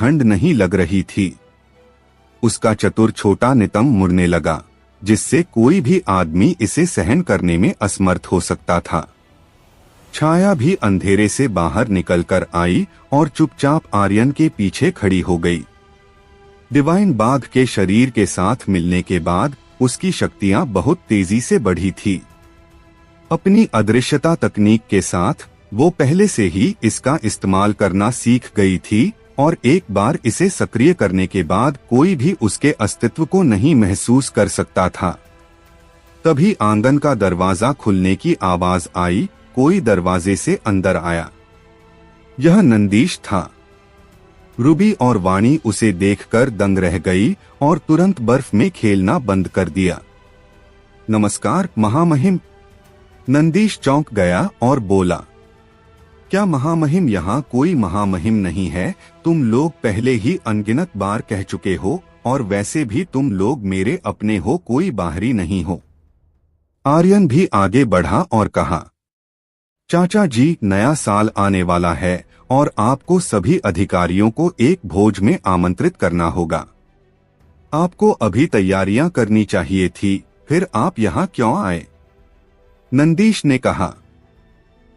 ठंड नहीं लग रही थी। उसका चतुर छोटा नितंब मुड़ने लगा, जिससे कोई भी आदमी इसे सहन करने में असमर्थ हो सकता था। छाया भी अंधेरे से बाहर निकलकर आई और चुपचाप आर्यन के पीछे खड़ी हो गई। डिवाइन बाघ के शरीर के साथ मिलने के बाद उसकी शक्तियां बहुत तेजी से बढ़ी थी। अपनी अदृश्यता तकनीक के साथ वो पहले से ही इसका इस्तेमाल करना सीख गई थी और एक बार इसे सक्रिय करने के बाद कोई भी उसके अस्तित्व को नहीं महसूस कर सकता था। तभी आंगन का दरवाजा खुलने की आवाज आई। कोई दरवाजे से अंदर आया। यह नंदीश था। रूबी और वाणी उसे देखकर दंग रह गई और तुरंत बर्फ में खेलना बंद कर दिया। नमस्कार महामहिम। नंदीश चौंक गया और बोला, क्या महामहिम यहाँ कोई महामहिम नहीं है? तुम लोग पहले ही अनगिनत बार कह चुके हो और वैसे भी तुम लोग मेरे अपने हो, कोई बाहरी नहीं हो। आर्यन भी आगे बढ़ा और कहा, चाचा जी, नया साल आने वाला है और आपको सभी अधिकारियों को एक भोज में आमंत्रित करना होगा। आपको अभी तैयारियां करनी चाहिए थी, फिर आप यहाँ क्यों आए? नंदीश ने कहा,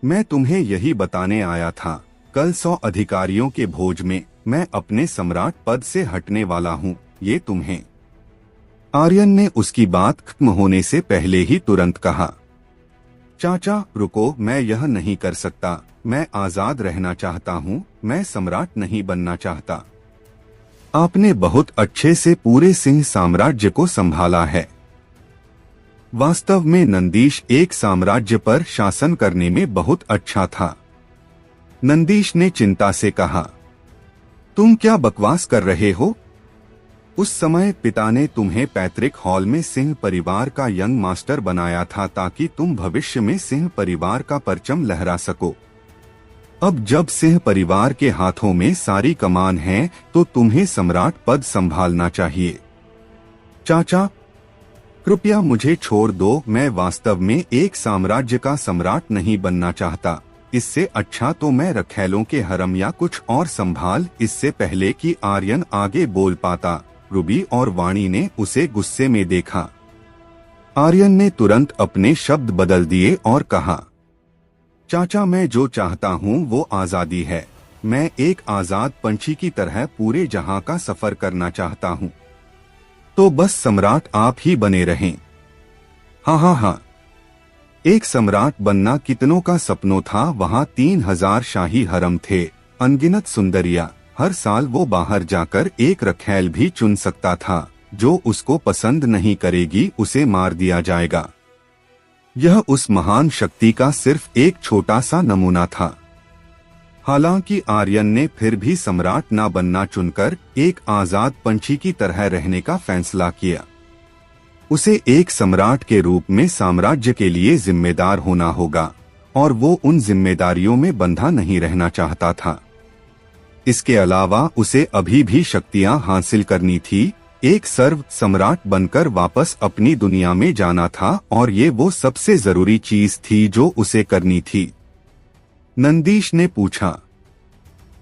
मैं तुम्हें यही बताने आया था। कल 100 अधिकारियों के भोज में मैं अपने सम्राट पद से हटने वाला हूँ, ये तुम्हें। आर्यन ने उसकी बात खत्म होने से पहले ही तुरंत कहा, चाचा रुको, मैं यह नहीं कर सकता। मैं आजाद रहना चाहता हूँ, मैं सम्राट नहीं बनना चाहता। आपने बहुत अच्छे से पूरे सिंह साम्राज्य को संभाला है। वास्तव में नंदीश एक साम्राज्य पर शासन करने में बहुत अच्छा था। नंदीश ने चिंता से कहा, तुम क्या बकवास कर रहे हो? उस समय पिता ने तुम्हें पैतृक हॉल में सिंह परिवार का यंग मास्टर बनाया था ताकि तुम भविष्य में सिंह परिवार का परचम लहरा सको। अब जब सिंह परिवार के हाथों में सारी कमान है तो तुम्हें सम्राट पद संभालना चाहिए। चाचा कृपया मुझे छोड़ दो, मैं वास्तव में एक साम्राज्य का सम्राट नहीं बनना चाहता। इससे अच्छा तो मैं रखैलों के हरम या कुछ और संभाल। इससे पहले कि आर्यन आगे बोल पाता, रूबी और वाणी ने उसे गुस्से में देखा। आर्यन ने तुरंत अपने शब्द बदल दिए और कहा, चाचा मैं जो चाहता हूँ वो आजादी है। मैं एक आजाद पंछी की तरह पूरे जहां का सफर करना चाहता हूँ। तो बस सम्राट आप ही बने रहें। हाँ हाँ हाँ, एक सम्राट बनना कितनों का सपनों था। वहाँ 3000 शाही हरम थे, अनगिनत सुंदरिया। हर साल वो बाहर जाकर एक रखैल भी चुन सकता था। जो उसको पसंद नहीं करेगी उसे मार दिया जाएगा। यह उस महान शक्ति का सिर्फ एक छोटा सा नमूना था। हालांकि आर्यन ने फिर भी सम्राट न बनना चुनकर एक आजाद पंछी की तरह रहने का फैसला किया। उसे एक सम्राट के रूप में साम्राज्य के लिए जिम्मेदार होना होगा और वो उन जिम्मेदारियों में बंधा नहीं रहना चाहता था। इसके अलावा उसे अभी भी शक्तियां हासिल करनी थी। एक सर्व सम्राट बनकर वापस अपनी दुनिया में जाना था और ये वो सबसे जरूरी चीज थी जो उसे करनी थी। नंदीश ने पूछा,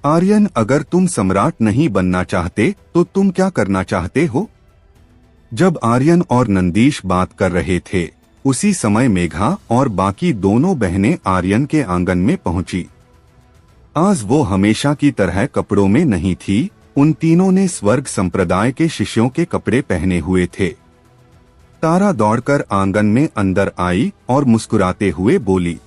आर्यन अगर तुम सम्राट नहीं बनना चाहते तो तुम क्या करना चाहते हो? जब आर्यन और नंदीश बात कर रहे थे उसी समय मेघा और बाकी दोनों बहनें आर्यन के आंगन में पहुंची। आज वो हमेशा की तरह कपड़ों में नहीं थी। उन तीनों ने स्वर्ग संप्रदाय के शिष्यों के कपड़े पहने हुए थे। तारा दौड़कर आंगन में अंदर आई और मुस्कुराते हुए बोली,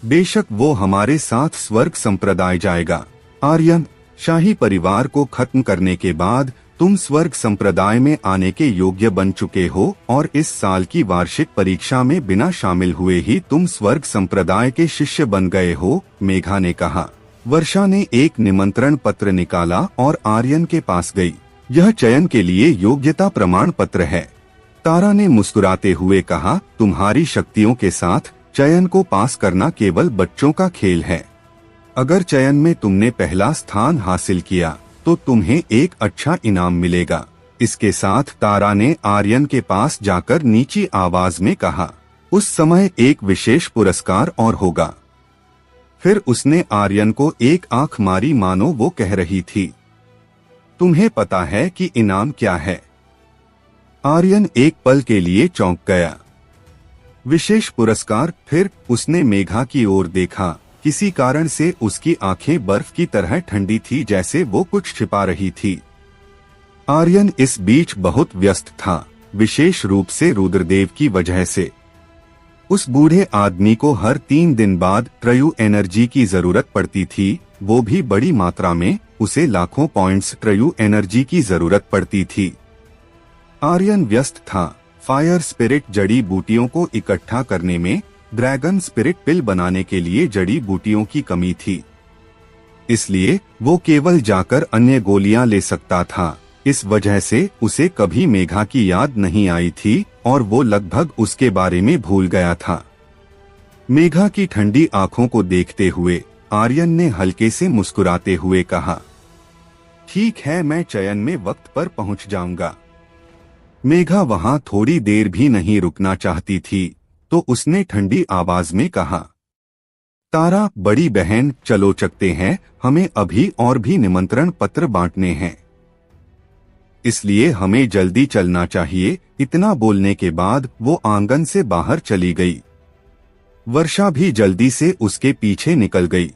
बेशक वो हमारे साथ स्वर्ग संप्रदाय जाएगा। आर्यन, शाही परिवार को खत्म करने के बाद तुम स्वर्ग संप्रदाय में आने के योग्य बन चुके हो और इस साल की वार्षिक परीक्षा में बिना शामिल हुए ही तुम स्वर्ग संप्रदाय के शिष्य बन गए हो, मेघा ने कहा। वर्षा ने एक निमंत्रण पत्र निकाला और आर्यन के पास गई। यह चयन के लिए योग्यता प्रमाण पत्र है। तारा ने मुस्कुराते हुए कहा, तुम्हारी शक्तियों के साथ चयन को पास करना केवल बच्चों का खेल है। अगर चयन में तुमने पहला स्थान हासिल किया तो तुम्हें एक अच्छा इनाम मिलेगा। इसके साथ तारा ने आर्यन के पास जाकर नीची आवाज में कहा, उस समय एक विशेष पुरस्कार और होगा। फिर उसने आर्यन को एक आंख मारी मानो वो कह रही थी, तुम्हें पता है कि इनाम क्या है? आर्यन एक पल के लिए चौंक गया। विशेष पुरस्कार? फिर उसने मेघा की ओर देखा। किसी कारण से उसकी आंखें बर्फ की तरह ठंडी थी, जैसे वो कुछ छिपा रही थी। आर्यन इस बीच बहुत व्यस्त था, विशेष रूप से रुद्रदेव की वजह से। उस बूढ़े आदमी को हर 3 दिन बाद ट्रयू एनर्जी की जरूरत पड़ती थी, वो भी बड़ी मात्रा में। उसे लाखों पॉइंट्स ट्रयू एनर्जी की जरूरत पड़ती थी। आर्यन व्यस्त था। फायर स्पिरिट जड़ी बूटियों को इकट्ठा करने में, ड्रैगन स्पिरिट पिल बनाने के लिए जड़ी बूटियों की कमी थी, इसलिए वो केवल जाकर अन्य गोलियां ले सकता था। इस वजह से उसे कभी मेघा की याद नहीं आई थी और वो लगभग उसके बारे में भूल गया था। मेघा की ठंडी आंखों को देखते हुए आर्यन ने हल्के से मुस्कुराते हुए कहा, ठीक है, मैं चयन में वक्त पर पहुंच जाऊंगा। मेघा वहां थोड़ी देर भी नहीं रुकना चाहती थी, तो उसने ठंडी आवाज में कहा, तारा बड़ी बहन, चलो चलते हैं, हमें अभी और भी निमंत्रण पत्र बांटने हैं, इसलिए हमें जल्दी चलना चाहिए। इतना बोलने के बाद वो आंगन से बाहर चली गई। वर्षा भी जल्दी से उसके पीछे निकल गई।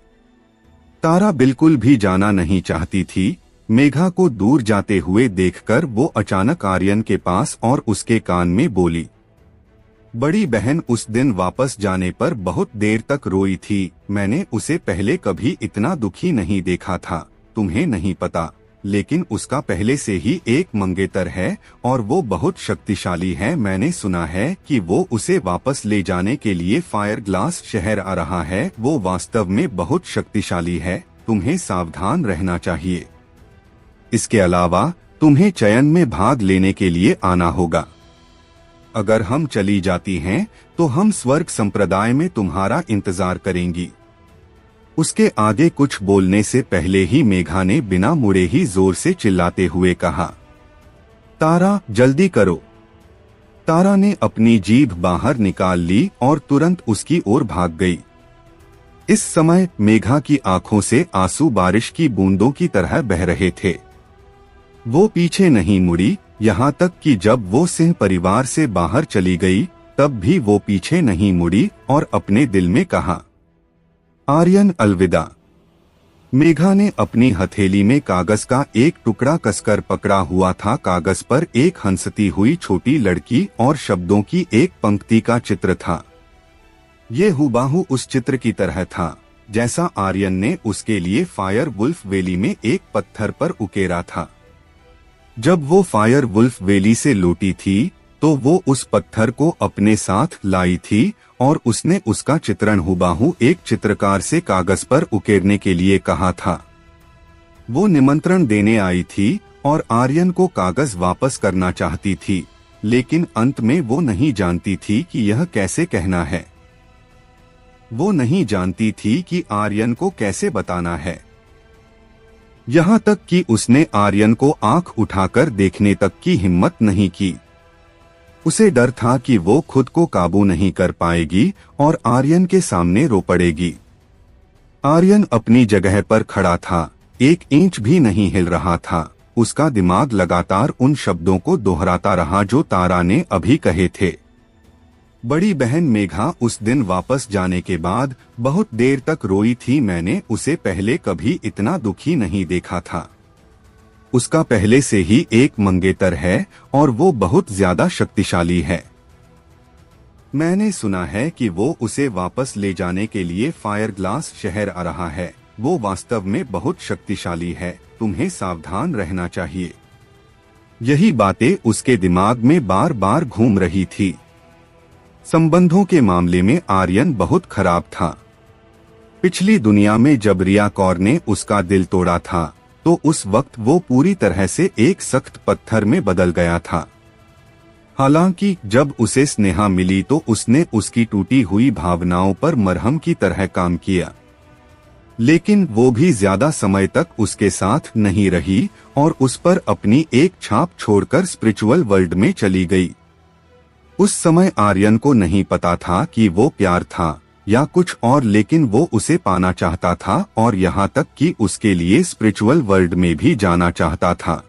तारा बिल्कुल भी जाना नहीं चाहती थी। मेघा को दूर जाते हुए देखकर वो अचानक आर्यन के पास और उसके कान में बोली, बड़ी बहन उस दिन वापस जाने पर बहुत देर तक रोई थी। मैंने उसे पहले कभी इतना दुखी नहीं देखा था। तुम्हें नहीं पता, लेकिन उसका पहले से ही एक मंगेतर है और वो बहुत शक्तिशाली है। मैंने सुना है कि वो उसे वापस ले जाने के लिए फायर ग्लास शहर आ रहा है। वो वास्तव में बहुत शक्तिशाली है। तुम्हें सावधान रहना चाहिए। इसके अलावा तुम्हें चयन में भाग लेने के लिए आना होगा। अगर हम चली जाती हैं, तो हम स्वर्ग संप्रदाय में तुम्हारा इंतजार करेंगी। उसके आगे कुछ बोलने से पहले ही मेघा ने बिना मुड़े ही जोर से चिल्लाते हुए कहा, तारा जल्दी करो। तारा ने अपनी जीभ बाहर निकाल ली और तुरंत उसकी ओर भाग गई। इस समय मेघा की आंखों से आंसू बारिश की बूंदों की तरह बह रहे थे। वो पीछे नहीं मुड़ी, यहाँ तक कि जब वो सिंह परिवार से बाहर चली गई, तब भी वो पीछे नहीं मुड़ी और अपने दिल में कहा, आर्यन अलविदा। मेघा ने अपनी हथेली में कागज का एक टुकड़ा कसकर पकड़ा हुआ था। कागज पर एक हंसती हुई छोटी लड़की और शब्दों की एक पंक्ति का चित्र था। ये हुबहू उस चित्र की तरह था जैसा आर्यन ने उसके लिए फायर वुल्फ वैली में एक पत्थर पर उकेरा था। जब वो फायर वुल्फ वैली से लौटी थी, तो वो उस पत्थर को अपने साथ लाई थी और उसने उसका चित्रण हुबहू एक चित्रकार से कागज पर उकेरने के लिए कहा था। वो निमंत्रण देने आई थी और आर्यन को कागज वापस करना चाहती थी, लेकिन अंत में वो नहीं जानती थी कि यह कैसे कहना है। वो नहीं जानती थी कि आर्यन को कैसे बताना है। यहाँ तक कि उसने आर्यन को आंख उठाकर देखने तक की हिम्मत नहीं की। उसे डर था कि वो खुद को काबू नहीं कर पाएगी और आर्यन के सामने रो पड़ेगी। आर्यन अपनी जगह पर खड़ा था, 1 इंच भी नहीं हिल रहा था। उसका दिमाग लगातार उन शब्दों को दोहराता रहा जो तारा ने अभी कहे थे। बड़ी बहन मेघा उस दिन वापस जाने के बाद बहुत देर तक रोई थी। मैंने उसे पहले कभी इतना दुखी नहीं देखा था। उसका पहले से ही एक मंगेतर है और वो बहुत ज्यादा शक्तिशाली है। मैंने सुना है कि वो उसे वापस ले जाने के लिए फायर ग्लास शहर आ रहा है। वो वास्तव में बहुत शक्तिशाली है। तुम्हें सावधान रहना चाहिए। यही बातें उसके दिमाग में बार बार घूम रही थी। संबंधों के मामले में आर्यन बहुत खराब था। पिछली दुनिया में जब रिया कौर ने उसका दिल तोड़ा था, तो उस वक्त वो पूरी तरह से एक सख्त पत्थर में बदल गया था। हालांकि जब उसे स्नेहा मिली तो उसने उसकी टूटी हुई भावनाओं पर मरहम की तरह काम किया, लेकिन वो भी ज्यादा समय तक उसके साथ नहीं रही और उस पर अपनी एक छाप छोड़कर स्पिरिचुअल वर्ल्ड में चली गई। उस समय आर्यन को नहीं पता था कि वो प्यार था, या कुछ और, लेकिन वो उसे पाना चाहता था और यहाँ तक कि उसके लिए स्पिरिचुअल वर्ल्ड में भी जाना चाहता था।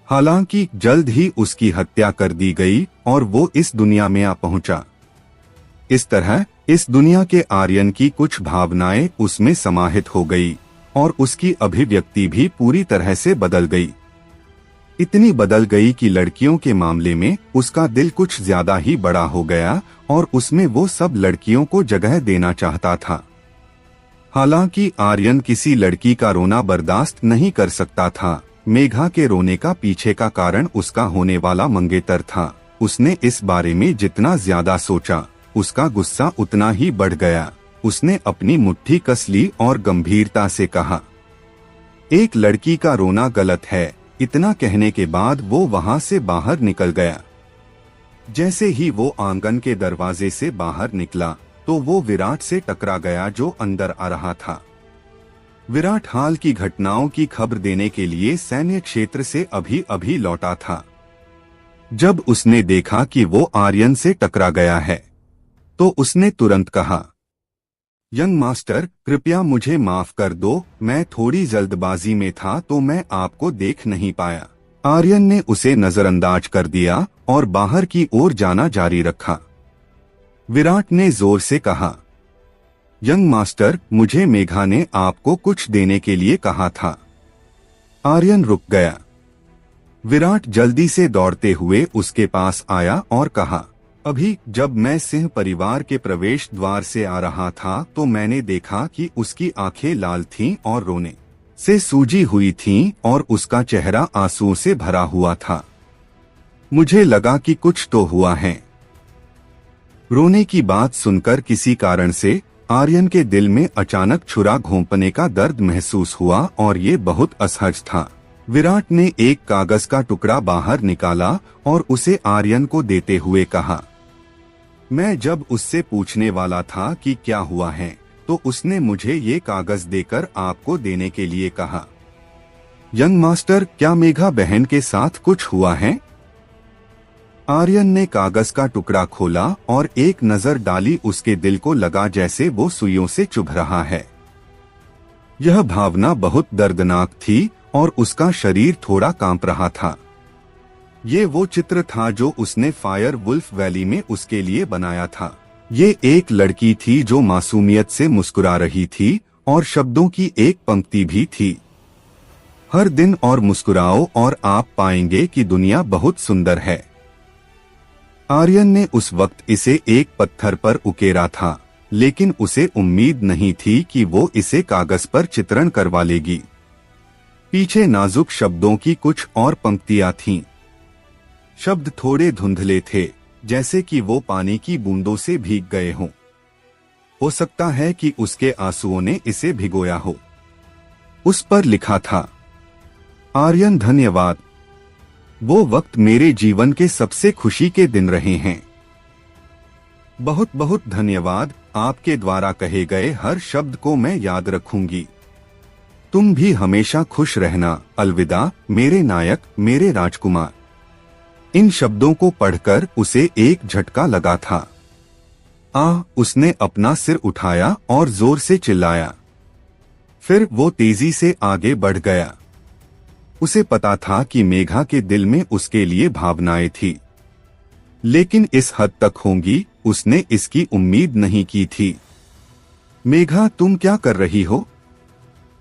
हालांकि जल्द ही उसकी हत्या कर दी गई और वो इस दुनिया में आ पहुंचा। इस तरह इस दुनिया के आर्यन की कुछ भावनाएं उसमें समाहित हो गई और उसकी अभिव्यक्ति भी पूरी तरह से बदल गई। इतनी बदल गई कि लड़कियों के मामले में उसका दिल कुछ ज्यादा ही बड़ा हो गया और उसमें वो सब लड़कियों को जगह देना चाहता था। हालांकि आर्यन किसी लड़की का रोना बर्दाश्त नहीं कर सकता था। मेघा के रोने का पीछे का कारण उसका होने वाला मंगेतर था। उसने इस बारे में जितना ज्यादा सोचा, उसका गुस्सा उतना ही बढ़ गया। उसने अपनी मुट्ठी कस ली और गंभीरता से कहा, एक लड़की का रोना गलत है। इतना कहने के बाद वो वहां से बाहर निकल गया। जैसे ही वो आंगन के दरवाजे से बाहर निकला तो वो विराट से टकरा गया जो अंदर आ रहा था। विराट हाल की घटनाओं की खबर देने के लिए सैन्य क्षेत्र से अभी अभी लौटा था। जब उसने देखा कि वो आर्यन से टकरा गया है तो उसने तुरंत कहा, यंग मास्टर, कृपया मुझे माफ कर दो, मैं थोड़ी जल्दबाजी में था तो मैं आपको देख नहीं पाया। आर्यन ने उसे नजरअंदाज कर दिया और बाहर की ओर जाना जारी रखा। विराट ने जोर से कहा, यंग मास्टर, मुझे मेघा ने आपको कुछ देने के लिए कहा था। आर्यन रुक गया। विराट जल्दी से दौड़ते हुए उसके पास आया और कहा, अभी जब मैं सिंह परिवार के प्रवेश द्वार से आ रहा था तो मैंने देखा कि उसकी आंखें लाल थीं और रोने से सूजी हुई थीं और उसका चेहरा आंसुओं से भरा हुआ था। मुझे लगा कि कुछ तो हुआ है। रोने की बात सुनकर किसी कारण से आर्यन के दिल में अचानक छुरा घोंपने का दर्द महसूस हुआ और ये बहुत असहज था। विराट ने एक कागज का टुकड़ा बाहर निकाला और उसे आर्यन को देते हुए कहा, मैं जब उससे पूछने वाला था कि क्या हुआ है तो उसने मुझे ये कागज देकर आपको देने के लिए कहा। यंग मास्टर, क्या मेघा बहन के साथ कुछ हुआ है? आर्यन ने कागज का टुकड़ा खोला और एक नजर डाली। उसके दिल को लगा जैसे वो सुइयों से चुभ रहा है। यह भावना बहुत दर्दनाक थी और उसका शरीर थोड़ा कांप रहा था। ये वो चित्र था जो उसने फायर वुल्फ वैली में उसके लिए बनाया था। ये एक लड़की थी जो मासूमियत से मुस्कुरा रही थी और शब्दों की एक पंक्ति भी थी, हर दिन और मुस्कुराओ और आप पाएंगे कि दुनिया बहुत सुंदर है। आर्यन ने उस वक्त इसे एक पत्थर पर उकेरा था, लेकिन उसे उम्मीद नहीं थी कि वो इसे कागज पर चित्रण करवा लेगी। पीछे नाजुक शब्दों की कुछ और पंक्तियां थीं। शब्द थोड़े धुंधले थे, जैसे कि वो पानी की बूंदों से भीग गए हों। हो सकता है कि उसके आंसुओं ने इसे भिगोया हो। उस पर लिखा था, आर्यन, धन्यवाद। वो वक्त मेरे जीवन के सबसे खुशी के दिन रहे हैं। बहुत बहुत धन्यवाद। आपके द्वारा कहे गए हर शब्द को मैं याद रखूंगी। तुम भी हमेशा खुश रहना। अलविदा मेरे नायक, मेरे राजकुमार। इन शब्दों को पढ़कर उसे एक झटका लगा था। उसने अपना सिर उठाया और जोर से चिल्लाया। फिर वो तेजी से आगे बढ़ गया। उसे पता था कि मेघा के दिल में उसके लिए भावनाएं थी, लेकिन इस हद तक होंगी उसने इसकी उम्मीद नहीं की थी। मेघा, तुम क्या कर रही हो?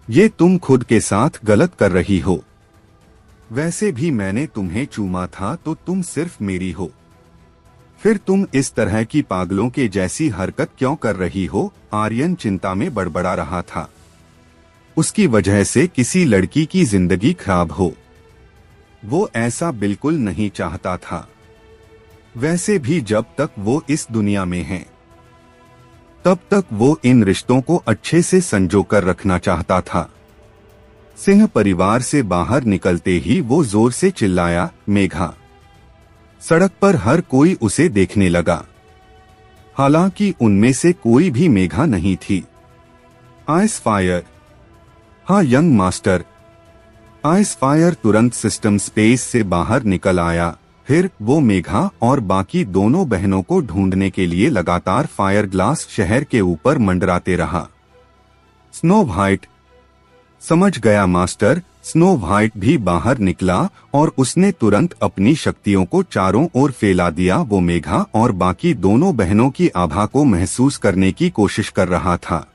ये तुम खुद के साथ गलत कर रही हो। वैसे भी मैंने तुम्हें चूमा था तो तुम सिर्फ मेरी हो। फिर तुम इस तरह की पागलों के जैसी हरकत क्यों कर रही हो? आर्यन चिंता में बड़बड़ा रहा था। उसकी वजह से किसी लड़की की जिंदगी खराब हो, वो ऐसा बिल्कुल नहीं चाहता था। वैसे भी जब तक वो इस दुनिया में है तब तक वो इन रिश्तों को अच्छे से संजो कर रखना चाहता था। सिंह परिवार से बाहर निकलते ही वो जोर से चिल्लाया, मेघा। सड़क पर हर कोई उसे देखने लगा, हालांकि उनमें से कोई भी मेघा नहीं थी। Ice fire. हाँ यंग मास्टर। आइस फायर तुरंत सिस्टम स्पेस से बाहर निकल आया, फिर वो मेघा और बाकी दोनों बहनों को ढूंढने के लिए लगातार फायर ग्लास शहर के ऊपर मंडराते रहा। स्नो व्हाइट, समझ गया मास्टर। स्नो व्हाइट भी बाहर निकला और उसने तुरंत अपनी शक्तियों को चारों ओर फैला दिया। वो मेघा और बाकी दोनों बहनों की आभा को महसूस करने की कोशिश कर रहा था।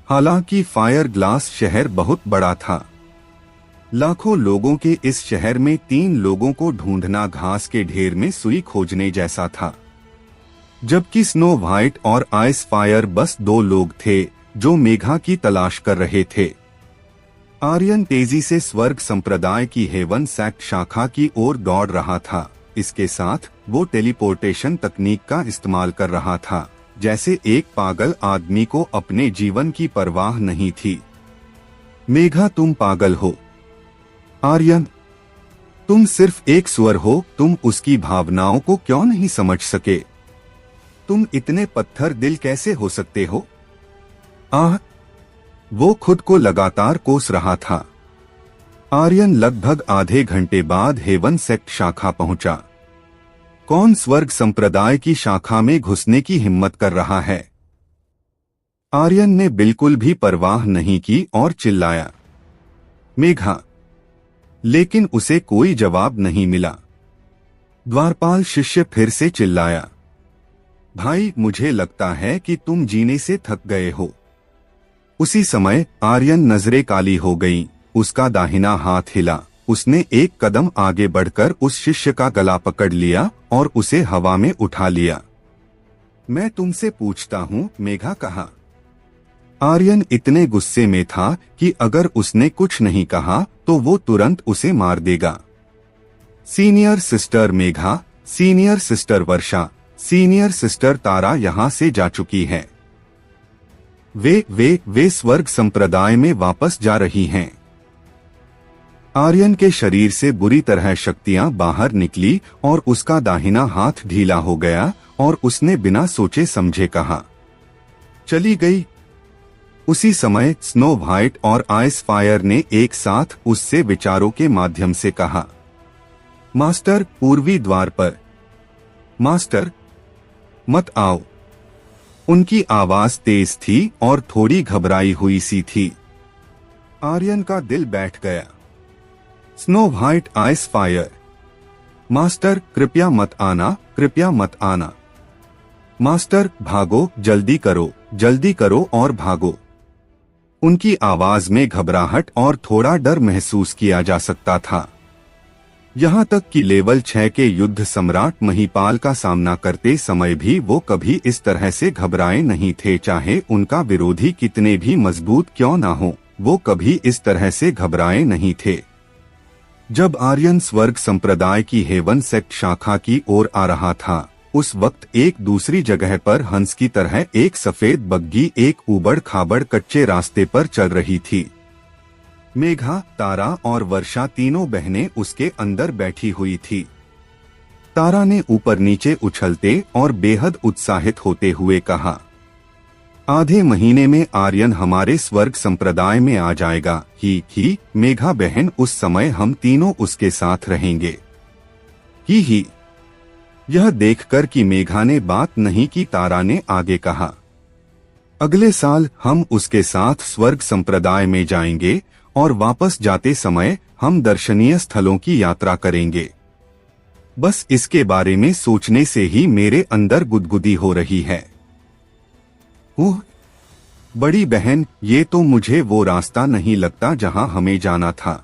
हालांकि फायर ग्लास शहर बहुत बड़ा था। लाखों लोगों के इस शहर में 3 लोगों को ढूंढना घास के ढेर में सुई खोजने जैसा था, जबकि स्नो व्हाइट और आइस फायर बस 2 लोग थे जो मेघा की तलाश कर रहे थे। आर्यन तेजी से स्वर्ग संप्रदाय की हेवन सेक्ट शाखा की ओर दौड़ रहा था। इसके साथ वो टेलीपोर्टेशन तकनीक का इस्तेमाल कर रहा था, जैसे एक पागल आदमी को अपने जीवन की परवाह नहीं थी। मेघा, तुम पागल हो। आर्यन, तुम सिर्फ एक स्वर हो। तुम उसकी भावनाओं को क्यों नहीं समझ सके? तुम इतने पत्थर दिल कैसे हो सकते हो? वो खुद को लगातार कोस रहा था। आर्यन लगभग आधे घंटे बाद हेवन सेक्ट शाखा पहुंचा। कौन स्वर्ग संप्रदाय की शाखा में घुसने की हिम्मत कर रहा है? आर्यन ने बिल्कुल भी परवाह नहीं की और चिल्लाया, मेघा। लेकिन उसे कोई जवाब नहीं मिला। द्वारपाल शिष्य फिर से चिल्लाया, भाई, मुझे लगता है कि तुम जीने से थक गए हो। उसी समय आर्यन नजरें काली हो गईं। उसका दाहिना हाथ हिला। उसने एक कदम आगे बढ़कर उस शिष्य का गला पकड़ लिया और उसे हवा में उठा लिया। मैं तुमसे पूछता हूँ, मेघा कहा। आर्यन इतने गुस्से में था कि अगर उसने कुछ नहीं कहा तो वो तुरंत उसे मार देगा। Senior sister Megha, senior sister Varsha, senior sister Tara यहाँ से जा चुकी है। वे स्वर्ग संप्रदाय में वापस जा रही हैं। आर्यन के शरीर से बुरी तरह शक्तियां बाहर निकली और उसका दाहिना हाथ ढीला हो गया और उसने बिना सोचे समझे कहा, चली गई। उसी समय स्नो व्हाइट और आइस फायर ने एक साथ उससे विचारों के माध्यम से कहा, मास्टर, पूर्वी द्वार पर। मास्टर, मत आओ। उनकी आवाज तेज थी और थोड़ी घबराई हुई सी थी। आर्यन का दिल बैठ गया। Snow white, ice fire, master, कृपया मत आना, कृपया मत आना। मास्टर, भागो, जल्दी करो और भागो। उनकी आवाज में घबराहट और थोड़ा डर महसूस किया जा सकता था। यहाँ तक कि लेवल 6 के युद्ध सम्राट महिपाल का सामना करते समय भी वो कभी इस तरह से घबराए नहीं थे। चाहे उनका विरोधी कितने भी मजबूत क्यों ना हो, वो कभी इस तरह से घबराए नहीं थे। जब आर्यन स्वर्ग संप्रदाय की हेवन सेक्ट शाखा की ओर आ रहा था, उस वक्त एक दूसरी जगह पर हंस की तरह एक सफेद बग्गी एक उबड़ खाबड़ कच्चे रास्ते पर चल रही थी। मेघा, तारा और वर्षा तीनों बहनें उसके अंदर बैठी हुई थी। तारा ने ऊपर नीचे उछलते और बेहद उत्साहित होते हुए कहा, आधे महीने में आर्यन हमारे स्वर्ग संप्रदाय में आ जाएगा। ही मेघा बहन, उस समय हम तीनों उसके साथ रहेंगे। ही यह देखकर कि मेघा ने बात नहीं की, तारा ने आगे कहा, अगले साल हम उसके साथ स्वर्ग संप्रदाय में जाएंगे और वापस जाते समय हम दर्शनीय स्थलों की यात्रा करेंगे। बस इसके बारे में सोचने से ही मेरे अंदर गुदगुदी हो रही है। बड़ी बहन, ये तो मुझे वो रास्ता नहीं लगता जहां हमें जाना था।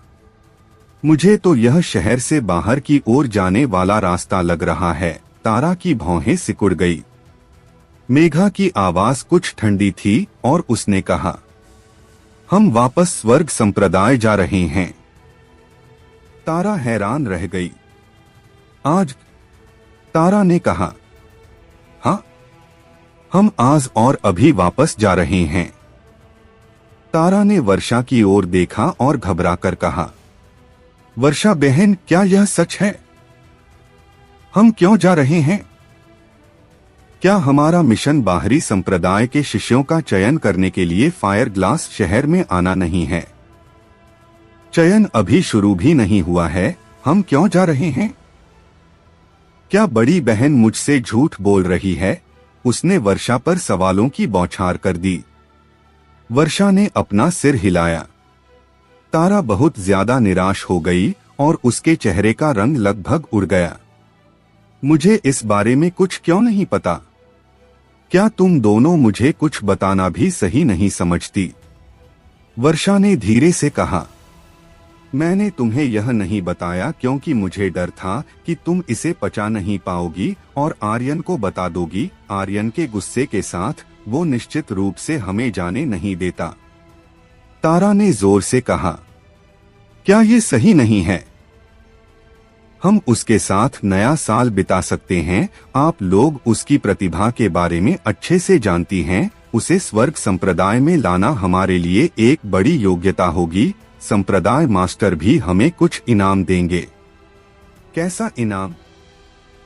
मुझे तो यह शहर से बाहर की ओर जाने वाला रास्ता लग रहा है। तारा की भौहें सिकुड़ गई। मेघा की आवाज कुछ ठंडी थी और उसने कहा, हम वापस स्वर्ग संप्रदाय जा रहे हैं। तारा हैरान रह गई। आज? तारा ने कहा, हाँ, हम आज और अभी वापस जा रहे हैं। तारा ने वर्षा की ओर देखा और घबरा कर कहा, वर्षा बहन, क्या यह सच है? हम क्यों जा रहे हैं? क्या हमारा मिशन बाहरी संप्रदाय के शिष्यों का चयन करने के लिए फायर ग्लास शहर में आना नहीं है? चयन अभी शुरू भी नहीं हुआ है, हम क्यों जा रहे हैं? क्या बड़ी बहन मुझसे झूठ बोल रही है? उसने वर्षा पर सवालों की बौछार कर दी। वर्षा ने अपना सिर हिलाया। तारा बहुत ज्यादा निराश हो गई और उसके चेहरे का रंग लगभग उड़ गया। मुझे इस बारे में कुछ क्यों नहीं पता? क्या तुम दोनों मुझे कुछ बताना भी सही नहीं समझती? वर्षा ने धीरे से कहा। मैंने तुम्हें यह नहीं बताया क्योंकि मुझे डर था कि तुम इसे पचा नहीं पाओगी और आर्यन को बता दोगी। आर्यन के गुस्से के साथ वो निश्चित रूप से हमें जाने नहीं देता। तारा ने जोर से कहा। क्या ये सही नहीं है? हम उसके साथ नया साल बिता सकते हैं। आप लोग उसकी प्रतिभा के बारे में अच्छे से जानती हैं। उसे स्वर्ग संप्रदाय में लाना हमारे लिए एक बड़ी योग्यता होगी। संप्रदाय मास्टर भी हमें कुछ इनाम देंगे। कैसा इनाम?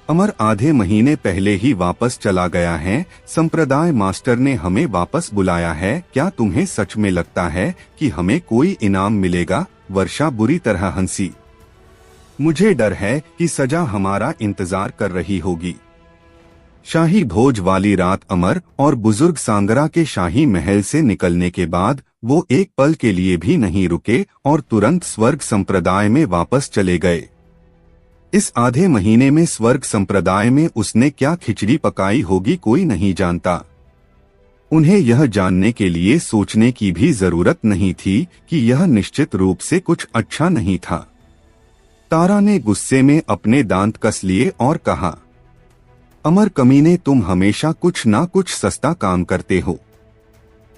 अमर आधे महीने पहले ही वापस चला गया है। संप्रदाय मास्टर ने हमें वापस बुलाया है। क्या तुम्हें सच में लगता है कि हमें कोई इनाम मिलेगा? वर्षा बुरी तरह हंसी। मुझे डर है कि सजा हमारा इंतजार कर रही होगी। शाही भोज वाली रात अमर और बुजुर्ग सांगरा के शाही महल से निकलने के बाद वो एक पल के लिए भी नहीं रुके और तुरंत स्वर्ग संप्रदाय में वापस चले गए। इस आधे महीने में स्वर्ग संप्रदाय में उसने क्या खिचड़ी पकाई होगी कोई नहीं जानता। उन्हें यह जानने के लिए सोचने की भी जरूरत नहीं थी कि यह निश्चित रूप से कुछ अच्छा नहीं था। तारा ने गुस्से में अपने दांत कस लिए और कहा, अमर कमीने, तुम हमेशा कुछ ना कुछ सस्ता काम करते हो।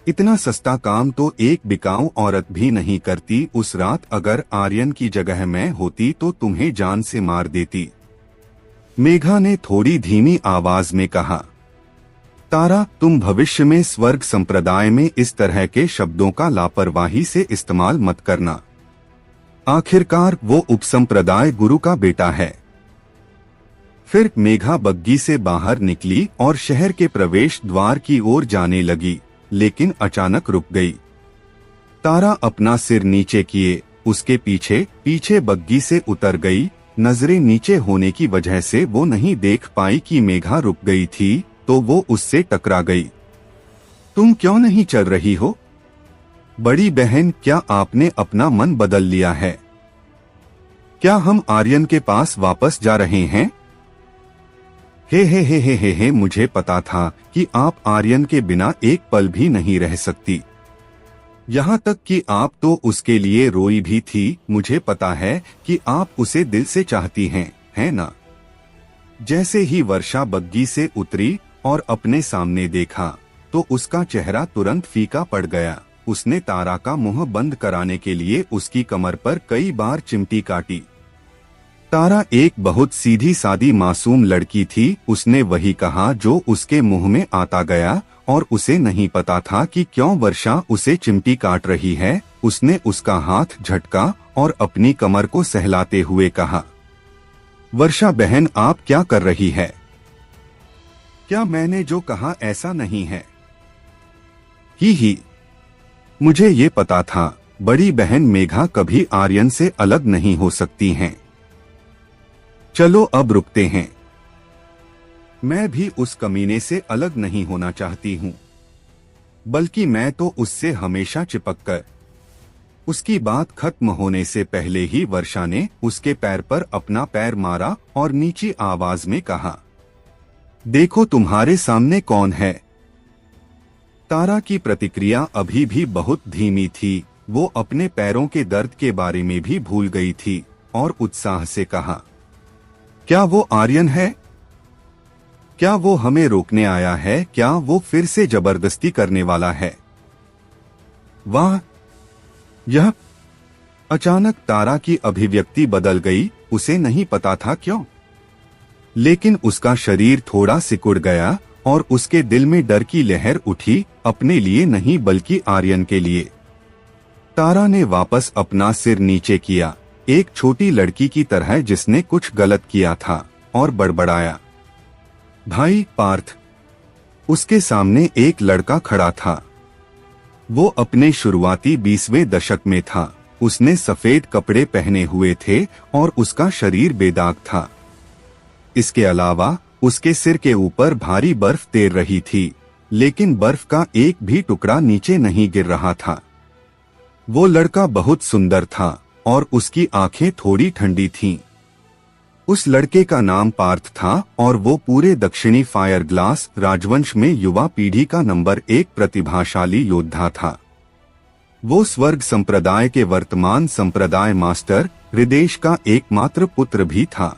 इतना सस्ता काम तो एक बिकाऊ औरत भी नहीं करती। उस रात अगर आर्यन की जगह मैं होती तो तुम्हें जान से मार देती। मेघा ने थोड़ी धीमी आवाज में कहा। तारा, तुम भविष्य में स्वर्ग संप्रदाय में इस तरह के शब्दों का लापरवाही से इस्तेमाल मत करना। आखिरकार वो उपसंप्रदाय गुरु का बेटा है। फिर मेघा बग्गी से बाहर निकली और शहर के प्रवेश द्वार की ओर जाने लगी, लेकिन अचानक रुक गई। तारा अपना सिर नीचे किए उसके पीछे पीछे बग्गी से उतर गई। नजरें नीचे होने की वजह से वो नहीं देख पाई कि मेघा रुक गई थी, तो वो उससे टकरा गई। तुम क्यों नहीं चल रही हो? बड़ी बहन, क्या आपने अपना मन बदल लिया है? क्या हम आर्यन के पास वापस जा रहे हैं? हे, मुझे पता था कि आप आर्यन के बिना एक पल भी नहीं रह सकती। यहाँ तक कि आप तो उसके लिए रोई भी थी। मुझे पता है कि आप उसे दिल से चाहती हैं, है ना? जैसे ही वर्षा बग्गी से उतरी और अपने सामने देखा, तो उसका चेहरा तुरंत फीका पड़ गया। उसने तारा का मुंह बंद कराने के लिए उसकी कमर पर कई बार चिमटी काटी। तारा एक बहुत सीधी सादी मासूम लड़की थी। उसने वही कहा जो उसके मुंह में आता गया, और उसे नहीं पता था कि क्यों वर्षा उसे चिमटी काट रही है। उसने उसका हाथ झटका और अपनी कमर को सहलाते हुए कहा, वर्षा बहन, आप क्या कर रही है? क्या मैंने जो कहा ऐसा नहीं है? ही मुझे ये पता था। बड़ी बहन मेघा कभी आर्यन से अलग नहीं हो सकती हैं। चलो अब रुकते हैं। मैं भी उस कमीने से अलग नहीं होना चाहती हूँ, बल्कि मैं तो उससे हमेशा चिपक कर। उसकी बात खत्म होने से पहले ही वर्षा ने उसके पैर पर अपना पैर मारा और नीची आवाज में कहा, देखो तुम्हारे सामने कौन है। तारा की प्रतिक्रिया अभी भी बहुत धीमी थी। वो अपने पैरों के दर्द के बारे में भी भूल गई थी और उत्साह से कहा, क्या वो आर्यन है? क्या वो हमें रोकने आया है? क्या वो फिर से जबरदस्ती करने वाला है? वाह! यह अचानक तारा की अभिव्यक्ति बदल गई। उसे नहीं पता था क्यों, लेकिन उसका शरीर थोड़ा सिकुड़ गया और उसके दिल में डर की लहर उठी, अपने लिए नहीं बल्कि आर्यन के लिए। तारा ने वापस अपना सिर नीचे किया, एक छोटी लड़की की तरह जिसने कुछ गलत किया था, और बड़बड़ाया, भाई पार्थ। उसके सामने एक लड़का खड़ा था। वो अपने शुरुआती 20वें दशक में था। उसने सफेद कपड़े पहने हुए थे और उसका शरीर बेदाग था। इसके अलावा उसके सिर के ऊपर भारी बर्फ तैर रही थी, लेकिन बर्फ का एक भी टुकड़ा नीचे नहीं गिर रहा था। वो लड़का बहुत सुंदर था और उसकी आंखें थोड़ी ठंडी थीं। उस लड़के का नाम पार्थ था और वो पूरे दक्षिणी फायर ग्लास राजवंश में युवा पीढ़ी का नंबर 1 प्रतिभाशाली योद्धा था। वो स्वर्ग संप्रदाय के वर्तमान संप्रदाय मास्टर हृदेश का एकमात्र पुत्र भी था।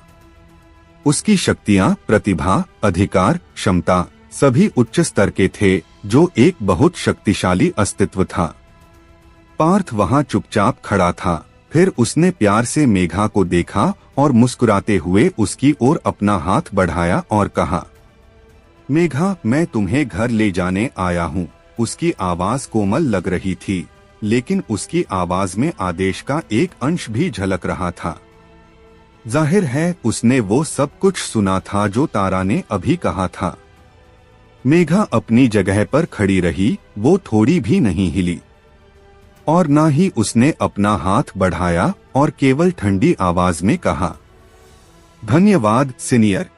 उसकी शक्तियां, प्रतिभा, अधिकार, क्षमता सभी उच्च स्तर के थे, जो एक बहुत शक्तिशाली अस्तित्व था। पार्थ वहां चुपचाप खड़ा था। फिर उसने प्यार से मेघा को देखा और मुस्कुराते हुए उसकी ओर अपना हाथ बढ़ाया और कहा, मेघा, मैं तुम्हें घर ले जाने आया हूँ। उसकी आवाज कोमल लग रही थी, लेकिन उसकी आवाज में आदेश का एक अंश भी झलक रहा था। जाहिर है उसने वो सब कुछ सुना था जो तारा ने अभी कहा था। मेघा अपनी जगह पर खड़ी रही, वो थोड़ी भी नहीं हिली और ना ही उसने अपना हाथ बढ़ाया और केवल ठंडी आवाज में कहा, धन्यवाद सीनियर।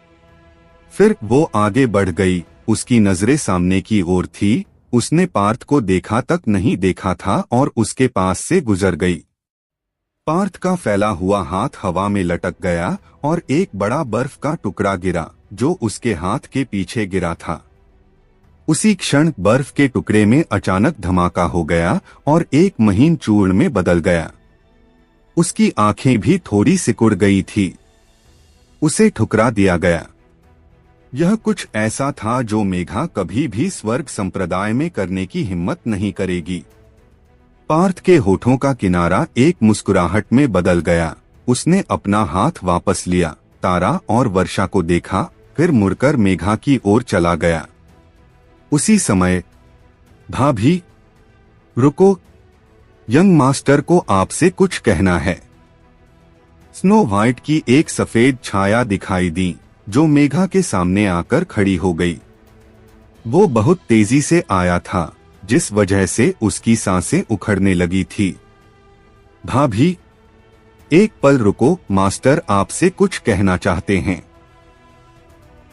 फिर वो आगे बढ़ गई। उसकी नजरें सामने की ओर थी। उसने पार्थ को देखा तक नहीं देखा था और उसके पास से गुजर गई। पार्थ का फैला हुआ हाथ हवा में लटक गया और एक बड़ा बर्फ का टुकड़ा गिरा, जो उसके हाथ के पीछे गिरा था। उसी क्षण बर्फ के टुकड़े में अचानक धमाका हो गया और एक महीन चूर्ण में बदल गया। उसकी आंखें भी थोड़ी सिकुड़ गई थी। उसे ठुकरा दिया गया। यह कुछ ऐसा था जो मेघा कभी भी स्वर्ग संप्रदाय में करने की हिम्मत नहीं करेगी। पार्थ के होठों का किनारा एक मुस्कुराहट में बदल गया। उसने अपना हाथ वापस लिया, तारा और वर्षा को देखा, फिर मुड़कर मेघा की ओर चला गया। उसी समय, भाभी, रुको, यंग मास्टर को आपसे कुछ कहना है। स्नो व्हाइट की एक सफेद छाया दिखाई दी, जो मेघा के सामने आकर खड़ी हो गई। वो बहुत तेजी से आया था, जिस वजह से उसकी सांसें उखड़ने लगी थी। भाभी, एक पल रुको, मास्टर आपसे कुछ कहना चाहते हैं।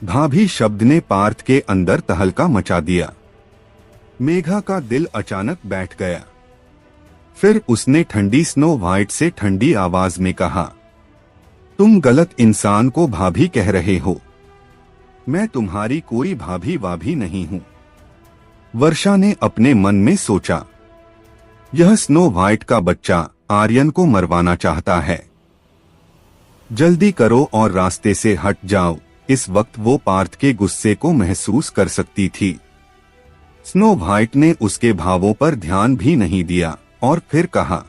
भाभी शब्द ने पार्थ के अंदर तहलका मचा दिया। मेघा का दिल अचानक बैठ गया। फिर उसने ठंडी स्नो व्हाइट से ठंडी आवाज में कहा, तुम गलत इंसान को भाभी कह रहे हो। मैं तुम्हारी कोई भाभी वाभी नहीं हूं। वर्षा ने अपने मन में सोचा, यह स्नो व्हाइट का बच्चा आर्यन को मरवाना चाहता है। जल्दी करो और रास्ते से हट जाओ। इस वक्त वो पार्थ के गुस्से को महसूस कर सकती थी। स्नो व्हाइट ने उसके भावों पर ध्यान भी नहीं दिया और फिर कहा,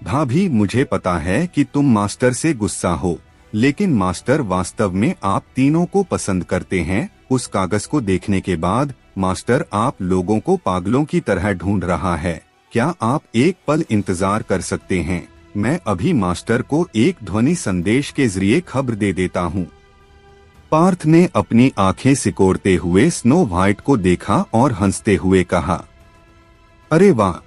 भाभी, मुझे पता है कि तुम मास्टर से गुस्सा हो, लेकिन मास्टर वास्तव में आप तीनों को पसंद करते हैं। उस कागज को देखने के बाद मास्टर आप लोगों को पागलों की तरह ढूंढ रहा है। क्या आप एक पल इंतजार कर सकते हैं? मैं अभी मास्टर को एक ध्वनि संदेश के जरिए खबर दे देता हूँ। पार्थ ने अपनी आंखें सिकोड़ते हुए स्नो व्हाइट को देखा और हंसते हुए कहा, अरे वाह,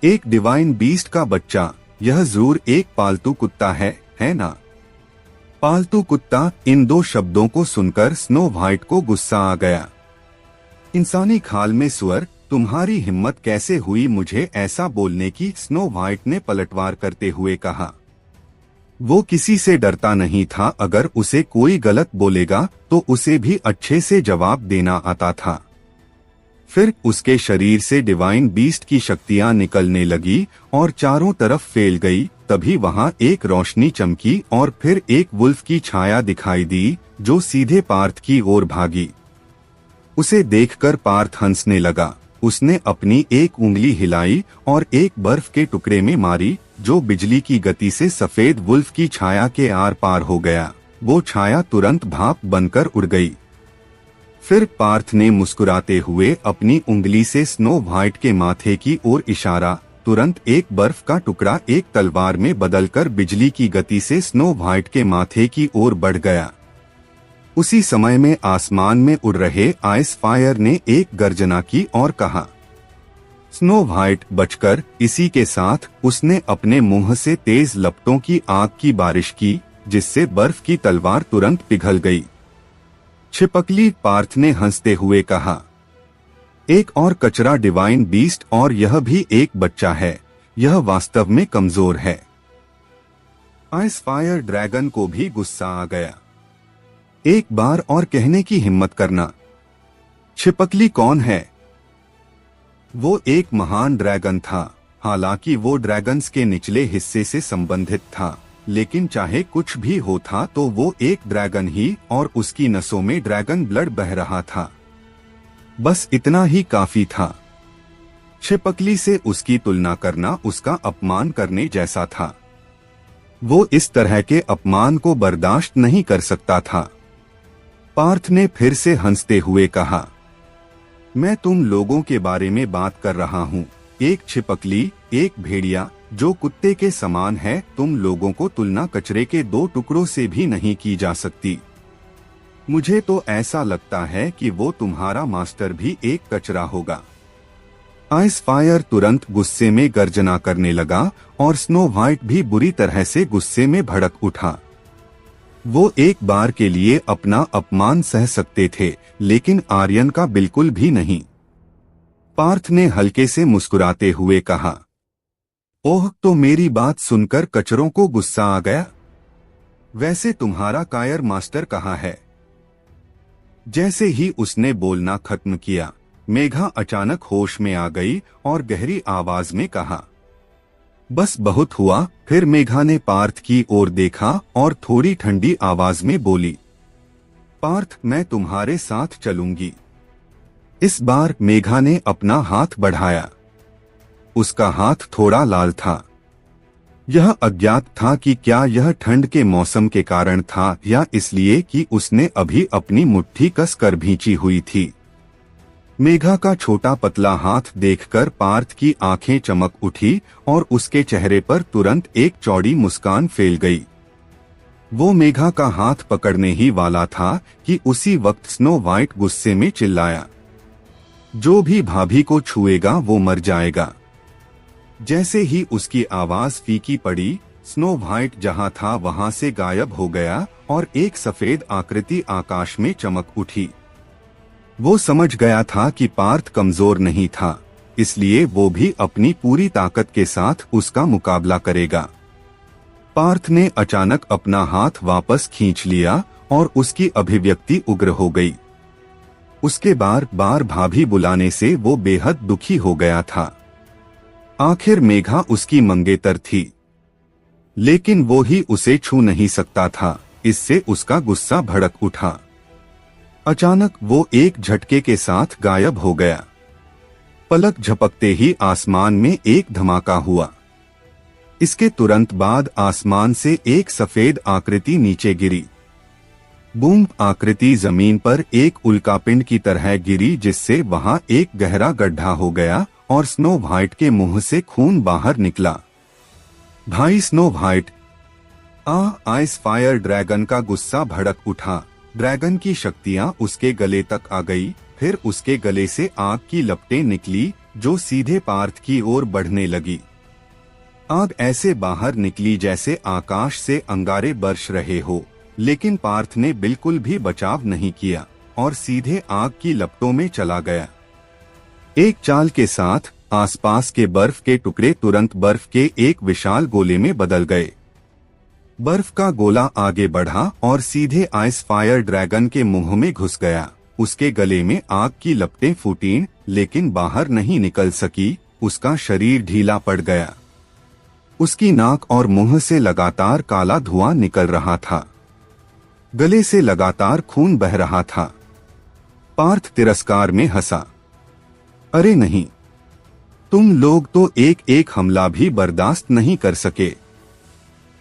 एक डिवाइन बीस्ट का बच्चा। यह जरूर एक पालतू कुत्ता है ना? पालतू कुत्ता, इन दो शब्दों को सुनकर स्नो व्हाइट को गुस्सा आ गया। इंसानी खाल में सुअर, तुम्हारी हिम्मत कैसे हुई मुझे ऐसा बोलने की? स्नो व्हाइट ने पलटवार करते हुए कहा। वो किसी से डरता नहीं था। अगर उसे कोई गलत बोलेगा तो उसे भी अच्छे से जवाब देना आता था। फिर उसके शरीर से डिवाइन बीस्ट की शक्तियां निकलने लगी और चारों तरफ फैल गई। तभी वहां एक रोशनी चमकी और फिर एक वुल्फ की छाया दिखाई दी, जो सीधे पार्थ की ओर भागी। उसे देखकर पार्थ हंसने लगा। उसने अपनी एक उंगली हिलाई और एक बर्फ के टुकड़े में मारी, जो बिजली की गति से सफेद वुल्फ की छाया के आर पार हो गया। वो छाया तुरंत भाप बनकर उड़ गई। फिर पार्थ ने मुस्कुराते हुए अपनी उंगली से स्नो व्हाइट के माथे की ओर इशारा। तुरंत एक बर्फ का टुकड़ा एक तलवार में बदलकर बिजली की गति से स्नो व्हाइट के माथे की ओर बढ़ गया। उसी समय में आसमान में उड़ रहे आइस फायर ने एक गर्जना की और कहा, स्नो व्हाइट बचकर। इसी के साथ उसने अपने मुंह से तेज लपटों की आग की बारिश की, जिससे बर्फ की तलवार तुरंत पिघल गई। छिपकली, पार्थ ने हंसते हुए कहा, एक और कचरा डिवाइन बीस्ट, और यह भी एक बच्चा है। यह वास्तव में कमजोर है। आइस फायर ड्रैगन को भी गुस्सा आ गया। एक बार और कहने की हिम्मत करना। छिपकली कौन है? वो एक महान ड्रैगन था। हालांकि वो ड्रैगन्स के निचले हिस्से से संबंधित था, लेकिन चाहे कुछ भी होता तो वो एक ड्रैगन ही, और उसकी नसों में ड्रैगन ब्लड बह रहा था। बस इतना ही काफी था। छिपकली से उसकी तुलना करना उसका अपमान करने जैसा था। वो इस तरह के अपमान को बर्दाश्त नहीं कर सकता था। पार्थ ने फिर से हंसते हुए कहा, मैं तुम लोगों के बारे में बात कर रहा हूँ। एक छिपकली, एक भेड़िया जो कुत्ते के समान है। तुम लोगों को तुलना कचरे के दो टुकड़ों से भी नहीं की जा सकती। मुझे तो ऐसा लगता है कि वो तुम्हारा मास्टर भी एक कचरा होगा। आइस फायर तुरंत गुस्से में गर्जना करने लगा और स्नो व्हाइट भी बुरी तरह से गुस्से में भड़क उठा। वो एक बार के लिए अपना अपमान सह सकते थे, लेकिन आर्यन का बिल्कुल भी नहीं। पार्थ ने हल्के से मुस्कुराते हुए कहा, ओह, तो मेरी बात सुनकर कचरों को गुस्सा आ गया। वैसे तुम्हारा कायर मास्टर कहाँ है? जैसे ही उसने बोलना खत्म किया, मेघा अचानक होश में आ गई और गहरी आवाज में कहा, बस बहुत हुआ। फिर मेघा ने पार्थ की ओर देखा और थोड़ी ठंडी आवाज में बोली, पार्थ, मैं तुम्हारे साथ चलूंगी। इस बार मेघा ने अपना हाथ बढ़ाया। उसका हाथ थोड़ा लाल था। यह अज्ञात था कि क्या यह ठंड के मौसम के कारण था या इसलिए कि उसने अभी अपनी मुट्ठी कसकर भींची हुई थी। मेघा का छोटा पतला हाथ देखकर पार्थ की आंखें चमक उठी और उसके चेहरे पर तुरंत एक चौड़ी मुस्कान फैल गई। वो मेघा का हाथ पकड़ने ही वाला था कि उसी वक्त स्नो व्हाइट गुस्से में चिल्लाया, जो भी भाभी को छुएगा वो मर जाएगा। जैसे ही उसकी आवाज फीकी पड़ी, स्नो व्हाइट जहां था वहां से गायब हो गया और एक सफेद आकृति आकाश में चमक उठी। वो समझ गया था कि पार्थ कमजोर नहीं था, इसलिए वो भी अपनी पूरी ताकत के साथ उसका मुकाबला करेगा। पार्थ ने अचानक अपना हाथ वापस खींच लिया और उसकी अभिव्यक्ति उग्र हो गई। उसके बार बार भाभी बुलाने से वो बेहद दुखी हो गया था। आखिर मेघा उसकी मंगेतर थी, लेकिन वो ही उसे छू नहीं सकता था। इससे उसका गुस्सा भड़क उठा। अचानक वो एक झटके के साथ गायब हो गया। पलक झपकते ही आसमान में एक धमाका हुआ। इसके तुरंत बाद आसमान से एक सफेद आकृति नीचे गिरी। बूम! आकृति जमीन पर एक उल्कापिंड की तरह गिरी, जिससे वहां एक गहरा गड्ढा हो गया और स्नो व्हाइट के मुंह से खून बाहर निकला। भाई snow white! Ice fire dragon का गुस्सा भड़क उठा। ड्रैगन की शक्तियां उसके गले तक आ गई। फिर उसके गले से आग की लपटें निकली जो सीधे पार्थ की ओर बढ़ने लगी। आग ऐसे बाहर निकली जैसे आकाश से अंगारे बरस रहे हो, लेकिन पार्थ ने बिल्कुल भी बचाव नहीं किया और सीधे आग की लपटों में चला गया। एक चाल के साथ आसपास के बर्फ के टुकड़े तुरंत बर्फ के एक विशाल गोले में बदल गए। बर्फ का गोला आगे बढ़ा और सीधे आइस फायर ड्रैगन के मुंह में घुस गया। उसके गले में आग की लपटें फूटीं, लेकिन बाहर नहीं निकल सकी। उसका शरीर ढीला पड़ गया। उसकी नाक और मुंह से लगातार काला धुआं निकल रहा था। गले से लगातार खून बह रहा था। पार्थ तिरस्कार में हंसा, अरे नहीं, तुम लोग तो एक एक हमला भी बर्दाश्त नहीं कर सके।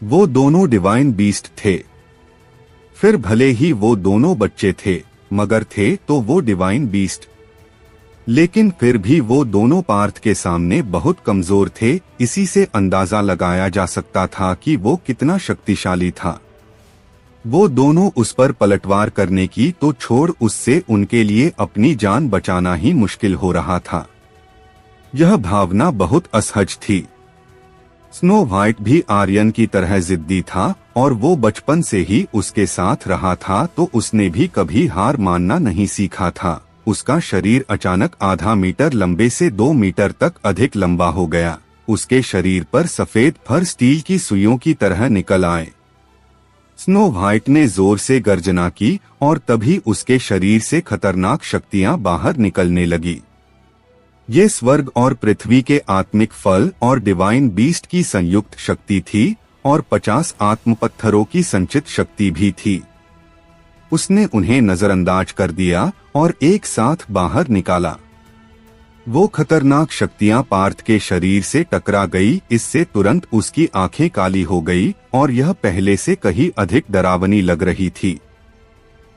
वो दोनों डिवाइन बीस्ट थे। फिर भले ही वो दोनों बच्चे थे, मगर थे तो वो डिवाइन बीस्ट। लेकिन फिर भी वो दोनों पार्थ के सामने बहुत कमजोर थे। इसी से अंदाजा लगाया जा सकता था कि वो कितना शक्तिशाली था। वो दोनों उस पर पलटवार करने की तो छोड़, उससे उनके लिए अपनी जान बचाना ही मुश्किल हो रहा था। यह भावना बहुत असहज थी। स्नो व्हाइट भी आर्यन की तरह जिद्दी था और वो बचपन से ही उसके साथ रहा था, तो उसने भी कभी हार मानना नहीं सीखा था। उसका शरीर अचानक आधा मीटर लंबे से 2 मीटर तक अधिक लंबा हो गया। उसके शरीर पर सफेद फर स्टील की सुइयों की तरह निकल आए। स्नो व्हाइट ने जोर से गर्जना की और तभी उसके शरीर से खतरनाक शक्तियां बाहर निकलने लगी। ये स्वर्ग और पृथ्वी के आत्मिक फल और डिवाइन बीस्ट की संयुक्त शक्ति थी और 50 आत्म पत्थरों की संचित शक्ति भी थी। उसने उन्हें नजरअंदाज कर दिया और एक साथ बाहर निकाला। वो खतरनाक शक्तियां पार्थ के शरीर से टकरा गई। इससे तुरंत उसकी आंखें काली हो गई और यह पहले से कहीं अधिक डरावनी लग रही थी।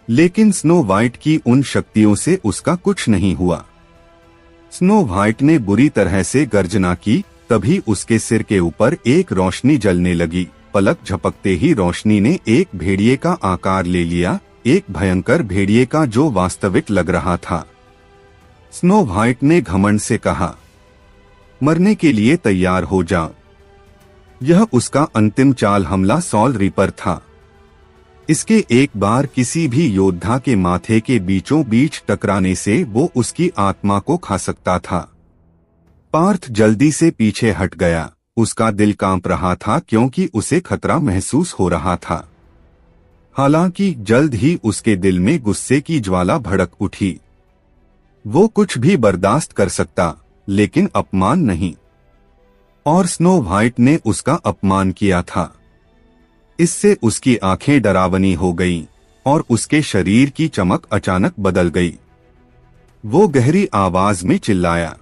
लेकिन स्नो व्हाइट की उन शक्तियों से उसका कुछ नहीं हुआ। स्नो व्हाइट ने बुरी तरह से गर्जना की, तभी उसके सिर के ऊपर एक रोशनी जलने लगी। पलक झपकते ही रोशनी ने एक भेड़िए का आकार ले लिया, एक भयंकर भेड़िए का जो वास्तविक लग रहा था। स्नो व्हाइट ने घमंड से कहा, मरने के लिए तैयार हो जा। यह उसका अंतिम चाल हमला सॉल रीपर था। इसके एक बार किसी भी योद्धा के माथे के बीचों बीच टकराने से वो उसकी आत्मा को खा सकता था। पार्थ जल्दी से पीछे हट गया। उसका दिल कांप रहा था क्योंकि उसे खतरा महसूस हो रहा था। हालांकि जल्द ही उसके दिल में गुस्से की ज्वाला भड़क उठी। वो कुछ भी बर्दाश्त कर सकता, लेकिन अपमान नहीं। और स्नो व्हाइट ने उसका अपमान किया था। इससे उसकी आंखें डरावनी हो गईं और उसके शरीर की चमक अचानक बदल गई। वो गहरी आवाज में चिल्लाया,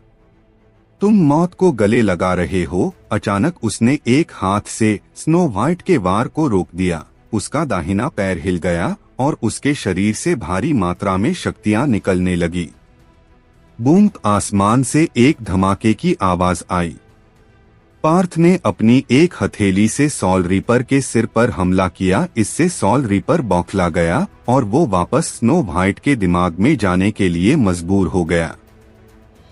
तुम मौत को गले लगा रहे हो। अचानक उसने एक हाथ से स्नो व्हाइट के वार को रोक दिया। उसका दाहिना पैर हिल गया और उसके शरीर से भारी मात्रा में शक्तियां निकलने लगी। बूम! आसमान से एक धमाके की आवाज आई। पार्थ ने अपनी एक हथेली से सॉल रीपर के सिर पर हमला किया। इससे सॉल रीपर बौखला गया और वो वापस स्नो व्हाइट के दिमाग में जाने के लिए मजबूर हो गया।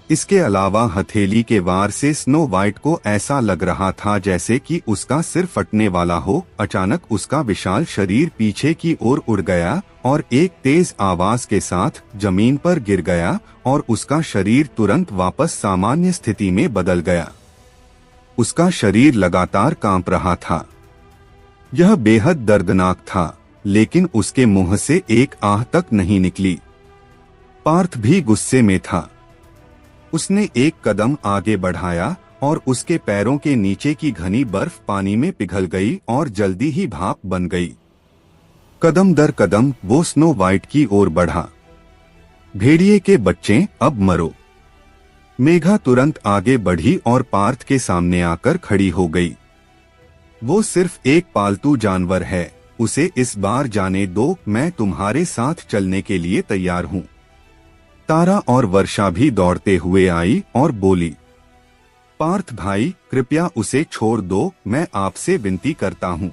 इसके अलावा हथेली के वार से स्नो व्हाइट को ऐसा लग रहा था जैसे कि उसका सिर फटने वाला हो। अचानक उसका विशाल शरीर पीछे की ओर उड़ गया और एक तेज आवाज के साथ जमीन पर गिर गया और उसका शरीर तुरंत वापस सामान्य स्थिति में बदल गया। उसका शरीर लगातार कांप रहा था। यह बेहद दर्दनाक था, लेकिन उसके मुंह से एक आह तक नहीं निकली। पार्थ भी गुस्से में था। उसने एक कदम आगे बढ़ाया और उसके पैरों के नीचे की घनी बर्फ पानी में पिघल गई और जल्दी ही भाप बन गई। कदम दर कदम वो स्नो व्हाइट की ओर बढ़ा। भेड़िए के बच्चे, अब मरो। मेघा तुरंत आगे बढ़ी और पार्थ के सामने आकर खड़ी हो गई। वो सिर्फ एक पालतू जानवर है, उसे इस बार जाने दो। मैं तुम्हारे साथ चलने के लिए तैयार हूँ। तारा और वर्षा भी दौड़ते हुए आई और बोली, पार्थ भाई, कृपया उसे छोड़ दो, मैं आपसे विनती करता हूँ।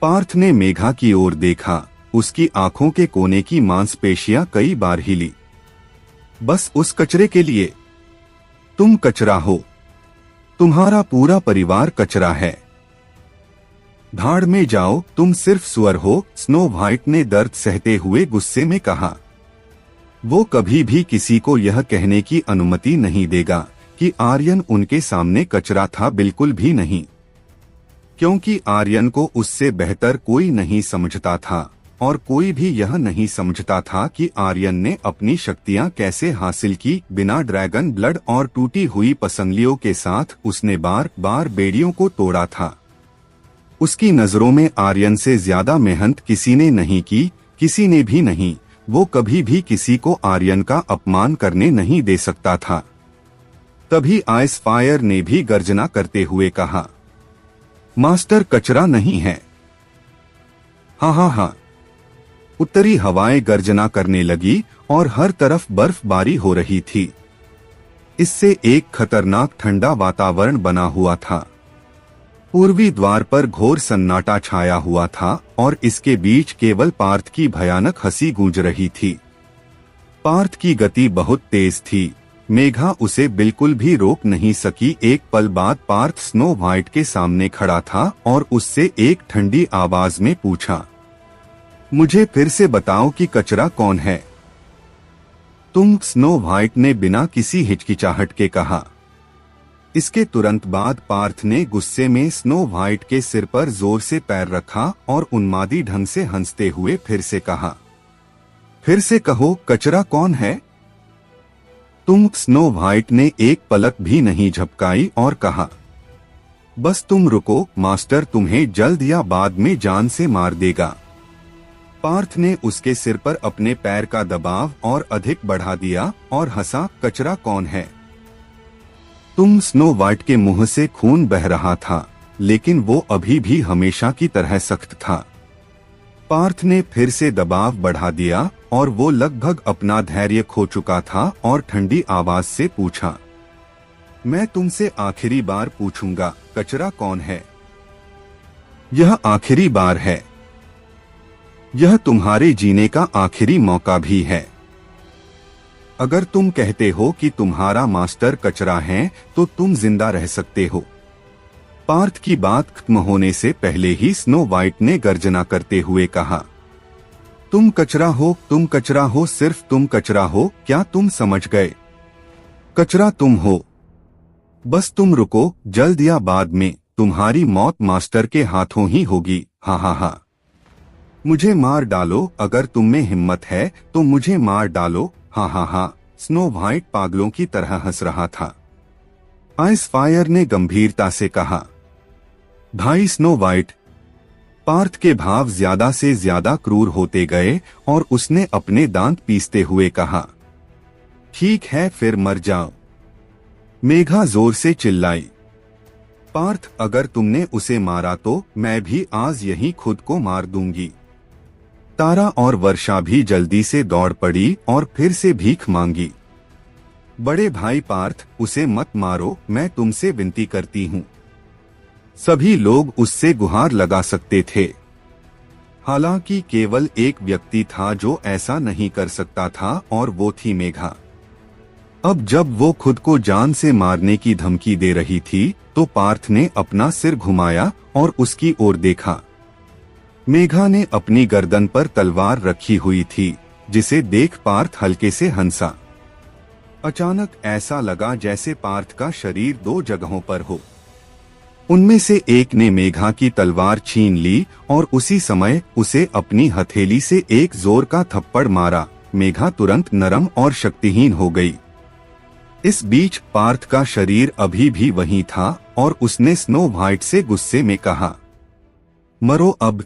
पार्थ ने मेघा की ओर देखा। उसकी आंखों के कोने की मांसपेशियां कई बार हिली। बस उस कचरे के लिए? तुम कचरा हो। तुम्हारा पूरा परिवार कचरा है। भाड़ में जाओ, तुम सिर्फ सुअर हो। स्नो व्हाइट ने दर्द सहते हुए गुस्से में कहा। वो कभी भी किसी को यह कहने की अनुमति नहीं देगा कि आर्यन उनके सामने कचरा था, बिल्कुल भी नहीं। क्योंकि आर्यन को उससे बेहतर कोई नहीं समझता था और कोई भी यह नहीं समझता था कि आर्यन ने अपनी शक्तियां कैसे हासिल की। बिना ड्रैगन ब्लड और टूटी हुई पसंगलियों के साथ उसने बार बार बेड़ियों को तोड़ा था। उसकी नजरों में आर्यन से ज्यादा मेहनत किसी ने नहीं की, किसी ने भी नहीं। वो कभी भी किसी को आर्यन का अपमान करने नहीं दे सकता था। तभी आइस फायर ने भी गर्जना करते हुए कहा, मास्टर कचरा नहीं है। हाँ हाँ हाँ। उत्तरी हवाएं गर्जना करने लगी और हर तरफ बर्फबारी हो रही थी। इससे एक खतरनाक ठंडा वातावरण बना हुआ था। पूर्वी द्वार पर घोर सन्नाटा छाया हुआ था और इसके बीच केवल पार्थ की भयानक हंसी गूंज रही थी। पार्थ की गति बहुत तेज थी। मेघा उसे बिल्कुल भी रोक नहीं सकी। एक पल बाद पार्थ स्नो व्हाइट के सामने खड़ा था और उससे एक ठंडी आवाज में पूछा, मुझे फिर से बताओ कि कचरा कौन है? तुम, स्नो व्हाइट ने बिना किसी हिचकिचाहट के कहा। इसके तुरंत बाद पार्थ ने गुस्से में स्नो व्हाइट के सिर पर जोर से पैर रखा और उन्मादी ढंग से हंसते हुए फिर से कहा, फिर से कहो, कचरा कौन है? तुम, स्नो व्हाइट ने एक पलक भी नहीं झपकाई और कहा, बस तुम रुको, मास्टर तुम्हें जल्द या बाद में जान से मार देगा। पार्थ ने उसके सिर पर अपने पैर का दबाव और अधिक बढ़ा दिया और हंसा, कचरा कौन है? तुम, स्नो व्हाइट के मुंह से खून बह रहा था, लेकिन वो अभी भी हमेशा की तरह सख्त था। पार्थ ने फिर से दबाव बढ़ा दिया और वो लगभग अपना धैर्य खो चुका था और ठंडी आवाज से पूछा, मैं तुमसे आखिरी बार पूछूंगा, कचरा कौन है? यह आखिरी बार है। यह तुम्हारे जीने का आखिरी मौका भी है। अगर तुम कहते हो कि तुम्हारा मास्टर कचरा है तो तुम जिंदा रह सकते हो। पार्थ की बात खत्म होने से पहले ही स्नो व्हाइट ने गर्जना करते हुए कहा, तुम कचरा हो, तुम कचरा हो, सिर्फ तुम कचरा हो, क्या तुम समझ गए? कचरा तुम हो। बस तुम रुको, जल्द या बाद में तुम्हारी मौत मास्टर के हाथों ही होगी। हा हा हा। मुझे मार डालो, अगर तुम में हिम्मत है तो मुझे मार डालो। हा हा हा। स्नो व्हाइट पागलों की तरह हंस रहा था। आइस फायर ने गंभीरता से कहा, भाई स्नो व्हाइट। पार्थ के भाव ज्यादा से ज्यादा क्रूर होते गए और उसने अपने दांत पीसते हुए कहा, ठीक है, फिर मर जाओ। मेघा जोर से चिल्लाई, पार्थ, अगर तुमने उसे मारा तो मैं भी आज यहीं खुद को मार दूंगी। तारा और वर्षा भी जल्दी से दौड़ पड़ी और फिर से भीख मांगी। बड़े भाई पार्थ, उसे मत मारो, मैं तुमसे विनती करती हूँ। सभी लोग उससे गुहार लगा सकते थे। हालांकि केवल एक व्यक्ति था जो ऐसा नहीं कर सकता था और वो थी मेघा। अब जब वो खुद को जान से मारने की धमकी दे रही थी तो पार्थ ने अपना सिर घुमाया और उसकी ओर देखा। मेघा ने अपनी गर्दन पर तलवार रखी हुई थी, जिसे देख पार्थ हल्के से हंसा। अचानक ऐसा लगा जैसे पार्थ का शरीर दो जगहों पर हो। उनमें से एक ने मेघा की तलवार छीन ली और उसी समय उसे अपनी हथेली से एक जोर का थप्पड़ मारा। मेघा तुरंत नरम और शक्तिहीन हो गई। इस बीच पार्थ का शरीर अभी भी वहीं था और उसने स्नो व्हाइट से गुस्से में कहा, मरो अब।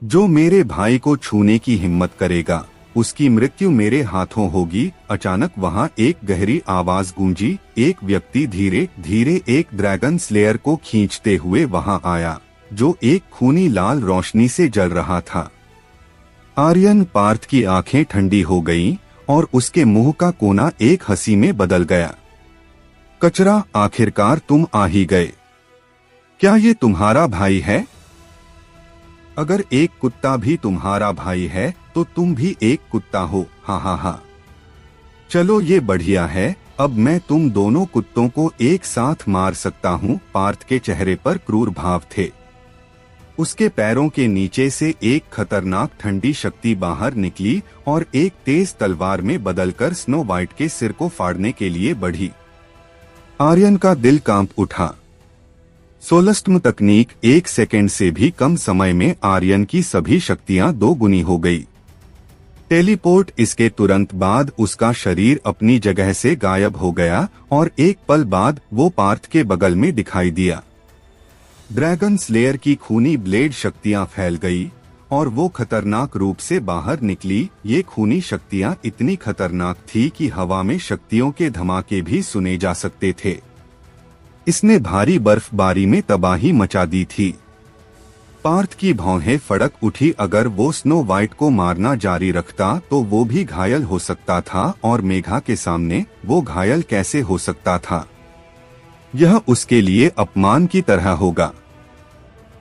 जो मेरे भाई को छूने की हिम्मत करेगा उसकी मृत्यु मेरे हाथों होगी। अचानक वहां एक गहरी आवाज गूंजी। एक व्यक्ति धीरे धीरे एक ड्रैगन स्लेयर को खींचते हुए वहां आया, जो एक खूनी लाल रोशनी से जल रहा था। आर्यन, पार्थ की आंखें ठंडी हो गईं और उसके मुंह का कोना एक हंसी में बदल गया। कचरा, आखिरकार तुम आ ही गए। क्या ये तुम्हारा भाई है? अगर एक कुत्ता भी तुम्हारा भाई है तो तुम भी एक कुत्ता हो। हा हा हा। चलो ये बढ़िया है, अब मैं तुम दोनों कुत्तों को एक साथ मार सकता हूँ। पार्थ के चेहरे पर क्रूर भाव थे। उसके पैरों के नीचे से एक खतरनाक ठंडी शक्ति बाहर निकली और एक तेज तलवार में बदलकर स्नो व्हाइट के सिर को फाड़ने के लिए बढ़ी। आर्यन का दिल कांप उठा। सोलस्टम तकनीक, 1 सेकेंड से भी कम समय में आर्यन की सभी शक्तियां दोगुनी हो गई। टेलीपोर्ट, इसके तुरंत बाद उसका शरीर अपनी जगह से गायब हो गया और एक पल बाद वो पार्थ के बगल में दिखाई दिया। ड्रैगन स्लेयर की खूनी ब्लेड शक्तियां फैल गई और वो खतरनाक रूप से बाहर निकली। ये खूनी शक्तियां इतनी खतरनाक थी कि हवा में शक्तियों के धमाके भी सुने जा सकते थे। इसने भारी बर्फबारी में तबाही मचा दी थी। पार्थ की भौहें फड़क उठी। अगर वो स्नो व्हाइट को मारना जारी रखता तो वो भी घायल हो सकता था और मेघा के सामने वो घायल कैसे हो सकता था? यह उसके लिए अपमान की तरह होगा।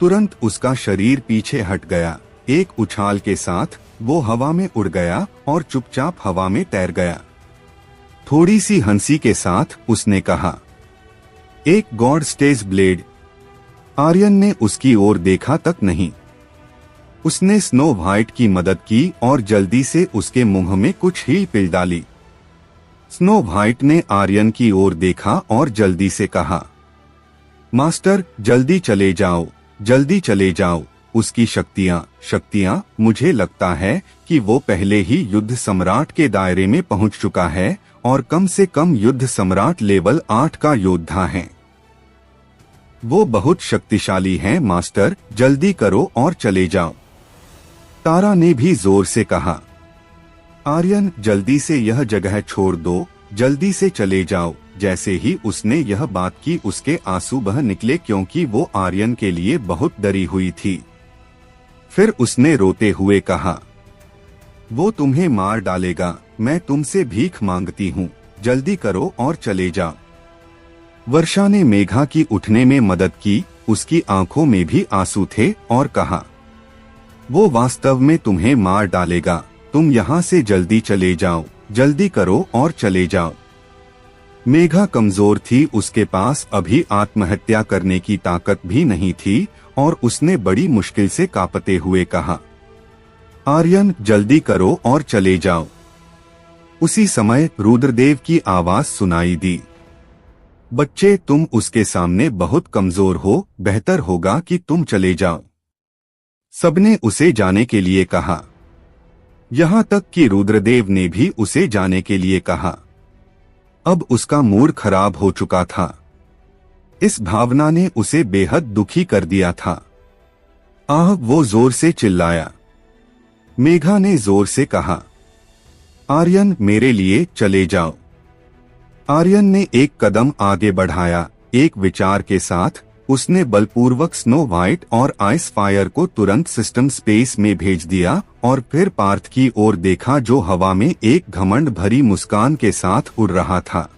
तुरंत उसका शरीर पीछे हट गया। एक उछाल के साथ वो हवा में उड़ गया और चुपचाप हवा में तैर गया। थोड़ी सी हंसी के साथ उसने कहा, एक गॉड स्टेज ब्लेड। आर्यन ने उसकी ओर देखा तक नहीं। उसने स्नो व्हाइट की मदद की और जल्दी से उसके मुंह में कुछ ही पिल डाली। स्नो व्हाइट ने आर्यन की ओर देखा और जल्दी से कहा, मास्टर जल्दी चले जाओ, जल्दी चले जाओ। उसकी शक्तियां, मुझे लगता है कि वो पहले ही युद्ध सम्राट के दायरे में पहुंच चुका है और कम से कम युद्ध सम्राट लेवल 8 का योद्धा है। वो बहुत शक्तिशाली हैं मास्टर, जल्दी करो और चले जाओ। तारा ने भी जोर से कहा, आर्यन जल्दी से यह जगह छोड़ दो, जल्दी से चले जाओ। जैसे ही उसने यह बात की उसके आंसू बह निकले क्योंकि वो आर्यन के लिए बहुत डरी हुई थी। फिर उसने रोते हुए कहा, वो तुम्हें मार डालेगा, मैं तुमसे भीख मांगती हूँ, जल्दी करो और चले जाओ। वर्षा ने मेघा की उठने में मदद की, उसकी आंखों में भी आंसू थे और कहा, वो वास्तव में तुम्हें मार डालेगा, तुम यहाँ से जल्दी चले जाओ, जल्दी करो और चले जाओ। मेघा कमजोर थी, उसके पास अभी आत्महत्या करने की ताकत भी नहीं थी और उसने बड़ी मुश्किल से कांपते हुए कहा, आर्यन जल्दी करो और चले जाओ। उसी समय रुद्रदेव की आवाज सुनाई दी, बच्चे तुम उसके सामने बहुत कमजोर हो, बेहतर होगा कि तुम चले जाओ। सबने उसे जाने के लिए कहा, यहाँ तक कि रुद्रदेव ने भी उसे जाने के लिए कहा। अब उसका मूड खराब हो चुका था। इस भावना ने उसे बेहद दुखी कर दिया था। आह, वो जोर से चिल्लाया। मेघा ने जोर से कहा, आर्यन मेरे लिए चले जाओ। आर्यन ने एक कदम आगे बढ़ाया। एक विचार के साथ उसने बलपूर्वक स्नो व्हाइट और आइस फायर को तुरंत सिस्टम स्पेस में भेज दिया और फिर पार्थ की ओर देखा जो हवा में एक घमंड भरी मुस्कान के साथ उड़ रहा था।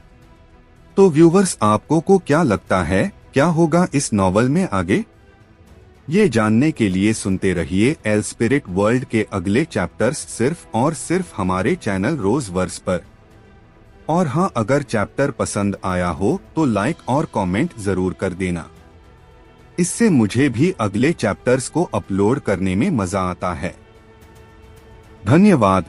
तो व्यूवर्स, आपको को क्या लगता है, क्या होगा इस नॉवल में आगे? ये जानने के लिए सुनते रहिए एल्स्पिरिट वर्ल्ड के अगले चैप्टर्स सिर्फ और सिर्फ हमारे चैनल रोज वर्स पर। और हाँ, अगर चैप्टर पसंद आया हो तो लाइक और कमेंट जरूर कर देना। इससे मुझे भी अगले चैप्टर्स को अपलोड करने में मजा आता है। धन्यवाद।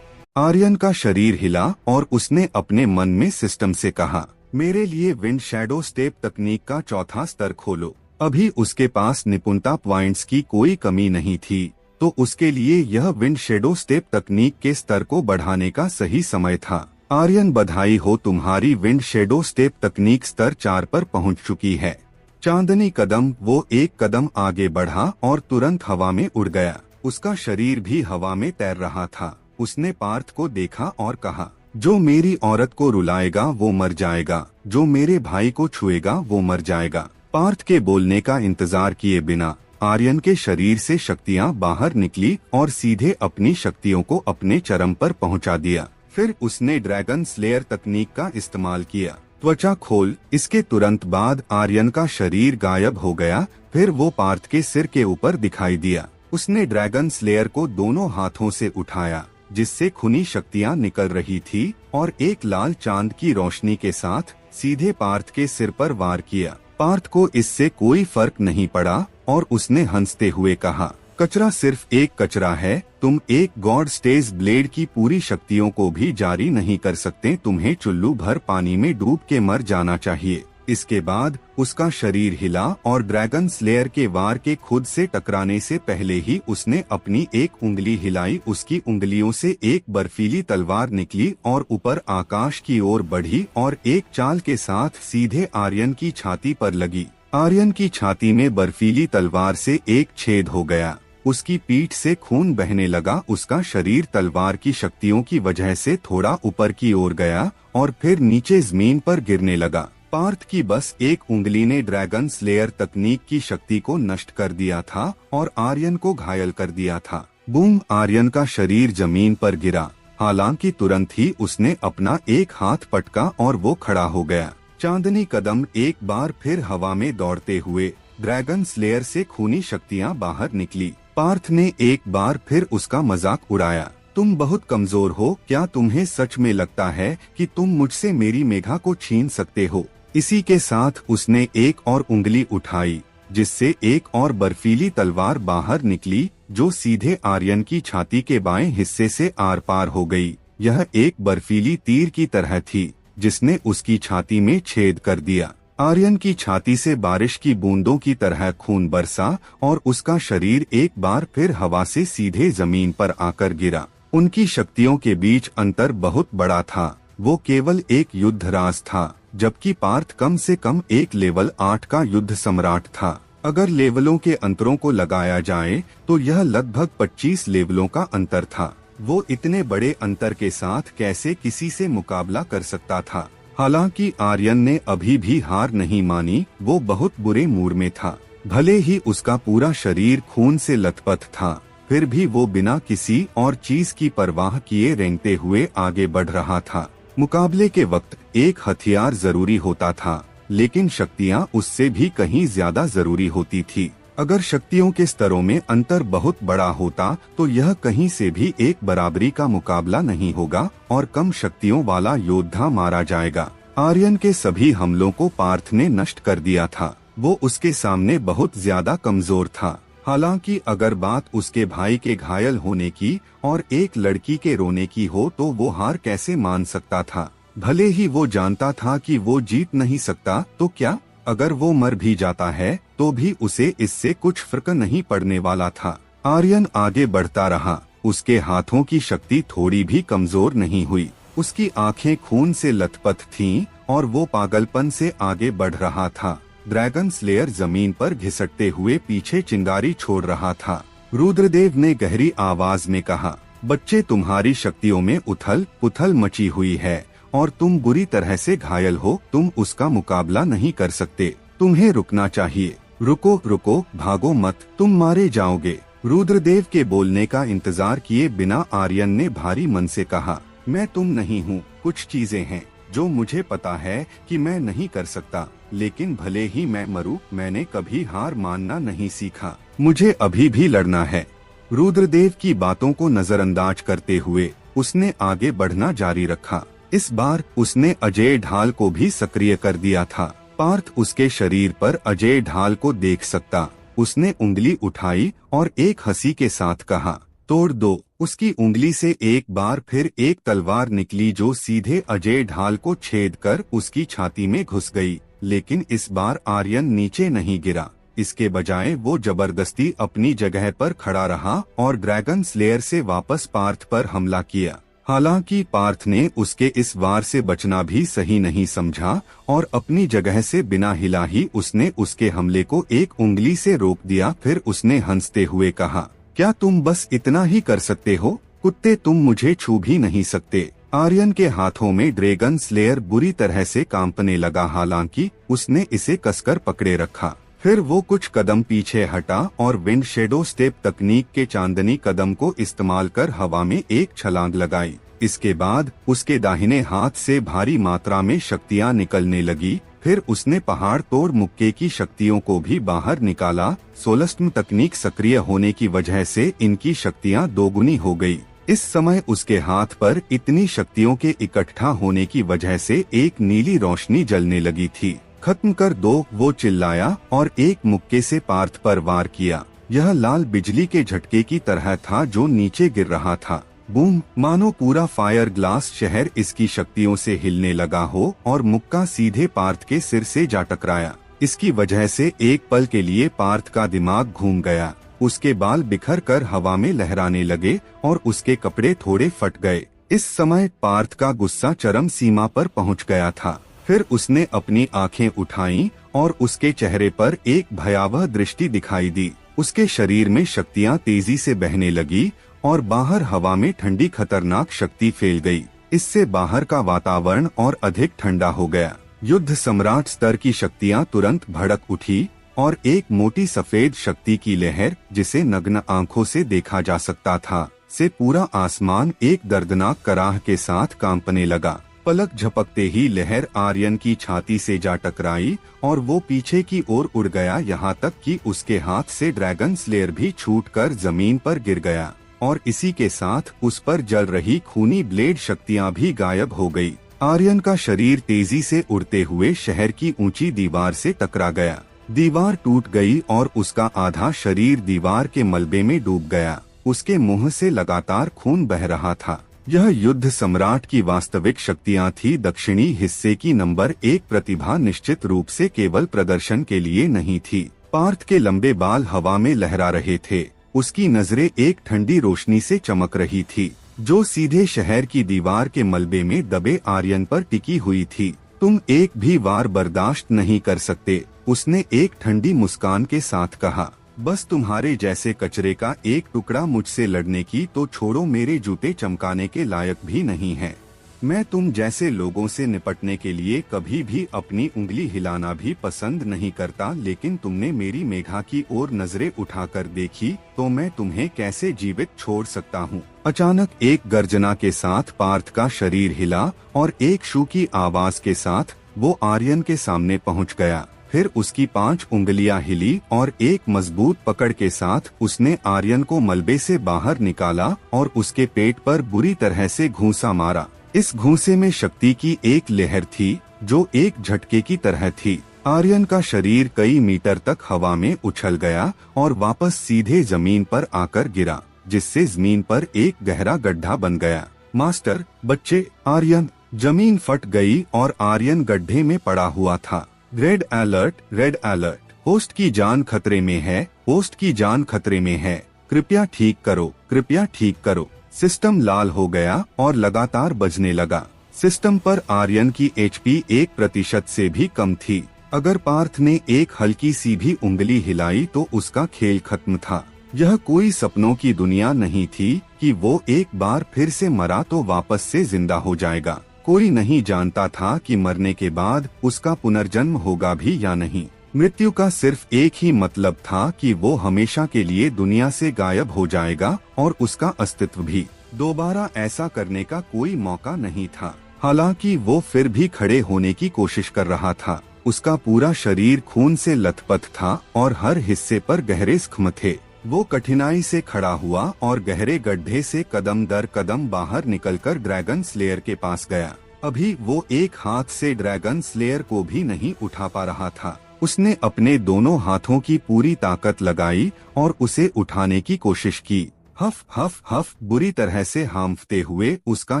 आर्यन का शरीर हिला और उसने अपने मन में सिस्टम से कहा, मेरे लिए विंड शैडो स्टेप तकनीक का चौथा स्तर खोलो। अभी उसके पास निपुणता पॉइंट्स की कोई कमी नहीं थी, तो उसके लिए यह विंड शैडो स्टेप तकनीक के स्तर को बढ़ाने का सही समय था। आर्यन बधाई हो, तुम्हारी विंड शैडो स्टेप तकनीक स्तर 4 पर पहुंच चुकी है। चांदनी कदम वो एक कदम आगे बढ़ा और तुरंत हवा में उड़ गया। उसका शरीर भी हवा में तैर रहा था। उसने पार्थ को देखा और कहा, जो मेरी औरत को रुलाएगा वो मर जाएगा, जो मेरे भाई को छुएगा वो मर जाएगा। पार्थ के बोलने का इंतजार किए बिना आर्यन के शरीर से शक्तियां बाहर निकली और सीधे अपनी शक्तियों को अपने चरम पर पहुंचा दिया। फिर उसने ड्रैगन स्लेयर तकनीक का इस्तेमाल किया। त्वचा खोल। इसके तुरंत बाद आर्यन का शरीर गायब हो गया। फिर वो पार्थ के सिर के ऊपर दिखाई दिया। उसने ड्रैगन स्लेयर को दोनों हाथों से उठाया, जिससे खूनी शक्तियां निकल रही थी, और एक लाल चांद की रोशनी के साथ सीधे पार्थ के सिर पर वार किया। पार्थ को इससे कोई फर्क नहीं पड़ा और उसने हंसते हुए कहा, कचरा सिर्फ एक कचरा है, तुम एक गॉड स्टेज ब्लेड की पूरी शक्तियों को भी जारी नहीं कर सकते, तुम्हें चुल्लू भर पानी में डूब के मर जाना चाहिए। इसके बाद उसका शरीर हिला और ड्रैगन स्लेयर के वार के खुद से टकराने से पहले ही उसने अपनी एक उंगली हिलाई। उसकी उंगलियों से एक बर्फीली तलवार निकली और ऊपर आकाश की ओर बढ़ी और एक चाल के साथ सीधे आर्यन की छाती पर लगी। आर्यन की छाती में बर्फीली तलवार से एक छेद हो गया। उसकी पीठ से खून बहने लगा। उसका शरीर तलवार की शक्तियों की वजह से थोड़ा ऊपर की ओर गया और फिर नीचे जमीन पर गिरने लगा। पार्थ की बस एक उंगली ने ड्रैगन स्लेयर तकनीक की शक्ति को नष्ट कर दिया था और आर्यन को घायल कर दिया था। बूम! आर्यन का शरीर जमीन पर गिरा। हालांकि तुरंत ही उसने अपना एक हाथ पटका और वो खड़ा हो गया। चांदनी कदम एक बार फिर हवा में दौड़ते हुए ड्रैगन स्लेयर से खूनी शक्तियां बाहर निकली। पार्थ ने एक बार फिर उसका मजाक उड़ाया। तुम बहुत कमजोर हो। क्या तुम्हें सच में लगता है कि तुम मुझसे मेरी मेघा को छीन सकते हो? इसी के साथ उसने एक और उंगली उठाई, जिससे एक और बर्फीली तलवार बाहर निकली, जो सीधे आर्यन की छाती के बाएं हिस्से से आर पार हो गई। यह एक बर्फीली तीर की तरह थी, जिसने उसकी छाती में छेद कर दिया। आर्यन की छाती से बारिश की बूंदों की तरह खून बरसा और उसका शरीर एक बार फिर हवा से सीधे जमीन पर आकर गिरा। उनकी शक्तियों के बीच अंतर बहुत बड़ा था। वो केवल एक युद्धराज था, जबकि पार्थ कम से कम एक लेवल 8 का युद्ध सम्राट था। अगर लेवलों के अंतरों को लगाया जाए तो यह लगभग 25 लेवलों का अंतर था। वो इतने बड़े अंतर के साथ कैसे किसी से मुकाबला कर सकता था? हालांकि आर्यन ने अभी भी हार नहीं मानी। वो बहुत बुरे मूड में था। भले ही उसका पूरा शरीर खून से लथपथ था, फिर भी वो बिना किसी और चीज की परवाह किए रेंगते हुए आगे बढ़ रहा था। मुकाबले के वक्त एक हथियार जरूरी होता था, लेकिन शक्तियाँ उससे भी कहीं ज्यादा जरूरी होती थी। अगर शक्तियों के स्तरों में अंतर बहुत बड़ा होता तो यह कहीं से भी एक बराबरी का मुकाबला नहीं होगा और कम शक्तियों वाला योद्धा मारा जाएगा। आर्यन के सभी हमलों को पार्थ ने नष्ट कर दिया था। वो उसके सामने बहुत ज्यादा कमजोर था। हालांकि अगर बात उसके भाई के घायल होने की और एक लड़की के रोने की हो तो वो हार कैसे मान सकता था? भले ही वो जानता था कि वो जीत नहीं सकता, तो क्या अगर वो मर भी जाता है तो भी उसे इससे कुछ फर्क नहीं पड़ने वाला था। आर्यन आगे बढ़ता रहा। उसके हाथों की शक्ति थोड़ी भी कमजोर नहीं हुई। उसकी आंखें खून से लथपथ थीं और वो पागलपन से आगे बढ़ रहा था। ड्रैगन स्लेयर जमीन पर घिसटते हुए पीछे चिंगारी छोड़ रहा था। रुद्रदेव ने गहरी आवाज में कहा, बच्चे, तुम्हारी शक्तियों में उथल पुथल मची हुई है और तुम बुरी तरह से घायल हो। तुम उसका मुकाबला नहीं कर सकते। तुम्हें रुकना चाहिए। रुको रुको, भागो मत, तुम मारे जाओगे। रुद्रदेव के बोलने का इंतजार किए बिना आर्यन ने भारी मन से कहा, मैं तुम नहीं हूँ। कुछ चीजें हैं जो मुझे पता है कि मैं नहीं कर सकता, लेकिन भले ही मैं मरूं, मैंने कभी हार मानना नहीं सीखा। मुझे अभी भी लड़ना है। रुद्रदेव की बातों को नजरअंदाज करते हुए उसने आगे बढ़ना जारी रखा। इस बार उसने अजय ढाल को भी सक्रिय कर दिया था। पार्थ उसके शरीर पर अजय ढाल को देख सकता। उसने उंगली उठाई और एक हंसी के साथ कहा, तोड़ दो। उसकी उंगली से एक बार फिर एक तलवार निकली जो सीधे अजय ढाल को छेद कर उसकी छाती में घुस गई। लेकिन इस बार आर्यन नीचे नहीं गिरा। इसके बजाय वो जबरदस्ती अपनी जगह पर खड़ा रहा और ड्रैगन स्लेयर से वापस पार्थ पर हमला किया। हालांकि पार्थ ने उसके इस वार से बचना भी सही नहीं समझा और अपनी जगह से बिना हिला ही उसने उसके हमले को एक उंगली से रोक दिया। फिर उसने हंसते हुए कहा, क्या तुम बस इतना ही कर सकते हो? कुत्ते, तुम मुझे छू भी नहीं सकते। आर्यन के हाथों में ड्रैगन स्लेयर बुरी तरह से कांपने लगा। हालांकि उसने इसे कसकर पकड़े रखा। फिर वो कुछ कदम पीछे हटा और विंड शेडो स्टेप तकनीक के चांदनी कदम को इस्तेमाल कर हवा में एक छलांग लगाई। इसके बाद उसके दाहिने हाथ से भारी मात्रा में शक्तियां निकलने लगी। फिर उसने पहाड़ तोड़ मुक्के की शक्तियों को भी बाहर निकाला। सोलस्टम तकनीक सक्रिय होने की वजह से इनकी शक्तियां दोगुनी हो गई। इस समय उसके हाथ पर इतनी शक्तियों के इकट्ठा होने की वजह से एक नीली रोशनी जलने लगी थी। खत्म कर दो, वो चिल्लाया और एक मुक्के से पार्थ पर वार किया। यह लाल बिजली के झटके की तरह था जो नीचे गिर रहा था। बूम, मानो पूरा फायर ग्लास शहर इसकी शक्तियों से हिलने लगा हो और मुक्का सीधे पार्थ के सिर से जा टकराया। इसकी वजह से एक पल के लिए पार्थ का दिमाग घूम गया। उसके बाल बिखर कर हवा में लहराने लगे और उसके कपड़े थोड़े फट गए। इस समय पार्थ का गुस्सा चरम सीमा पर पहुंच गया था। फिर उसने अपनी आंखें उठाईं और उसके चेहरे पर एक भयावह दृष्टि दिखाई दी। उसके शरीर में शक्तियां तेजी से बहने लगी और बाहर हवा में ठंडी खतरनाक शक्ति फैल गई। इससे बाहर का वातावरण और अधिक ठंडा हो गया। युद्ध सम्राट स्तर की शक्तियां तुरंत भड़क उठी और एक मोटी सफेद शक्ति की लहर, जिसे नग्न आंखों से देखा जा सकता था, से पूरा आसमान एक दर्दनाक कराह के साथ कांपने लगा। पलक झपकते ही लहर आर्यन की छाती से जा टकराई और वो पीछे की ओर उड़ गया, यहाँ तक कि उसके हाथ से ड्रैगन स्लेयर भी छूटकर जमीन पर गिर गया और इसी के साथ उस पर जल रही खूनी ब्लेड शक्तियाँ भी गायब हो गई। आर्यन का शरीर तेजी से उड़ते हुए शहर की ऊंची दीवार से टकरा गया। दीवार टूट गई और उसका आधा शरीर दीवार के मलबे में डूब गया। उसके मुंह से लगातार खून बह रहा था। यह युद्ध सम्राट की वास्तविक शक्तियां थी। दक्षिणी हिस्से की नंबर 1 प्रतिभा निश्चित रूप से केवल प्रदर्शन के लिए नहीं थी। पार्थ के लंबे बाल हवा में लहरा रहे थे। उसकी नजरें एक ठंडी रोशनी से चमक रही थी, जो सीधे शहर की दीवार के मलबे में दबे आर्यन पर टिकी हुई थी। तुम एक भी वार बर्दाश्त नहीं कर सकते, उसने एक ठंडी मुस्कान के साथ कहा। बस तुम्हारे जैसे कचरे का एक टुकड़ा मुझसे लड़ने की तो छोड़ो, मेरे जूते चमकाने के लायक भी नहीं है। मैं तुम जैसे लोगों से निपटने के लिए कभी भी अपनी उंगली हिलाना भी पसंद नहीं करता, लेकिन तुमने मेरी मेघा की ओर नजरें उठाकर देखी तो मैं तुम्हें कैसे जीवित छोड़ सकता हूँ। अचानक एक गर्जना के साथ पार्थ का शरीर हिला और एक शू की आवाज के साथ वो आर्यन के सामने पहुँच गया। फिर उसकी 5 उंगलियां हिली और एक मजबूत पकड़ के साथ उसने आर्यन को मलबे से बाहर निकाला और उसके पेट पर बुरी तरह से घूंसा मारा। इस घूंसे में शक्ति की एक लहर थी जो एक झटके की तरह थी। आर्यन का शरीर कई मीटर तक हवा में उछल गया और वापस सीधे जमीन पर आकर गिरा, जिससे जमीन पर एक गहरा गड्ढा बन गया। मास्टर, बच्चे, आर्यन! जमीन फट गई और आर्यन गड्ढे में पड़ा हुआ था। Red alert, red alert! Host की जान खतरे में है, होस्ट की जान खतरे में है। कृपया ठीक करो, कृपया ठीक करो। सिस्टम लाल हो गया और लगातार बजने लगा। सिस्टम पर आर्यन की HP 1% से भी कम थी। अगर पार्थ ने एक हल्की सी भी उंगली हिलाई तो उसका खेल खत्म था। यह कोई सपनों की दुनिया नहीं थी कि वो एक बार फिर से मरा तो वापस से जिंदा हो जाएगा। कोई नहीं जानता था कि मरने के बाद उसका पुनर्जन्म होगा भी या नहीं। मृत्यु का सिर्फ एक ही मतलब था कि वो हमेशा के लिए दुनिया से गायब हो जाएगा और उसका अस्तित्व भी। दोबारा ऐसा करने का कोई मौका नहीं था। हालांकि वो फिर भी खड़े होने की कोशिश कर रहा था। उसका पूरा शरीर खून से लथपथ था और हर हिस्से पर गहरे जख्म थे। वो कठिनाई से खड़ा हुआ और गहरे गड्ढे से कदम दर कदम बाहर निकलकर ड्रैगन स्लेयर के पास गया। अभी वो एक हाथ से ड्रैगन स्लेयर को भी नहीं उठा पा रहा था। उसने अपने दोनों हाथों की पूरी ताकत लगाई और उसे उठाने की कोशिश की। हफ हफ हफ बुरी तरह से हांफते हुए उसका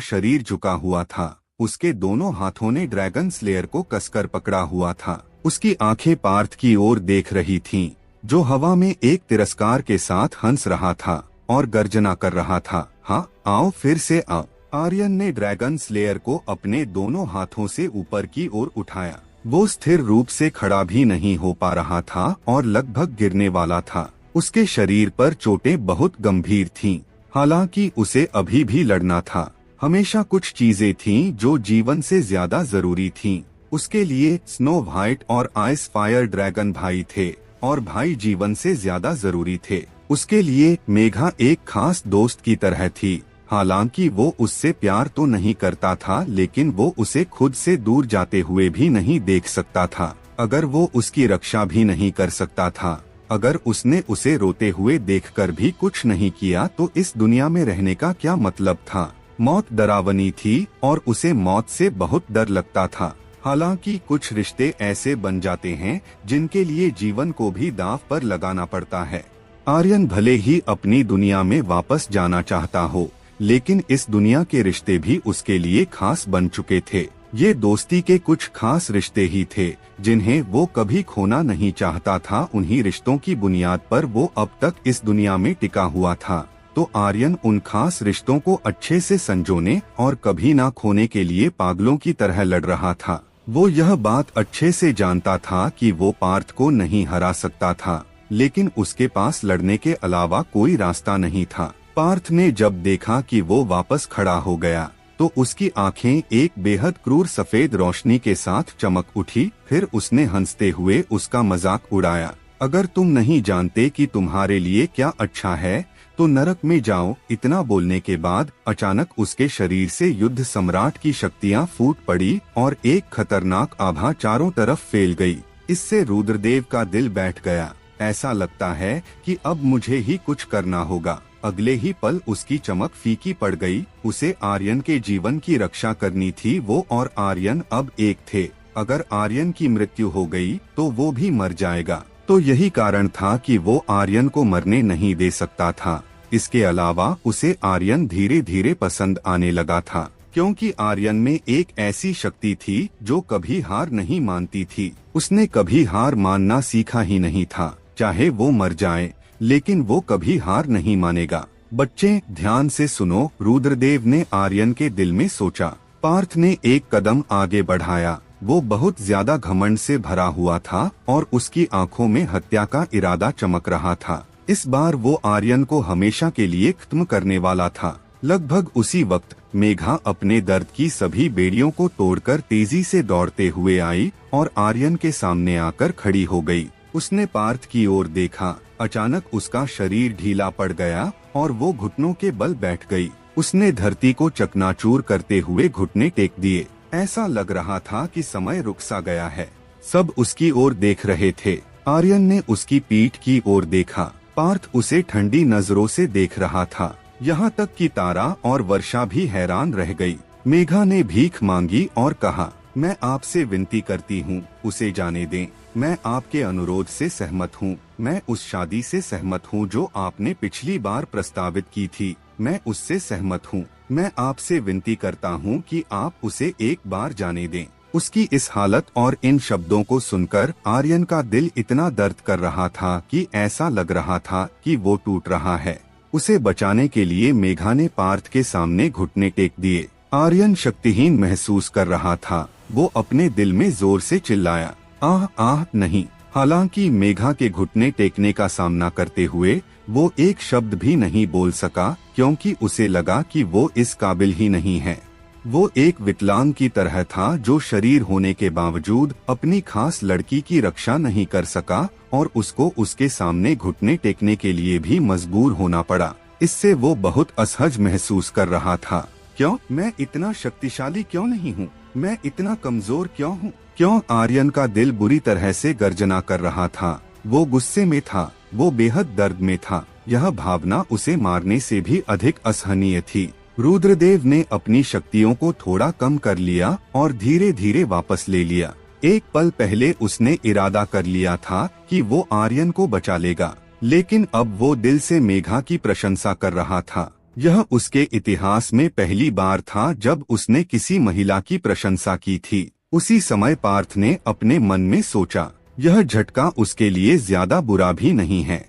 शरीर झुका हुआ था। उसके दोनों हाथों ने ड्रैगन स्लेयर को कसकर पकड़ा हुआ था। उसकी आंखें पार्थ की ओर देख रही थीं, जो हवा में एक तिरस्कार के साथ हंस रहा था और गर्जना कर रहा था। हाँ, आओ, फिर से आओ। आर्यन ने ड्रैगन स्लेयर को अपने दोनों हाथों से ऊपर की ओर उठाया। वो स्थिर रूप से खड़ा भी नहीं हो पा रहा था और लगभग गिरने वाला था। उसके शरीर पर चोटें बहुत गंभीर थीं। हालांकि उसे अभी भी लड़ना था। हमेशा कुछ चीजें थीं जो जीवन से ज्यादा जरूरी थीं। उसके लिए स्नो व्हाइट और आइस फायर ड्रैगन भाई थे और भाई जीवन से ज्यादा जरूरी थे। उसके लिए मेघा एक खास दोस्त की तरह थी। हालांकि वो उससे प्यार तो नहीं करता था, लेकिन वो उसे खुद से दूर जाते हुए भी नहीं देख सकता था। अगर वो उसकी रक्षा भी नहीं कर सकता था, अगर उसने उसे रोते हुए देखकर भी कुछ नहीं किया, तो इस दुनिया में रहने का क्या मतलब था। मौत डरावनी थी और उसे मौत से बहुत डर लगता था। हालांकि कुछ रिश्ते ऐसे बन जाते हैं जिनके लिए जीवन को भी दांव पर लगाना पड़ता है। आर्यन भले ही अपनी दुनिया में वापस जाना चाहता हो, लेकिन इस दुनिया के रिश्ते भी उसके लिए खास बन चुके थे। ये दोस्ती के कुछ खास रिश्ते ही थे जिन्हें वो कभी खोना नहीं चाहता था। उन्हीं रिश्तों की बुनियाद पर वो अब तक इस दुनिया में टिका हुआ था। तो आर्यन उन खास रिश्तों को अच्छे से संजोने और कभी ना खोने के लिए पागलों की तरह लड़ रहा था। वो यह बात अच्छे से जानता था कि वो पार्थ को नहीं हरा सकता था, लेकिन उसके पास लड़ने के अलावा कोई रास्ता नहीं था। पार्थ ने जब देखा कि वो वापस खड़ा हो गया तो उसकी आंखें एक बेहद क्रूर सफेद रोशनी के साथ चमक उठी। फिर उसने हंसते हुए उसका मजाक उड़ाया। अगर तुम नहीं जानते कि तुम्हारे लिए क्या अच्छा है तो नरक में जाओ। इतना बोलने के बाद अचानक उसके शरीर से युद्ध सम्राट की शक्तियां फूट पड़ी और एक खतरनाक आभा चारों तरफ फैल गई। इससे रुद्रदेव का दिल बैठ गया। ऐसा लगता है कि अब मुझे ही कुछ करना होगा। अगले ही पल उसकी चमक फीकी पड़ गई। उसे आर्यन के जीवन की रक्षा करनी थी। वो और आर्यन अब एक थे। अगर आर्यन की मृत्यु हो गई तो वो भी मर जाएगा। तो यही कारण था कि वो आर्यन को मरने नहीं दे सकता था। इसके अलावा उसे आर्यन धीरे धीरे पसंद आने लगा था, क्योंकि आर्यन में एक ऐसी शक्ति थी जो कभी हार नहीं मानती थी। उसने कभी हार मानना सीखा ही नहीं था। चाहे वो मर जाए, लेकिन वो कभी हार नहीं मानेगा। बच्चे ध्यान से सुनो, रुद्रदेव ने आर्यन के दिल में सोचा। पार्थ ने एक कदम आगे बढ़ाया। वो बहुत ज्यादा घमंड से भरा हुआ था और उसकी आंखों में हत्या का इरादा चमक रहा था। इस बार वो आर्यन को हमेशा के लिए खत्म करने वाला था। लगभग उसी वक्त मेघा अपने दर्द की सभी बेड़ियों को तोड़कर तेजी से दौड़ते हुए आई और आर्यन के सामने आकर खड़ी हो गई। उसने पार्थ की ओर देखा। अचानक उसका शरीर ढीला पड़ गया और वो घुटनों के बल बैठ गई। उसने धरती को चकनाचूर करते हुए घुटने टेक दिए। ऐसा लग रहा था कि समय रुक सा गया है। सब उसकी ओर देख रहे थे। आर्यन ने उसकी पीठ की ओर देखा। पार्थ उसे ठंडी नजरों से देख रहा था। यहाँ तक कि तारा और वर्षा भी हैरान रह गई। मेघा ने भीख मांगी और कहा, मैं आपसे विनती करती हूँ, उसे जाने दें। मैं आपके अनुरोध से सहमत हूँ। मैं उस शादी से सहमत हूँ जो आपने पिछली बार प्रस्तावित की थी। मैं उससे सहमत हूँ। मैं आपसे विनती करता हूँ कि आप उसे एक बार जाने दें। उसकी इस हालत और इन शब्दों को सुनकर आर्यन का दिल इतना दर्द कर रहा था कि ऐसा लग रहा था कि वो टूट रहा है। उसे बचाने के लिए मेघा ने पार्थ के सामने घुटने टेक दिए। आर्यन शक्तिहीन महसूस कर रहा था। वो अपने दिल में जोर से चिल्लाया, आह आह नहीं। हालांकि मेघा के घुटने टेकने का सामना करते हुए वो एक शब्द भी नहीं बोल सका, क्योंकि उसे लगा कि वो इस काबिल ही नहीं है। वो एक विकलांग की तरह था जो शरीर होने के बावजूद अपनी खास लड़की की रक्षा नहीं कर सका और उसको उसके सामने घुटने टेकने के लिए भी मजबूर होना पड़ा। इससे वो बहुत असहज महसूस कर रहा था। क्यों? मैं इतना शक्तिशाली क्यों नहीं हूँ? मैं इतना कमजोर क्यों हूँ? क्यों? आर्यन का दिल बुरी तरह से गर्जना कर रहा था। वो गुस्से में था। वो बेहद दर्द में था। यह भावना उसे मारने से भी अधिक असहनीय थी। रुद्रदेव ने अपनी शक्तियों को थोड़ा कम कर लिया और धीरे धीरे वापस ले लिया। एक पल पहले उसने इरादा कर लिया था कि वो आर्यन को बचा लेगा, लेकिन अब वो दिल से मेघा की प्रशंसा कर रहा था। यह उसके इतिहास में पहली बार था जब उसने किसी महिला की प्रशंसा की थी। उसी समय पार्थ ने अपने मन में सोचा, यह झटका उसके लिए ज्यादा बुरा भी नहीं है।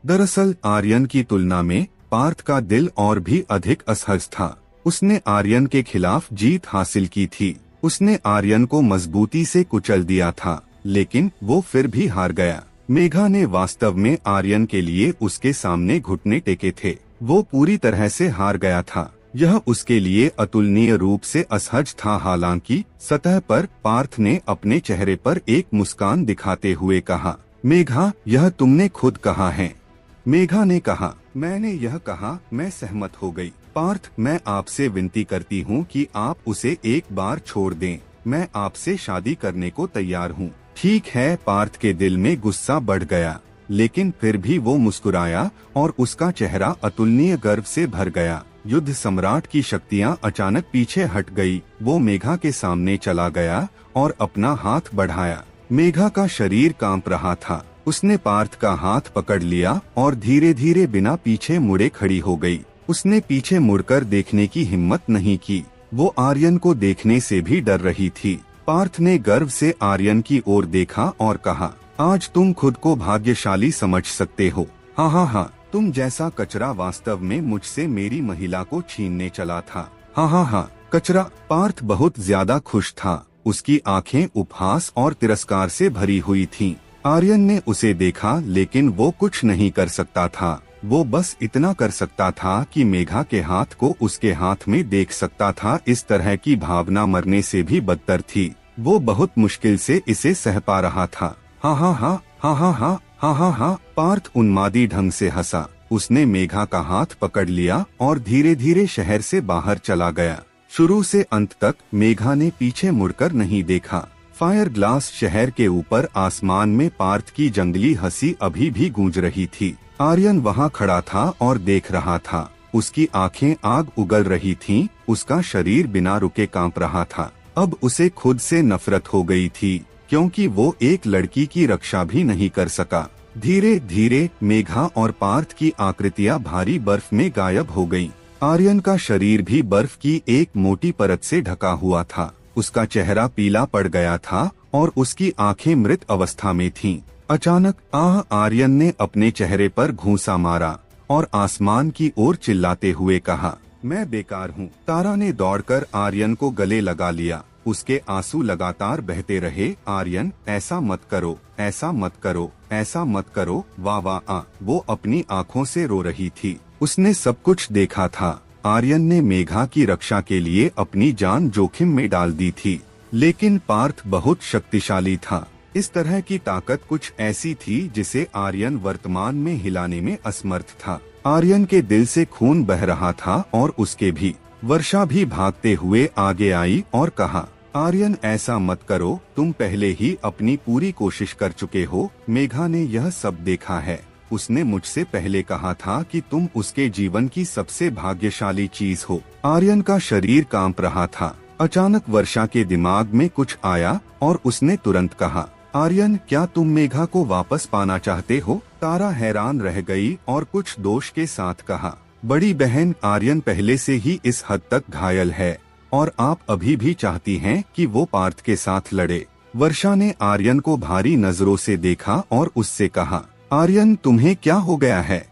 दरअसल आर्यन की तुलना में पार्थ का दिल और भी अधिक असहज था। उसने आर्यन के खिलाफ जीत हासिल की थी। उसने आर्यन को मजबूती से कुचल दिया था, लेकिन वो फिर भी हार गया। मेघा ने वास्तव में आर्यन के लिए उसके सामने घुटने टेके थे। वो पूरी तरह से हार गया था। यह उसके लिए अतुलनीय रूप से असहज था। हालांकि सतह पर पार्थ ने अपने चेहरे पर एक मुस्कान दिखाते हुए कहा, मेघा, यह तुमने खुद कहा है। मेघा ने कहा, मैंने यह कहा, मैं सहमत हो गई। पार्थ, मैं आपसे विनती करती हूँ कि आप उसे एक बार छोड़ दें। मैं आपसे शादी करने को तैयार हूँ। ठीक है। पार्थ के दिल में गुस्सा बढ़ गया, लेकिन फिर भी वो मुस्कुराया और उसका चेहरा अतुलनीय गर्व से भर गया। युद्ध सम्राट की शक्तियाँ अचानक पीछे हट गई। वो मेघा के सामने चला गया और अपना हाथ बढ़ाया। मेघा का शरीर कांप रहा था। उसने पार्थ का हाथ पकड़ लिया और धीरे धीरे बिना पीछे मुड़े खड़ी हो गई। उसने पीछे मुड़कर देखने की हिम्मत नहीं की। वो आर्यन को देखने से भी डर रही थी। पार्थ ने गर्व से आर्यन की ओर देखा और कहा, आज तुम खुद को भाग्यशाली समझ सकते हो। हाँ हाँ हाँ, तुम जैसा कचरा वास्तव में मुझसे मेरी महिला को छीनने चला था। हाँ हाँ हाँ, कचरा। पार्थ बहुत ज्यादा खुश था। उसकी आंखें उपहास और तिरस्कार से भरी हुई थीं। आर्यन ने उसे देखा, लेकिन वो कुछ नहीं कर सकता था। वो बस इतना कर सकता था कि मेघा के हाथ को उसके हाथ में देख सकता था। इस तरह की भावना मरने से भी बदतर थी। वो बहुत मुश्किल से इसे सह पा रहा था। हाँ हाँ हाँ हाँ हाँ हाँ हाँ हाँ हाँ। पार्थ उन्मादी ढंग से हंसा। उसने मेघा का हाथ पकड़ लिया और धीरे धीरे शहर से बाहर चला गया। शुरू से अंत तक मेघा ने पीछे मुड़कर नहीं देखा। फायर ग्लास शहर के ऊपर आसमान में पार्थ की जंगली हंसी अभी भी गूंज रही थी। आर्यन वहाँ खड़ा था और देख रहा था। उसकी आंखें आग उगल रही थीं, उसका शरीर बिना रुके कांप रहा था। अब उसे खुद से नफरत हो गई थी, क्योंकि वो एक लड़की की रक्षा भी नहीं कर सका। धीरे धीरे मेघा और पार्थ की आकृतियां भारी बर्फ में गायब हो गईं। आर्यन का शरीर भी बर्फ की एक मोटी परत से ढका हुआ था। उसका चेहरा पीला पड़ गया था और उसकी आंखें मृत अवस्था में थीं। अचानक आर्यन ने अपने चेहरे पर घूंसा मारा और आसमान की ओर चिल्लाते हुए कहा, मैं बेकार हूँ। तारा ने दौड़कर आर्यन को गले लगा लिया। उसके आंसू लगातार बहते रहे। आर्यन, ऐसा मत करो, ऐसा मत करो, ऐसा मत करो। वाह वाह। वो अपनी आँखों से रो रही थी। उसने सब कुछ देखा था। आर्यन ने मेघा की रक्षा के लिए अपनी जान जोखिम में डाल दी थी, लेकिन पार्थ बहुत शक्तिशाली था। इस तरह की ताकत कुछ ऐसी थी जिसे आर्यन वर्तमान में हिलाने में असमर्थ था। आर्यन के दिल से खून बह रहा था और उसके भी। वर्षा भी भागते हुए आगे आई और कहा, आर्यन, ऐसा मत करो, तुम पहले ही अपनी पूरी कोशिश कर चुके हो। मेघा ने यह सब देखा है। उसने मुझसे पहले कहा था कि तुम उसके जीवन की सबसे भाग्यशाली चीज हो। आर्यन का शरीर कांप रहा था। अचानक वर्षा के दिमाग में कुछ आया और उसने तुरंत कहा, आर्यन, क्या तुम मेघा को वापस पाना चाहते हो? तारा हैरान रह गई और कुछ दोष के साथ कहा, बड़ी बहन, आर्यन पहले से ही इस हद तक घायल है और आप अभी भी चाहती हैं कि वो पार्थ के साथ लड़े। वर्षा ने आर्यन को भारी नजरों से देखा और उससे कहा, आर्यन, तुम्हें क्या हो गया है?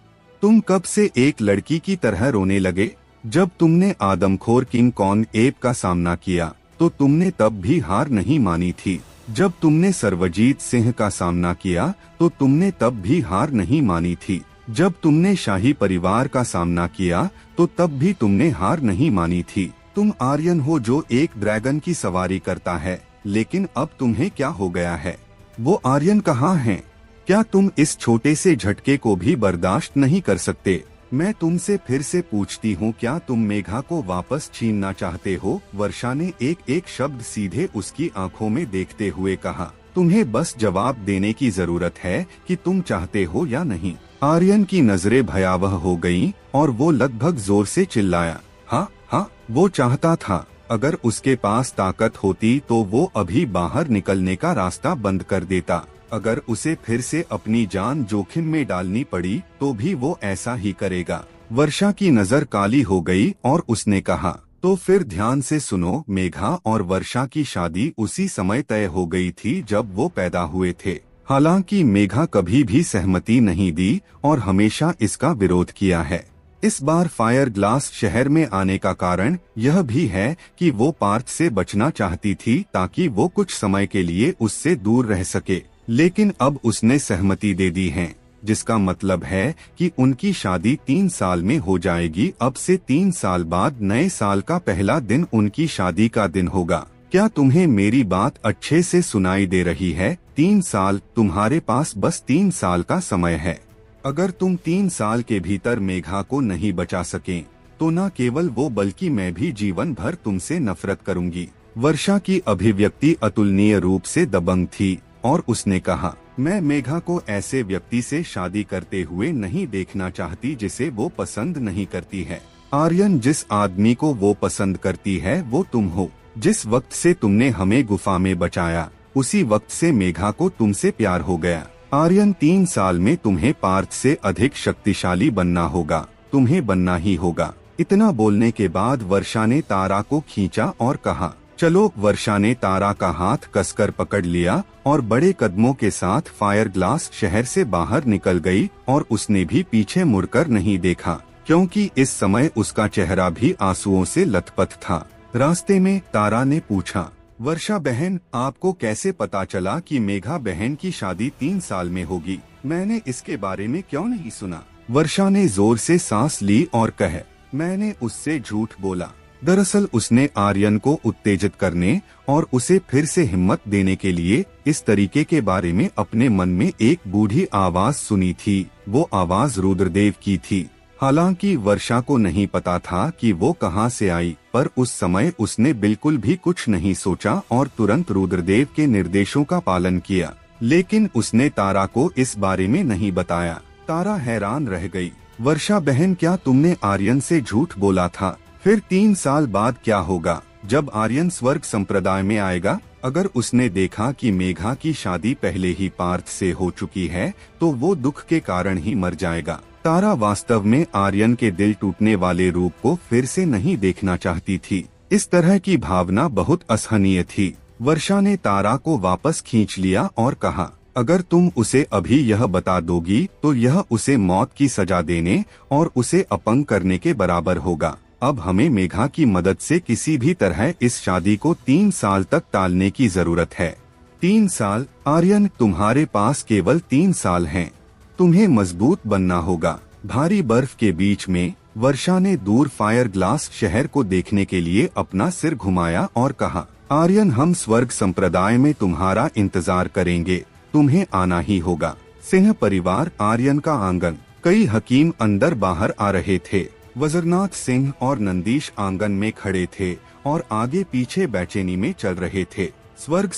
तुम कब से एक लड़की की तरह रोने लगे? जब तुमने आदमखोर किंग कॉन्ग एप का सामना किया तो तुमने तब भी हार नहीं मानी थी। जब तुमने सर्वजीत सिंह का सामना किया तो तुमने तब भी हार नहीं मानी थी। जब तुमने शाही परिवार का सामना किया तो तब भी तुमने हार नहीं मानी थी। तुम आर्यन हो जो एक ड्रैगन की सवारी करता है, लेकिन अब तुम्हें क्या हो गया है? वो आर्यन कहाँ है? क्या तुम इस छोटे से झटके को भी बर्दाश्त नहीं कर सकते? मैं तुमसे फिर से पूछती हूँ, क्या तुम मेघा को वापस छीनना चाहते हो? वर्षा ने एक एक शब्द सीधे उसकी आंखों में देखते हुए कहा, तुम्हें बस जवाब देने की जरूरत है कि तुम चाहते हो या नहीं। आर्यन की नजरें भयावह हो गईं और वो लगभग जोर से चिल्लाया, हाँ हाँ, वो चाहता था। अगर उसके पास ताकत होती तो वो अभी बाहर निकलने का रास्ता बंद कर देता। अगर उसे फिर से अपनी जान जोखिम में डालनी पड़ी तो भी वो ऐसा ही करेगा। वर्षा की नजर काली हो गई और उसने कहा, तो फिर ध्यान से सुनो, मेघा और वर्षा की शादी उसी समय तय हो गई थी जब वो पैदा हुए थे। हालांकि मेघा कभी भी सहमति नहीं दी और हमेशा इसका विरोध किया है। इस बार फायर ग्लास शहर में आने का कारण यह भी है कि वो पार्थ से बचना चाहती थी ताकि वो कुछ समय के लिए उससे दूर रह सके, लेकिन अब उसने सहमति दे दी है, जिसका मतलब है कि उनकी शादी 3 साल में हो जाएगी। अब से 3 साल बाद नए साल का पहला दिन उनकी शादी का दिन होगा। क्या तुम्हें मेरी बात अच्छे से सुनाई दे रही है? 3 साल, तुम्हारे पास बस 3 साल का समय है। अगर तुम 3 साल के भीतर मेघा को नहीं बचा सके तो न केवल वो बल्कि मैं भी जीवन भर तुमसे नफरत करूंगी। वर्षा की अभिव्यक्ति अतुलनीय रूप से दबंग थी और उसने कहा, मैं मेघा को ऐसे व्यक्ति से शादी करते हुए नहीं देखना चाहती जिसे वो पसंद नहीं करती है। आर्यन, जिस आदमी को वो पसंद करती है वो तुम हो। जिस वक्त से तुमने हमें गुफा में बचाया उसी वक्त से मेघा को तुमसे प्यार हो गया। आर्यन, 3 साल में तुम्हें पार्थ से अधिक शक्तिशाली बनना होगा, तुम्हें बनना ही होगा। इतना बोलने के बाद वर्षा ने तारा को खींचा और कहा, चलो। वर्षा ने तारा का हाथ कसकर पकड़ लिया और बड़े कदमों के साथ फायर ग्लास शहर से बाहर निकल गई और उसने भी पीछे मुड़कर नहीं देखा, क्योंकि इस समय उसका चेहरा भी आंसुओं से लथपथ था। रास्ते में तारा ने पूछा, वर्षा बहन, आपको कैसे पता चला कि मेघा बहन की शादी 3 साल में होगी? मैंने इसके बारे में क्यों नहीं सुना? वर्षा ने जोर से सांस ली और कहे, मैंने उससे झूठ बोला। दरअसल उसने आर्यन को उत्तेजित करने और उसे फिर से हिम्मत देने के लिए इस तरीके के बारे में अपने मन में एक बूढ़ी आवाज सुनी थी। वो आवाज रुद्रदेव की थी। हालांकि वर्षा को नहीं पता था कि वो कहां से आई, पर उस समय उसने बिल्कुल भी कुछ नहीं सोचा और तुरंत रुद्रदेव के निर्देशों का पालन किया। लेकिन उसने तारा को इस बारे में नहीं बताया। तारा हैरान रह गई। वर्षा बहन, क्या तुमने आर्यन से झूठ बोला था? फिर 3 साल बाद क्या होगा जब आर्यन स्वर्ग संप्रदाय में आएगा? अगर उसने देखा कि मेघा की शादी पहले ही पार्थ से हो चुकी है तो वो दुख के कारण ही मर जाएगा। तारा वास्तव में आर्यन के दिल टूटने वाले रूप को फिर से नहीं देखना चाहती थी। इस तरह की भावना बहुत असहनीय थी। वर्षा ने तारा को वापस खींच लिया और कहा, अगर तुम उसे अभी यह बता दोगी तो यह उसे मौत की सजा देने और उसे अपंग करने के बराबर होगा। अब हमें मेघा की मदद से किसी भी तरह इस शादी को 3 साल तक टालने की जरूरत है। 3 साल? आर्यन, तुम्हारे पास केवल 3 साल हैं। तुम्हें मजबूत बनना होगा। भारी बर्फ के बीच में वर्षा ने दूर फायर ग्लास शहर को देखने के लिए अपना सिर घुमाया और कहा, आर्यन, हम स्वर्ग संप्रदाय में तुम्हारा इंतजार करेंगे। तुम्हें आना ही होगा। सिंह परिवार आर्यन का आंगन। कई हकीम अंदर बाहर आ रहे थे। वज्रनाथ सिंह और नंदीश आंगन में खड़े थे और आगे पीछे बेचैनी में चल रहे थे। स्वर्ग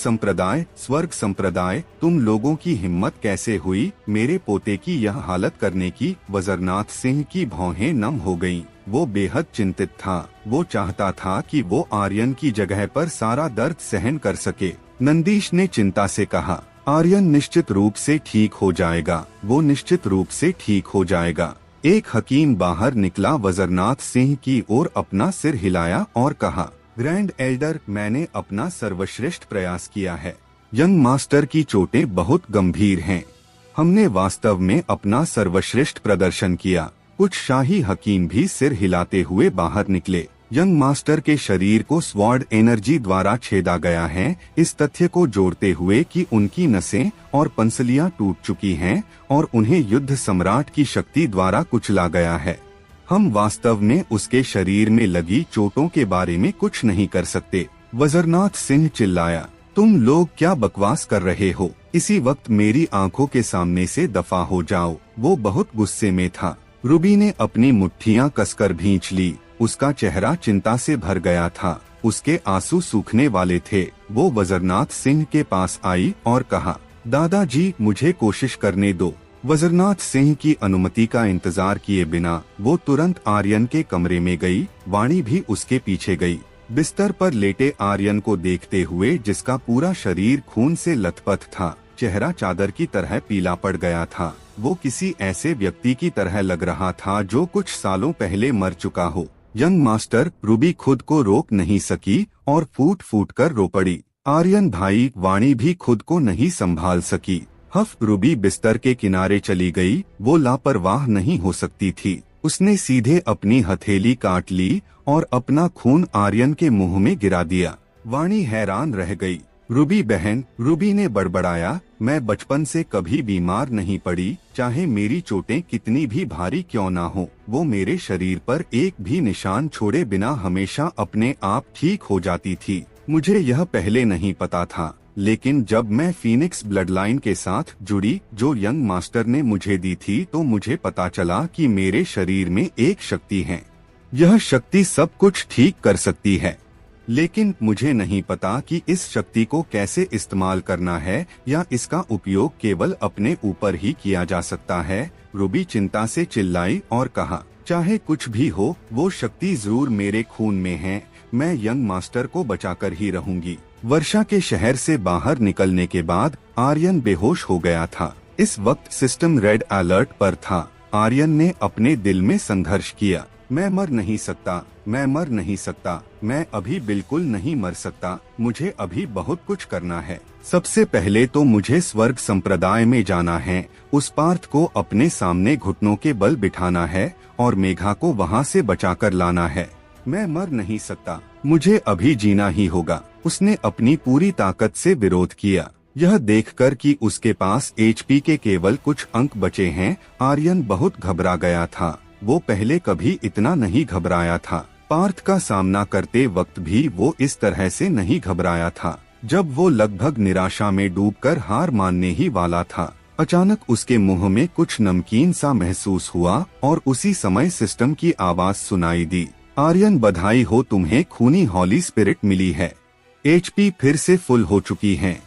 संप्रदाय, तुम लोगों की हिम्मत कैसे हुई मेरे पोते की यह हालत करने की? वज्रनाथ सिंह की भौहें नम हो गईं। वो बेहद चिंतित था। वो चाहता था कि वो आर्यन की जगह पर सारा दर्द सहन कर सके। नंदीश ने चिंता से कहा, आर्यन निश्चित रूप से ठीक हो जाएगा। वो निश्चित रूप से ठीक हो जाएगा। एक हकीम बाहर निकला, वज्रनाथ सिंह की ओर अपना सिर हिलाया और कहा, ग्रैंड एल्डर, मैंने अपना सर्वश्रेष्ठ प्रयास किया है। यंग मास्टर की चोटें बहुत गंभीर हैं। हमने वास्तव में अपना सर्वश्रेष्ठ प्रदर्शन किया। कुछ शाही हकीम भी सिर हिलाते हुए बाहर निकले। यंग मास्टर के शरीर को स्वॉर्ड एनर्जी द्वारा छेदा गया है, इस तथ्य को जोड़ते हुए कि उनकी नसें और पंसलियां टूट चुकी हैं और उन्हें युद्ध सम्राट की शक्ति द्वारा कुचला गया है। हम वास्तव में उसके शरीर में लगी चोटों के बारे में कुछ नहीं कर सकते। वज्रनाथ सिंह चिल्लाया, तुम लोग क्या बकवास कर रहे हो? इसी वक्त मेरी आंखों के सामने से दफा हो जाओ। वो बहुत गुस्से में था। रूबी ने अपनी मुट्ठियां कसकर भींच ली। उसका चेहरा चिंता से भर गया था। उसके आंसू सूखने वाले थे। वो वज्रनाथ सिंह के पास आई और कहा, दादाजी, मुझे कोशिश करने दो। वज्रनाथ सिंह की अनुमति का इंतजार किए बिना वो तुरंत आर्यन के कमरे में गई। वाणी भी उसके पीछे गई। बिस्तर पर लेटे आर्यन को देखते हुए, जिसका पूरा शरीर खून से लथपथ था, चेहरा चादर की तरह पीला पड़ गया था। वो किसी ऐसे व्यक्ति की तरह लग रहा था जो कुछ सालों पहले मर चुका हो। यंग मास्टर, रूबी खुद को रोक नहीं सकी और फूट फूट कर रो पड़ी। आर्यन भाई, वाणी भी खुद को नहीं संभाल सकी। रूबी बिस्तर के किनारे चली गई। वो लापरवाह नहीं हो सकती थी। उसने सीधे अपनी हथेली काट ली और अपना खून आर्यन के मुंह में गिरा दिया। वाणी हैरान रह गई। रूबी बहन, रूबी ने बड़बड़ाया, मैं बचपन से कभी बीमार नहीं पड़ी। चाहे मेरी चोटें कितनी भी भारी क्यों ना हो, वो मेरे शरीर पर एक भी निशान छोड़े बिना हमेशा अपने आप ठीक हो जाती थी। मुझे यह पहले नहीं पता था, लेकिन जब मैं फीनिक्स ब्लडलाइन के साथ जुड़ी जो यंग मास्टर ने मुझे दी थी, तो मुझे पता चला कि मेरे शरीर में एक शक्ति है। यह शक्ति सब कुछ ठीक कर सकती है, लेकिन मुझे नहीं पता कि इस शक्ति को कैसे इस्तेमाल करना है या इसका उपयोग केवल अपने ऊपर ही किया जा सकता है। रूबी चिंता से चिल्लाई और कहा, चाहे कुछ भी हो, वो शक्ति जरूर मेरे खून में है। मैं यंग मास्टर को बचाकर ही रहूंगी। वर्षा के शहर से बाहर निकलने के बाद आर्यन बेहोश हो गया था। इस वक्त सिस्टम रेड अलर्ट पर था। आर्यन ने अपने दिल में संघर्ष किया, मैं मर नहीं सकता, मैं मर नहीं सकता, मैं अभी बिल्कुल नहीं मर सकता। मुझे अभी बहुत कुछ करना है। सबसे पहले तो मुझे स्वर्ग संप्रदाय में जाना है। उस पार्थ को अपने सामने घुटनों के बल बिठाना है और मेघा को वहाँ से बचाकर लाना है। मैं मर नहीं सकता, मुझे अभी जीना ही होगा। उसने अपनी पूरी ताकत से विरोध किया। यह देखकर कि उसके पास एचपी के केवल कुछ अंक बचे हैं, आर्यन बहुत घबरा गया था। वो पहले कभी इतना नहीं घबराया था। पार्थ का सामना करते वक्त भी वो इस तरह से नहीं घबराया था। जब वो लगभग निराशा में डूबकर हार मानने ही वाला था, अचानक उसके मुंह में कुछ नमकीन सा महसूस हुआ और उसी समय सिस्टम की आवाज सुनाई दी। आर्यन, बधाई हो, तुम्हें खूनी हॉली स्पिरिट मिली है। HP फिर से फुल हो चुकी हैं।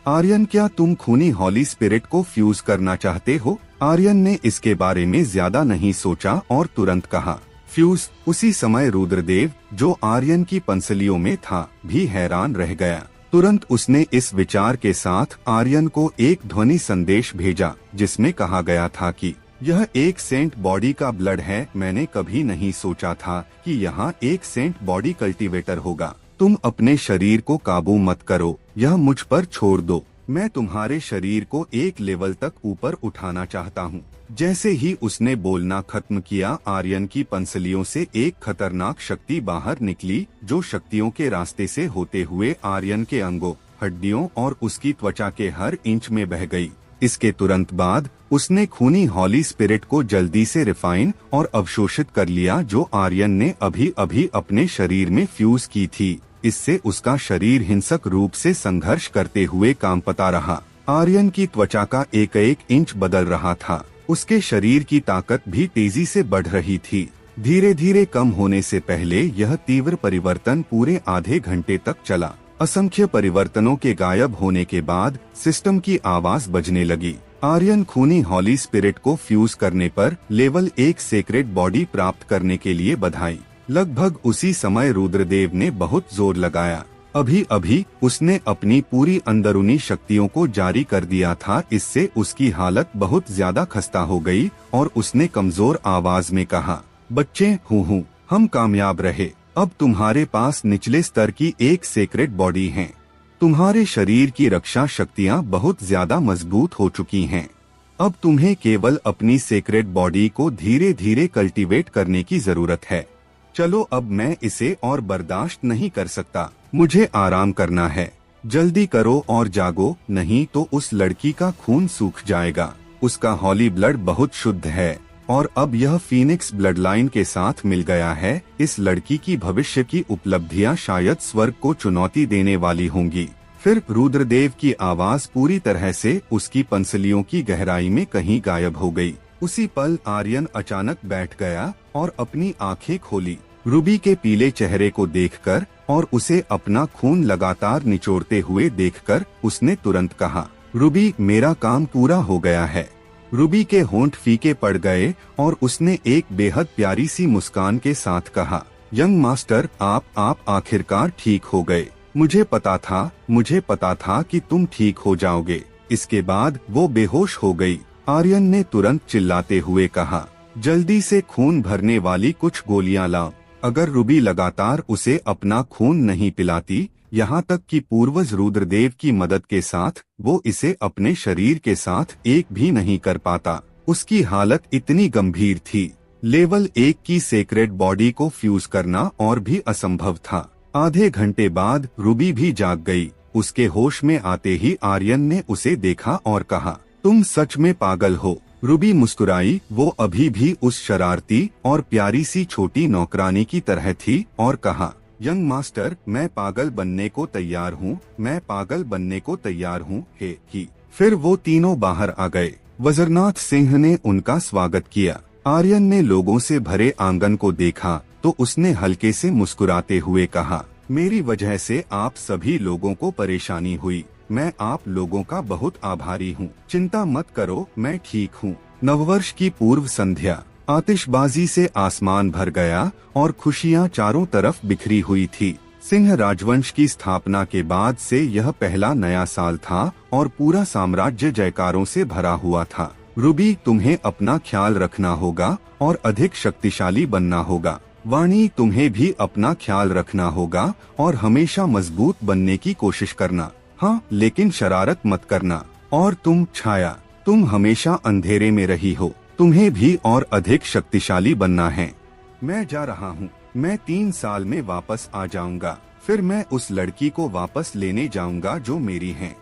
आर्यन, क्या तुम खूनी हॉली स्पिरिट को फ्यूज करना चाहते हो? आर्यन ने इसके बारे में ज्यादा नहीं सोचा और तुरंत कहा, फ्यूज। उसी समय रुद्रदेव, जो आर्यन की पंसलियों में था, भी हैरान रह गया। तुरंत उसने इस विचार के साथ आर्यन को एक ध्वनि संदेश भेजा जिसमें कहा गया था कि यह एक सेंट बॉडी का ब्लड है। मैंने कभी नहीं सोचा था कि यहाँ एक सेंट बॉडी कल्टीवेटर होगा। तुम अपने शरीर को काबू मत करो, यह मुझ पर छोड़ दो। मैं तुम्हारे शरीर को एक लेवल तक ऊपर उठाना चाहता हूँ। जैसे ही उसने बोलना खत्म किया, आर्यन की पंसलियों से एक खतरनाक शक्ति बाहर निकली, जो शक्तियों के रास्ते से होते हुए आर्यन के अंगों, हड्डियों और उसकी त्वचा के हर इंच में बह गई। इसके तुरंत बाद उसने खूनी हॉली स्पिरिट को जल्दी से रिफाइन और अवशोषित कर लिया, जो आर्यन ने अभी अभी अपने शरीर में फ्यूज की थी। इससे उसका शरीर हिंसक रूप से संघर्ष करते हुए कांपता रहा। आर्यन की त्वचा का एक एक इंच बदल रहा था। उसके शरीर की ताकत भी तेजी से बढ़ रही थी। धीरे धीरे कम होने से पहले यह तीव्र परिवर्तन पूरे आधे घंटे तक चला। असंख्य परिवर्तनों के गायब होने के बाद सिस्टम की आवाज बजने लगी। आर्यन, खूनी हॉली स्पिरिट को फ्यूज करने पर लेवल 1 सेक्रेट बॉडी प्राप्त करने के लिए बधाई। लगभग उसी समय रुद्रदेव ने बहुत जोर लगाया। अभी अभी उसने अपनी पूरी अंदरूनी शक्तियों को जारी कर दिया था। इससे उसकी हालत बहुत ज्यादा खस्ता हो गई और उसने कमजोर आवाज में कहा, बच्चे, हूँ, हम कामयाब रहे। अब तुम्हारे पास निचले स्तर की एक सेक्रेट बॉडी है। तुम्हारे शरीर की रक्षा शक्तियाँ बहुत ज्यादा मजबूत हो चुकी हैं। अब तुम्हें केवल अपनी सेक्रेट बॉडी को धीरे धीरे कल्टीवेट करने की जरूरत है। चलो, अब मैं इसे और बर्दाश्त नहीं कर सकता। मुझे आराम करना है। जल्दी करो और जागो, नहीं तो उस लड़की का खून सूख जाएगा। उसका हॉली ब्लड बहुत शुद्ध है और अब यह फीनिक्स ब्लड लाइन के साथ मिल गया है। इस लड़की की भविष्य की उपलब्धियां शायद स्वर्ग को चुनौती देने वाली होंगी। फिर रुद्रदेव की आवाज पूरी तरह से उसकी पंसलियों की गहराई में कहीं गायब हो गई। उसी पल आर्यन अचानक बैठ गया और अपनी आंखें खोली। रूबी के पीले चेहरे को देखकर और उसे अपना खून लगातार निचोड़ते हुए देखकर उसने तुरंत कहा, रूबी, मेरा काम पूरा हो गया है। रूबी के होंठ फीके पड़ गए और उसने एक बेहद प्यारी सी मुस्कान के साथ कहा, यंग मास्टर, आप आखिरकार ठीक हो गए। मुझे पता था कि तुम ठीक हो जाओगे। इसके बाद वो बेहोश हो गई। आर्यन ने तुरंत चिल्लाते हुए कहा, जल्दी से खून भरने वाली कुछ गोलियां लाओ। अगर रूबी लगातार उसे अपना खून नहीं पिलाती, यहाँ तक कि पूर्वज रुद्रदेव की मदद के साथ वो इसे अपने शरीर के साथ एक भी नहीं कर पाता। उसकी हालत इतनी गंभीर थी। लेवल 1 की सेक्रेट बॉडी को फ्यूज करना और भी असंभव था। आधे घंटे बाद रूबी भी जाग गई। उसके होश में आते ही आर्यन ने उसे देखा और कहा, तुम सच में पागल हो। रूबी मुस्कुराई। वो अभी भी उस शरारती और प्यारी सी छोटी नौकरानी की तरह थी और कहा, यंग मास्टर, मैं पागल बनने को तैयार हूँ। ही फिर वो तीनों बाहर आ गए। वजरनाथ सिंह ने उनका स्वागत किया। आर्यन ने लोगों से भरे आंगन को देखा तो उसने हल्के से मुस्कुराते हुए कहा, मेरी वजह से आप सभी लोगों को परेशानी हुई। मैं आप लोगों का बहुत आभारी हूँ। चिंता मत करो, मैं ठीक हूँ। नववर्ष की पूर्व संध्या, आतिशबाजी से आसमान भर गया और खुशियाँ चारों तरफ बिखरी हुई थी। सिंह राजवंश की स्थापना के बाद से यह पहला नया साल था और पूरा साम्राज्य जयकारों से भरा हुआ था। रूबी, तुम्हें अपना ख्याल रखना होगा और अधिक शक्तिशाली बनना होगा। वाणी, तुम्हें भी अपना ख्याल रखना होगा और हमेशा मजबूत बनने की कोशिश करना। हाँ, लेकिन शरारत मत करना। और तुम छाया, तुम हमेशा अंधेरे में रही हो। तुम्हें भी और अधिक शक्तिशाली बनना है। मैं जा रहा हूँ। मैं 3 साल में वापस आ जाऊंगा। फिर मैं उस लड़की को वापस लेने जाऊंगा जो मेरी है।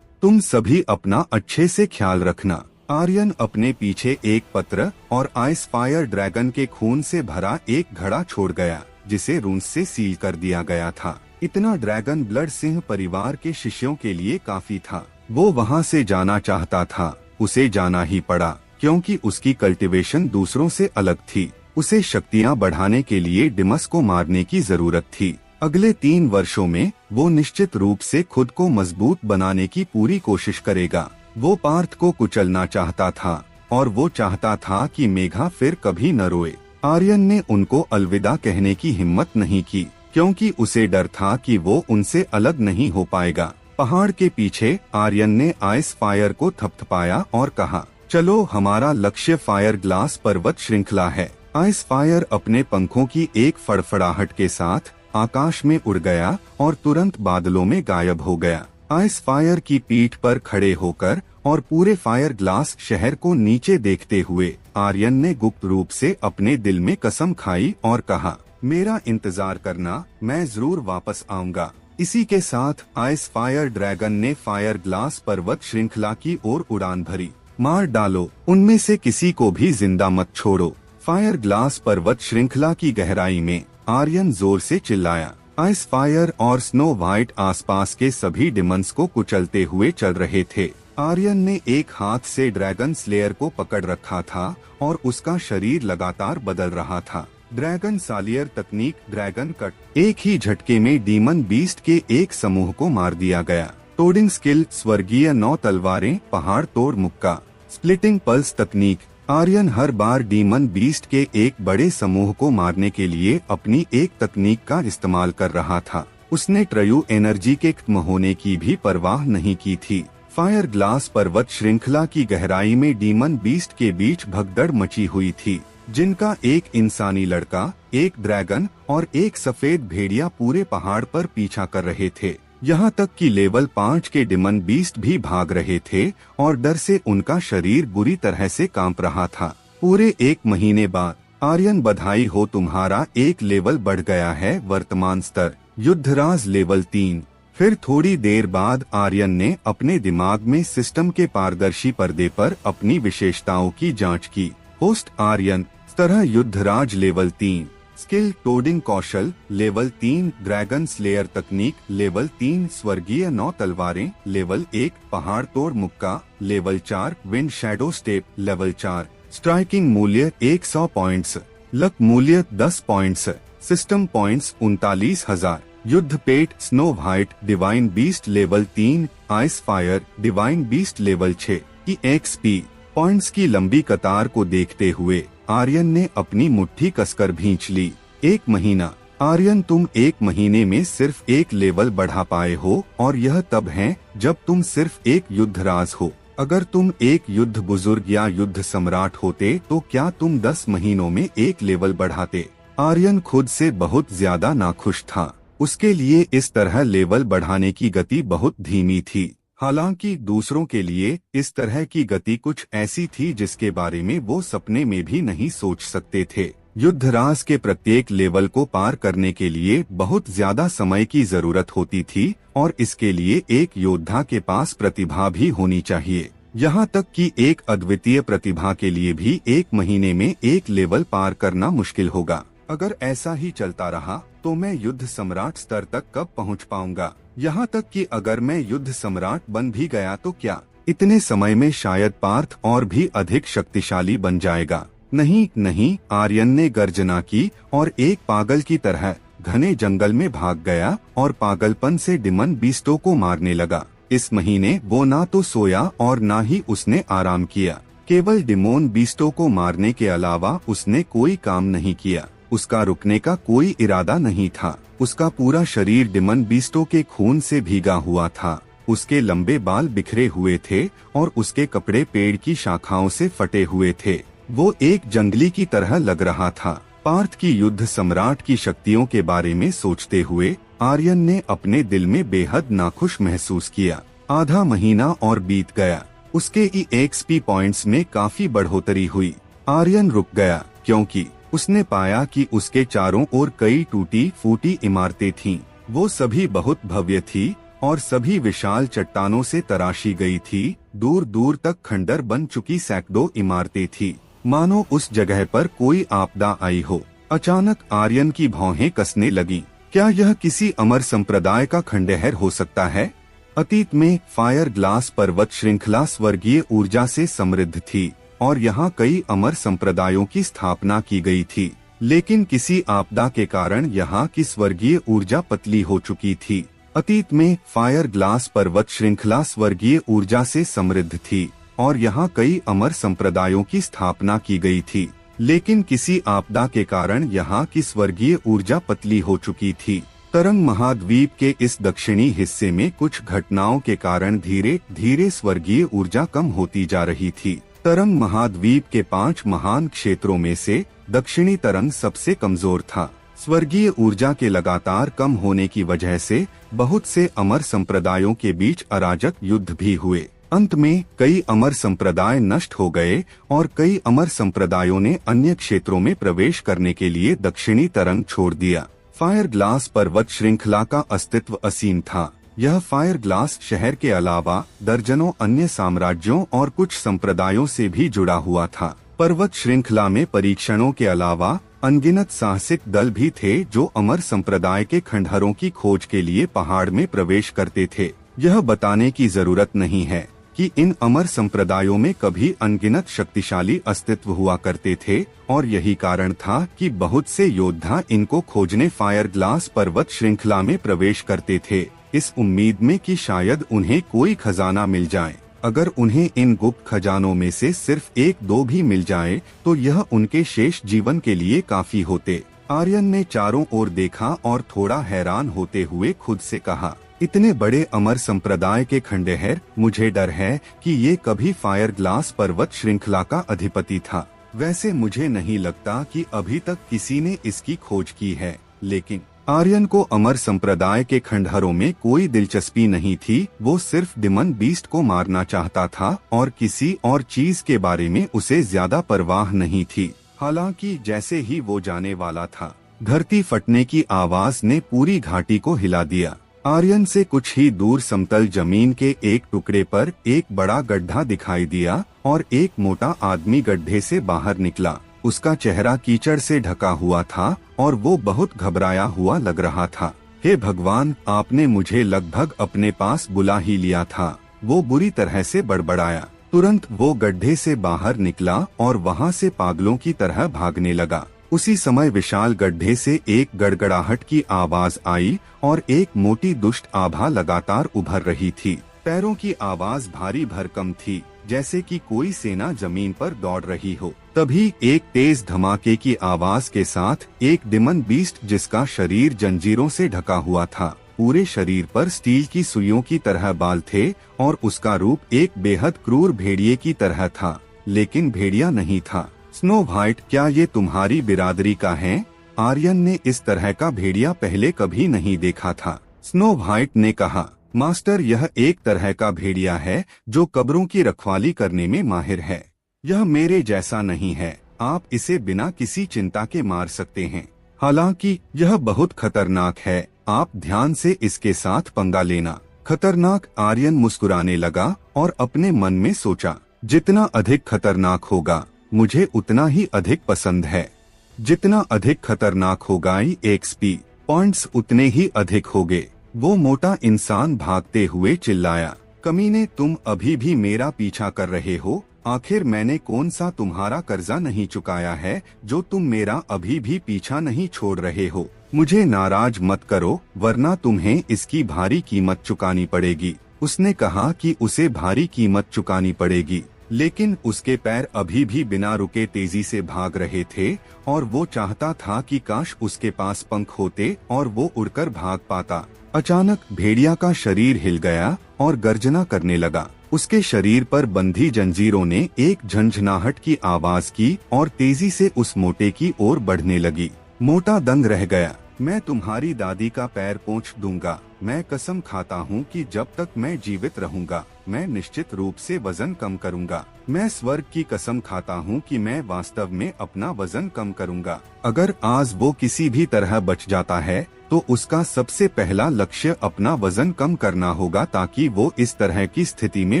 तुम सभी अपना अच्छे से ख्याल रखना। आर्यन अपने पीछे एक पत्र और आइस फायर ड्रैगन के खून से भरा एक घड़ा छोड़ गया, जिसे रूंस से सील कर दिया गया था। इतना ड्रैगन ब्लड सिंह परिवार के शिष्यों के लिए काफी था। वो वहाँ से जाना चाहता था। उसे जाना ही पड़ा, क्योंकि उसकी कल्टीवेशन दूसरों से अलग थी। उसे शक्तियां बढ़ाने के लिए डिमस को मारने की जरूरत थी। अगले 3 वर्षों में वो निश्चित रूप से खुद को मजबूत बनाने की पूरी कोशिश करेगा। वो पार्थ को कुचलना चाहता था और वो चाहता था कि मेघा फिर कभी न रोए। आर्यन ने उनको अलविदा कहने की हिम्मत नहीं की, क्योंकि उसे डर था कि वो उनसे अलग नहीं हो पाएगा। पहाड़ के पीछे आर्यन ने आइस फायर को थपथपाया और कहा, चलो, हमारा लक्ष्य फायर ग्लास पर्वत श्रृंखला है। आइस फायर अपने पंखों की एक फड़फड़ाहट के साथ आकाश में उड़ गया और तुरंत बादलों में गायब हो गया। आइस फायर की पीठ पर खड़े होकर और पूरे फायर ग्लास शहर को नीचे देखते हुए आर्यन ने गुप्त रूप से अपने दिल में कसम खाई और कहा, मेरा इंतजार करना, मैं जरूर वापस आऊंगा। इसी के साथ आइस फायर ड्रैगन ने फायर ग्लास पर्वत श्रृंखला की ओर उड़ान भरी। मार डालो, उनमें से किसी को भी जिंदा मत छोड़ो। फायर ग्लास पर्वत श्रृंखला की गहराई में आर्यन जोर से चिल्लाया। आइस फायर और स्नो व्हाइट आसपास के सभी डिमंस को कुचलते हुए चल रहे थे। आर्यन ने एक हाथ से ड्रैगन स्लेयर को पकड़ रखा था और उसका शरीर लगातार बदल रहा था। ड्रैगन सालियर तकनीक ड्रैगन कट। एक ही झटके में डीमन बीस्ट के एक समूह को मार दिया गया। टोडिंग स्किल स्वर्गीय 9 तलवारें, पहाड़ तोड़ मुक्का। स्प्लिटिंग पल्स तकनीक। आर्यन हर बार डीमन बीस्ट के एक बड़े समूह को मारने के लिए अपनी एक तकनीक का इस्तेमाल कर रहा था। उसने ट्रयू एनर्जी के खत्म होने की भी परवाह नहीं की थी। फायर ग्लास पर्वत श्रृंखला की गहराई में डीमन बीस्ट के बीच भगदड़ मची हुई थी, जिनका एक इंसानी लड़का, एक ड्रैगन और एक सफेद भेड़िया पूरे पहाड़ पर पीछा कर रहे थे। यहाँ तक कि लेवल 5 के डिमन बीस्ट भी भाग रहे थे और डर से उनका शरीर बुरी तरह से कांप रहा था। पूरे 1 महीने बाद आर्यन, बधाई हो, तुम्हारा एक लेवल बढ़ गया है। वर्तमान स्तर युद्धराज लेवल 3। फिर थोड़ी देर बाद आर्यन ने अपने दिमाग में सिस्टम के पारदर्शी पर्दे पर अपनी विशेषताओं की जांच की। होस्ट आर्यन, तरह युद्धराज लेवल 3। स्किल टोडिंग कौशल लेवल 3। ड्रैगन स्लेयर तकनीक लेवल 3। स्वर्गीय 9 तलवारें लेवल 1। पहाड़ तोड़ मुक्का level 4। Wind shadow step level 4। Striking मूल्य 100 पॉइंट्स। लक मूल्य 10 पॉइंट्स। System points 39,000। युद्ध pet snow white divine beast level 3। Ice fire divine beast level 6 की एक्सपी पॉइंट्स की लंबी कतार को देखते हुए आर्यन ने अपनी मुट्ठी कसकर भींच ली। 1 महीना। आर्यन, तुम 1 महीने में सिर्फ 1 लेवल बढ़ा पाए हो और यह तब है जब तुम सिर्फ एक युद्धराज हो। अगर तुम एक युद्ध बुजुर्ग या युद्ध सम्राट होते तो क्या तुम 10 महीनों में 1 लेवल बढ़ाते? आर्यन खुद से बहुत ज्यादा नाखुश था। उसके लिए इस तरह लेवल बढ़ाने की गति बहुत धीमी थी। हालांकि दूसरों के लिए इस तरह की गति कुछ ऐसी थी जिसके बारे में वो सपने में भी नहीं सोच सकते थे। युद्धराज के प्रत्येक लेवल को पार करने के लिए बहुत ज्यादा समय की जरूरत होती थी और इसके लिए एक योद्धा के पास प्रतिभा भी होनी चाहिए। यहाँ तक कि एक अद्वितीय प्रतिभा के लिए भी 1 महीने में 1 लेवल पार करना मुश्किल होगा। अगर ऐसा ही चलता रहा तो मैं युद्ध सम्राट स्तर तक कब पहुँच पाऊंगा? यहाँ तक कि अगर मैं युद्ध सम्राट बन भी गया तो क्या इतने समय में शायद पार्थ और भी अधिक शक्तिशाली बन जाएगा? नहीं नहीं, आर्यन ने गर्जना की और एक पागल की तरह घने जंगल में भाग गया और पागलपन से डिमन बीस्टों को मारने लगा। इस महीने वो ना तो सोया और ना ही उसने आराम किया। केवल डिमोन बीस्टों को मारने के अलावा उसने कोई काम नहीं किया। उसका रुकने का कोई इरादा नहीं था। उसका पूरा शरीर डिमन बीस्टों के खून से भीगा हुआ था। उसके लंबे बाल बिखरे हुए थे और उसके कपड़े पेड़ की शाखाओं से फटे हुए थे। वो एक जंगली की तरह लग रहा था। पार्थ की युद्ध सम्राट की शक्तियों के बारे में सोचते हुए आर्यन ने अपने दिल में बेहद नाखुश महसूस किया। आधा महीना और बीत गया। उसके EXP पॉइंट्स में काफी बढ़ोतरी हुई। आर्यन रुक गया क्योंकि उसने पाया कि उसके चारों ओर कई टूटी फूटी इमारतें थीं। वो सभी बहुत भव्य थी और सभी विशाल चट्टानों से तराशी गई थी। दूर दूर तक खंडर बन चुकी सैकड़ों इमारतें थी, मानो उस जगह पर कोई आपदा आई हो। अचानक आर्यन की भौहें कसने लगीं। क्या यह किसी अमर संप्रदाय का खंडहर हो सकता है? अतीत में फायर ग्लास पर्वत श्रृंखला स्वर्गीय ऊर्जा से समृद्ध थी और यहाँ कई अमर संप्रदायों की स्थापना की गई थी, लेकिन किसी आपदा के कारण यहाँ की स्वर्गीय ऊर्जा पतली हो चुकी थी। अतीत में फायर ग्लास पर्वत श्रृंखला स्वर्गीय ऊर्जा से समृद्ध थी और यहाँ कई अमर संप्रदायों की स्थापना की गई थी, लेकिन किसी आपदा के कारण यहाँ की स्वर्गीय ऊर्जा पतली हो चुकी थी। तरंग महाद्वीप के इस दक्षिणी हिस्से में कुछ घटनाओं के कारण धीरे धीरे स्वर्गीय ऊर्जा कम होती जा रही थी। तरंग महाद्वीप के 5 महान क्षेत्रों में से दक्षिणी तरंग सबसे कमजोर था। स्वर्गीय ऊर्जा के लगातार कम होने की वजह से बहुत से अमर संप्रदायों के बीच अराजक युद्ध भी हुए। अंत में कई अमर संप्रदाय नष्ट हो गए और कई अमर संप्रदायों ने अन्य क्षेत्रों में प्रवेश करने के लिए दक्षिणी तरंग छोड़ दिया। फायर ग्लास पर्वत श्रृंखला का अस्तित्व असीम था। यह फायर ग्लास शहर के अलावा दर्जनों अन्य साम्राज्यों और कुछ संप्रदायों से भी जुड़ा हुआ था। पर्वत श्रृंखला में परीक्षणों के अलावा अनगिनत साहसिक दल भी थे जो अमर संप्रदाय के खंडहरों की खोज के लिए पहाड़ में प्रवेश करते थे। यह बताने की जरूरत नहीं है कि इन अमर संप्रदायों में कभी अनगिनत शक्तिशाली अस्तित्व हुआ करते थे और यही कारण था कि बहुत से योद्धा इनको खोजने फायर ग्लास पर्वत श्रृंखला में प्रवेश करते थे, इस उम्मीद में कि शायद उन्हें कोई खजाना मिल जाए। अगर उन्हें इन गुप्त खजानों में से सिर्फ 1-2 भी मिल जाए तो यह उनके शेष जीवन के लिए काफी होते। आर्यन ने चारों ओर देखा और थोड़ा हैरान होते हुए खुद से कहा, इतने बड़े अमर संप्रदाय के खंडहर, मुझे डर है कि ये कभी फायर ग्लास पर्वत श्रृंखला का अधिपति था। वैसे मुझे नहीं लगता कि अभी तक किसी ने इसकी खोज की है, लेकिन आर्यन को अमर संप्रदाय के खंडहरों में कोई दिलचस्पी नहीं थी। वो सिर्फ डिमन बीस्ट को मारना चाहता था और किसी और चीज के बारे में उसे ज्यादा परवाह नहीं थी। हालांकि जैसे ही वो जाने वाला था, धरती फटने की आवाज ने पूरी घाटी को हिला दिया। आर्यन से कुछ ही दूर समतल जमीन के एक टुकड़े पर एक बड़ा गड्ढा दिखाई दिया और एक मोटा आदमी गड्ढे से बाहर निकला। उसका चेहरा कीचड़ से ढका हुआ था और वो बहुत घबराया हुआ लग रहा था। हे भगवान, आपने मुझे लगभग अपने पास बुला ही लिया था, वो बुरी तरह से बड़बड़ाया। तुरंत वो गड्ढे से बाहर निकला और वहाँ से पागलों की तरह भागने लगा। उसी समय विशाल गड्ढे से एक गड़गड़ाहट की आवाज आई और एक मोटी दुष्ट आभा लगातार उभर रही थी। पैरों की आवाज भारी भरकम थी, जैसे कि कोई सेना जमीन पर दौड़ रही हो। तभी एक तेज धमाके की आवाज के साथ एक डिमन बीस्ट, जिसका शरीर जंजीरों से ढका हुआ था, पूरे शरीर पर स्टील की सुइयों की तरह बाल थे और उसका रूप एक बेहद क्रूर भेड़िए की तरह था, लेकिन भेड़िया नहीं था। स्नो व्हाइट, क्या ये तुम्हारी बिरादरी का है? आर्यन ने इस तरह का भेड़िया पहले कभी नहीं देखा था। स्नो व्हाइट ने कहा, मास्टर, यह एक तरह का भेड़िया है जो कब्रों की रखवाली करने में माहिर है। यह मेरे जैसा नहीं है, आप इसे बिना किसी चिंता के मार सकते हैं। हालांकि यह बहुत खतरनाक है, आप ध्यान से इसके साथ पंगा लेना। खतरनाक? आर्यन मुस्कुराने लगा और अपने मन में सोचा, जितना अधिक खतरनाक होगा मुझे उतना ही अधिक पसंद है। जितना अधिक खतरनाक होगा एक्सपी पॉइंट्स उतने ही अधिक होंगे। वो मोटा इंसान भागते हुए चिल्लाया, कमीने, तुम अभी भी मेरा पीछा कर रहे हो? आखिर मैंने कौन सा तुम्हारा कर्जा नहीं चुकाया है जो तुम मेरा अभी भी पीछा नहीं छोड़ रहे हो? मुझे नाराज मत करो, वरना तुम्हें इसकी भारी कीमत चुकानी पड़ेगी। उसने कहा कि उसे भारी कीमत चुकानी पड़ेगी, लेकिन उसके पैर अभी भी बिना रुके तेजी से भाग रहे थे और वो चाहता था कि काश उसके पास पंख होते और वो उड़कर भाग पाता। अचानक भेड़िया का शरीर हिल गया और गर्जना करने लगा। उसके शरीर पर बंधी जंजीरों ने एक झंझनाहट की आवाज की और तेजी से उस मोटे की ओर बढ़ने लगी। मोटा दंग रह गया। मैं तुम्हारी दादी का पैर पोंछ दूंगा। मैं कसम खाता हूँ कि जब तक मैं जीवित रहूंगा मैं निश्चित रूप से वजन कम करूंगा। मैं स्वर्ग की कसम खाता हूँ कि मैं वास्तव में अपना वजन कम करूंगा। अगर आज वो किसी भी तरह बच जाता है तो उसका सबसे पहला लक्ष्य अपना वजन कम करना होगा, ताकि वो इस तरह की स्थिति में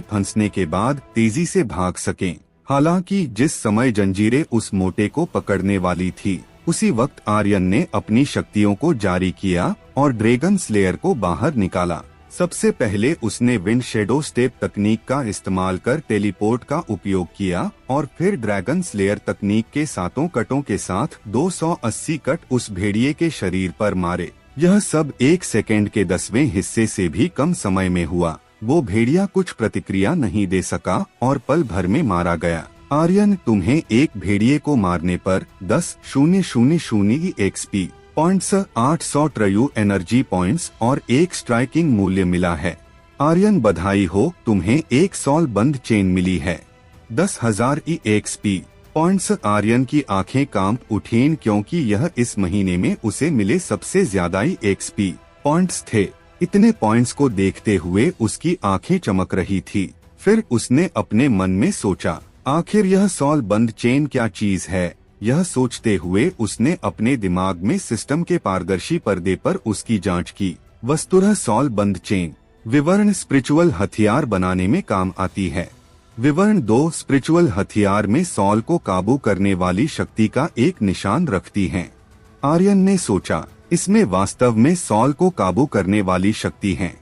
फंसने के बाद तेजी से भाग सकें। हालांकि जिस समय जंजीरें उस मोटे को पकड़ने वाली थी, उसी वक्त आर्यन ने अपनी शक्तियों को जारी किया और ड्रैगन स्लेयर को बाहर निकाला। सबसे पहले उसने विंड शेडो स्टेप तकनीक का इस्तेमाल कर टेलीपोर्ट का उपयोग किया और फिर ड्रैगन स्लेयर तकनीक के 7 कटों के साथ 280 कट उस भेड़िए के शरीर पर मारे। यह सब 1 सेकेंड के 10वें हिस्से से भी कम समय में हुआ। वो भेड़िया कुछ प्रतिक्रिया नहीं दे सका और पल भर में मारा गया। आर्यन, तुम्हें एक भेड़िए को मारने पर 10,000 एक्सपी पॉइंट्स, 800 ट्रयू एनर्जी पॉइंट्स और 1 स्ट्राइकिंग मूल्य मिला है। आर्यन, बधाई हो, तुम्हें 1 सॉल बंद चेन मिली है। 10,000 एक्सपी पॉइंट्स। आर्यन की आंखें कांप उठीं क्योंकि यह इस महीने में उसे मिले सबसे ज्यादा एक्सपी पॉइंट्स थे। इतने पॉइंट्स को देखते हुए उसकी आंखें चमक रही थी। फिर उसने अपने मन में सोचा, आखिर यह सॉल बंद चेन क्या चीज है। यह सोचते हुए उसने अपने दिमाग में सिस्टम के पारदर्शी पर्दे पर उसकी जांच की। वस्तुतः सॉल बंद चेन विवरण स्पिरिचुअल हथियार बनाने में काम आती है। विवरण 2 स्पिरिचुअल हथियार में सॉल को काबू करने वाली शक्ति का एक निशान रखती हैं। आर्यन ने सोचा, इसमें वास्तव में सॉल को काबू करने वाली शक्ति है।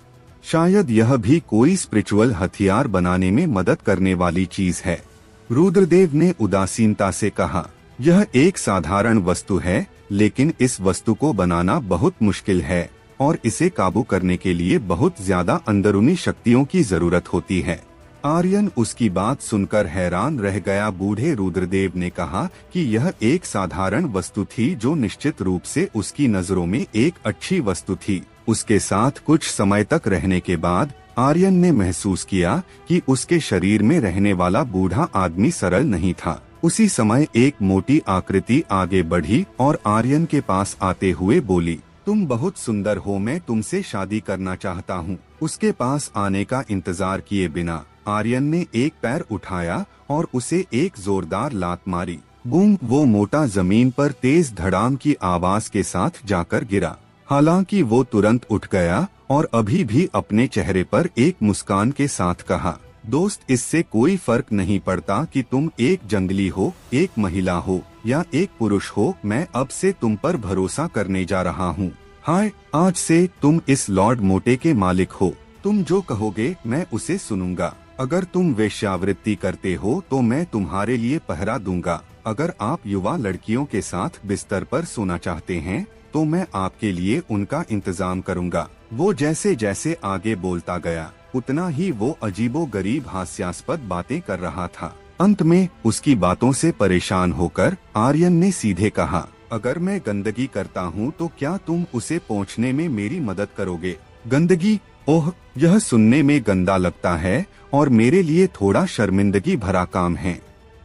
शायद यह भी कोई स्पिरिचुअल हथियार बनाने में मदद करने वाली चीज है। रुद्रदेव ने उदासीनता से कहा, यह एक साधारण वस्तु है, लेकिन इस वस्तु को बनाना बहुत मुश्किल है और इसे काबू करने के लिए बहुत ज्यादा अंदरूनी शक्तियों की जरूरत होती है। आर्यन उसकी बात सुनकर हैरान रह गया। बूढ़े रुद्रदेव ने कहा कि यह एक साधारण वस्तु थी जो निश्चित रूप से उसकी नजरों में एक अच्छी वस्तु थी। उसके साथ कुछ समय तक रहने के बाद आर्यन ने महसूस किया कि उसके शरीर में रहने वाला बूढ़ा आदमी सरल नहीं था। उसी समय एक मोटी आकृति आगे बढ़ी और आर्यन के पास आते हुए बोली, तुम बहुत सुंदर हो, मैं तुमसे शादी करना चाहता हूँ। उसके पास आने का इंतजार किए बिना आर्यन ने एक पैर उठाया और उसे एक जोरदार लात मारी। बूम! वो मोटा जमीन पर तेज धड़ाम की आवाज के साथ जाकर गिरा। हालांकि वो तुरंत उठ गया और अभी भी अपने चेहरे पर एक मुस्कान के साथ कहा, दोस्त, इससे कोई फर्क नहीं पड़ता कि तुम एक जंगली हो, एक महिला हो या एक पुरुष हो, मैं अब से तुम पर भरोसा करने जा रहा हूँ। हाय, आज से तुम इस लॉर्ड मोटे के मालिक हो। तुम जो कहोगे मैं उसे सुनूंगा। अगर तुम वेश्यावृत्ति करते हो तो मैं तुम्हारे लिए पहरा दूंगा। अगर आप युवा लड़कियों के साथ बिस्तर पर सोना चाहते हैं तो मैं आपके लिए उनका इंतजाम करूंगा। वो जैसे जैसे आगे बोलता गया उतना ही वो अजीबो गरीब हास्यास्पद बातें कर रहा था। अंत में उसकी बातों से परेशान होकर आर्यन ने सीधे कहा, अगर मैं गंदगी करता हूँ तो क्या तुम उसे पोंछने में मेरी मदद करोगे? गंदगी? ओह, यह सुनने में गंदा लगता है और मेरे लिए थोड़ा शर्मिंदगी भरा काम है।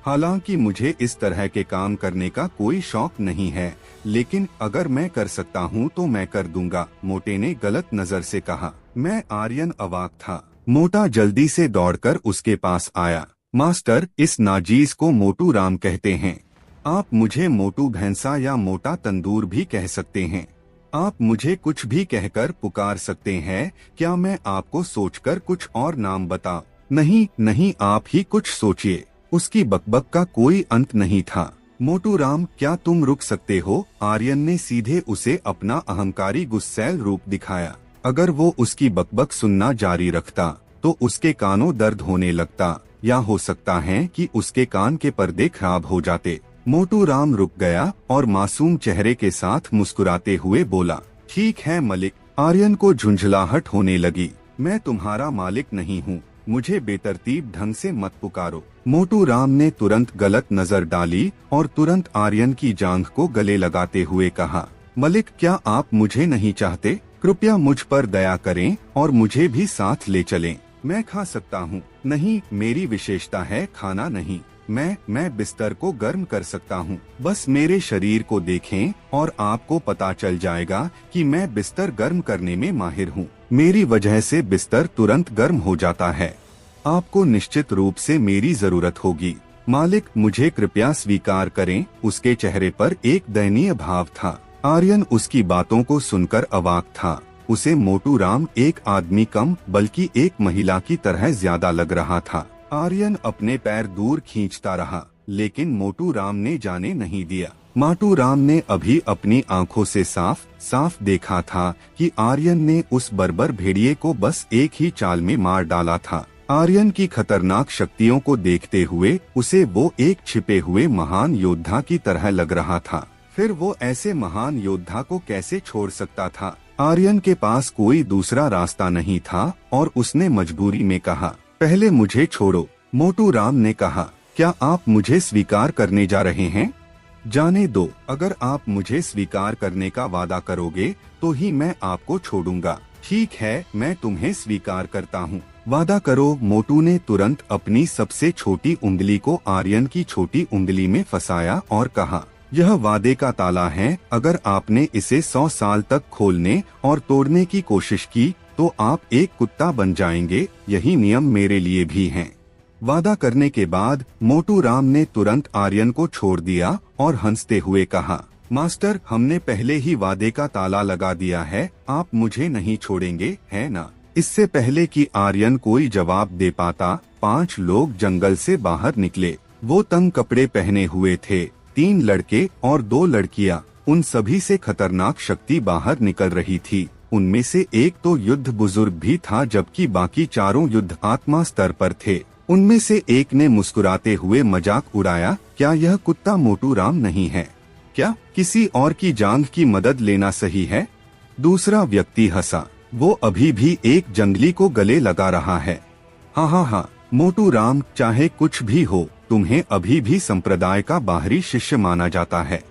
हालांकि मुझे इस तरह के काम करने का कोई शौक नहीं है, लेकिन अगर मैं कर सकता हूँ तो मैं कर दूंगा, मोटे ने गलत नजर से कहा। मैं आर्यन अवाक था। मोटा जल्दी से दौड़कर उसके पास आया। मास्टर, इस नाजीज को मोटू राम कहते हैं। आप मुझे मोटू भैंसा या मोटा तंदूर भी कह सकते हैं। आप मुझे कुछ भी कहकर पुकार सकते हैं। क्या मैं आपको सोचकर कुछ और नाम बताऊं? नहीं नहीं, आप ही कुछ सोचिए। उसकी बकबक का कोई अंत नहीं था। मोटू राम, क्या तुम रुक सकते हो? आर्यन ने सीधे उसे अपना अहंकारी गुस्सैल रूप दिखाया। अगर वो उसकी बकबक सुनना जारी रखता तो उसके कानों दर्द होने लगता, या हो सकता है कि उसके कान के पर्दे खराब हो जाते। मोटू राम रुक गया और मासूम चेहरे के साथ मुस्कुराते हुए बोला, ठीक है मलिक। आर्यन को झुंझलाहट होने लगी। मैं तुम्हारा मालिक नहीं हूँ, मुझे बेतरतीब ढंग से मत पुकारो। मोटू राम ने तुरंत गलत नजर डाली और तुरंत आर्यन की जांघ को गले लगाते हुए कहा, मलिक, क्या आप मुझे नहीं चाहते? कृपया मुझ पर दया करें और मुझे भी साथ ले चलें। मैं खा सकता हूँ। नहीं, मेरी विशेषता है खाना नहीं। मैं बिस्तर को गर्म कर सकता हूँ। बस मेरे शरीर को देखें और आपको पता चल जाएगा कि मैं बिस्तर गर्म करने में माहिर हूँ। मेरी वजह से बिस्तर तुरंत गर्म हो जाता है। आपको निश्चित रूप से मेरी जरूरत होगी। मालिक, मुझे कृपया स्वीकार करें। उसके चेहरे पर एक दयनीय भाव था। आर्यन उसकी बातों को सुनकर अवाक था। उसे मोटू राम एक आदमी कम बल्कि एक महिला की तरह ज्यादा लग रहा था। आर्यन अपने पैर दूर खींचता रहा, लेकिन मोटू राम ने जाने नहीं दिया। माटू राम ने अभी अपनी आंखों से साफ साफ देखा था कि आर्यन ने उस बर्बर भेड़िए को बस एक ही चाल में मार डाला था। आर्यन की खतरनाक शक्तियों को देखते हुए उसे वो एक छिपे हुए महान योद्धा की तरह लग रहा था। फिर वो ऐसे महान योद्धा को कैसे छोड़ सकता था? आर्यन के पास कोई दूसरा रास्ता नहीं था और उसने मजबूरी में कहा, पहले मुझे छोड़ो। मोटू राम ने कहा, क्या आप मुझे स्वीकार करने जा रहे हैं? जाने दो, अगर आप मुझे स्वीकार करने का वादा करोगे तो ही मैं आपको छोड़ूंगा। ठीक है, मैं तुम्हें स्वीकार करता हूँ। वादा करो। मोटू ने तुरंत अपनी सबसे छोटी उंगली को आर्यन की छोटी उंगली में फंसाया और कहा, यह वादे का ताला है। अगर आपने इसे 100 साल तक खोलने और तोड़ने की कोशिश की तो आप एक कुत्ता बन जाएंगे। यही नियम मेरे लिए भी हैं। वादा करने के बाद मोटू राम ने तुरंत आर्यन को छोड़ दिया और हंसते हुए कहा, मास्टर, हमने पहले ही वादे का ताला लगा दिया है। आप मुझे नहीं छोड़ेंगे, है ना? इससे पहले कि आर्यन कोई जवाब दे पाता, 5 लोग जंगल से बाहर निकले। वो तंग कपड़े पहने हुए थे। 3 लड़के और 2 लड़कियां। उन सभी से खतरनाक शक्ति बाहर निकल रही थी। उनमें से एक तो युद्ध बुजुर्ग भी था, जबकि बाकी चारों युद्ध आत्मा स्तर पर थे। उनमें से एक ने मुस्कुराते हुए मजाक उड़ाया, क्या यह कुत्ता मोटू राम नहीं है? क्या किसी और की जांघ की मदद लेना सही है? दूसरा व्यक्ति हंसा। वो अभी भी एक जंगली को गले लगा रहा है। हाँ, मोटू राम, चाहे कुछ भी हो, तुम्हें अभी भी संप्रदाय का बाहरी शिष्य माना जाता है।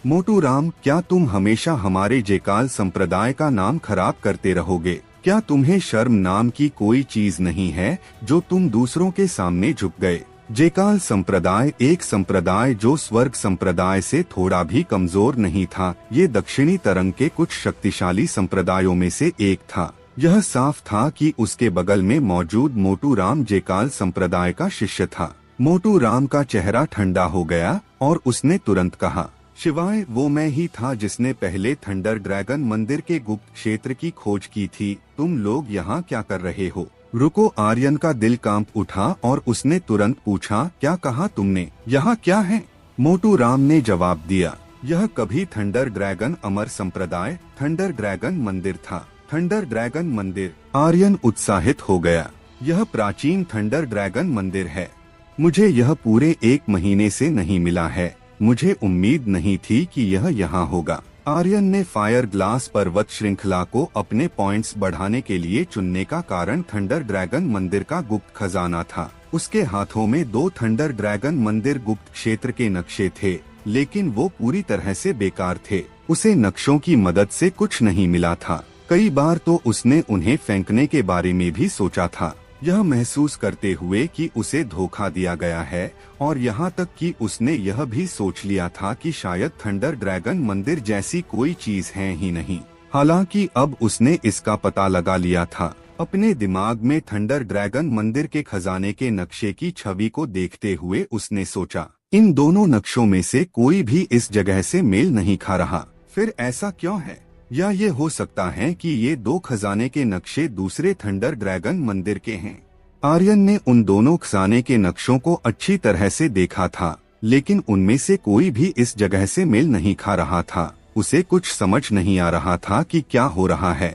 मोटू राम, क्या तुम हमेशा हमारे जेकाल संप्रदाय का नाम खराब करते रहोगे? क्या तुम्हें शर्म नाम की कोई चीज नहीं है जो तुम दूसरों के सामने झुक गए? जेकाल संप्रदाय एक संप्रदाय जो स्वर्ग संप्रदाय से थोड़ा भी कमजोर नहीं था। ये दक्षिणी तरंग के कुछ शक्तिशाली संप्रदायों में से एक था। यह साफ था कि उसके बगल में मौजूद मोटू राम जेकाल संप्रदाय का शिष्य था। मोटू राम का चेहरा ठंडा हो गया और उसने तुरंत कहा, शिवाय वो मैं ही था जिसने पहले थंडर ड्रैगन मंदिर के गुप्त क्षेत्र की खोज की थी। तुम लोग यहाँ क्या कर रहे हो? रुको। आर्यन का दिल कांप उठा और उसने तुरंत पूछा, क्या कहा तुमने? यहाँ क्या है? मोटू राम ने जवाब दिया, यह कभी थंडर ड्रैगन अमर संप्रदाय थंडर ड्रैगन मंदिर था। थंडर ड्रैगन मंदिर? आर्यन उत्साहित हो गया। यह प्राचीन थंडर ड्रैगन मंदिर है। मुझे यह पूरे 1 महीने से नहीं मिला है। मुझे उम्मीद नहीं थी कि यह यहाँ होगा। आर्यन ने फायर ग्लास पर्वत श्रृंखला को अपने पॉइंट्स बढ़ाने के लिए चुनने का कारण थंडर ड्रैगन मंदिर का गुप्त खजाना था। उसके हाथों में 2 थंडर ड्रैगन मंदिर गुप्त क्षेत्र के नक्शे थे, लेकिन वो पूरी तरह से बेकार थे। उसे नक्शों की मदद से कुछ नहीं मिला था। कई बार तो उसने उन्हें फेंकने के बारे में भी सोचा था, यह महसूस करते हुए कि उसे धोखा दिया गया है। और यहाँ तक कि उसने यह भी सोच लिया था कि शायद थंडर ड्रैगन मंदिर जैसी कोई चीज है ही नहीं। हालांकि अब उसने इसका पता लगा लिया था। अपने दिमाग में थंडर ड्रैगन मंदिर के खजाने के नक्शे की छवि को देखते हुए उसने सोचा, इन दोनों नक्शों में से कोई भी इस जगह से मेल नहीं खा रहा। फिर ऐसा क्यों है? या ये हो सकता है कि ये 2 खजाने के नक्शे दूसरे थंडर ड्रैगन मंदिर के हैं। आर्यन ने उन दोनों खजाने के नक्शों को अच्छी तरह से देखा था, लेकिन उनमें से कोई भी इस जगह से मेल नहीं खा रहा था। उसे कुछ समझ नहीं आ रहा था कि क्या हो रहा है।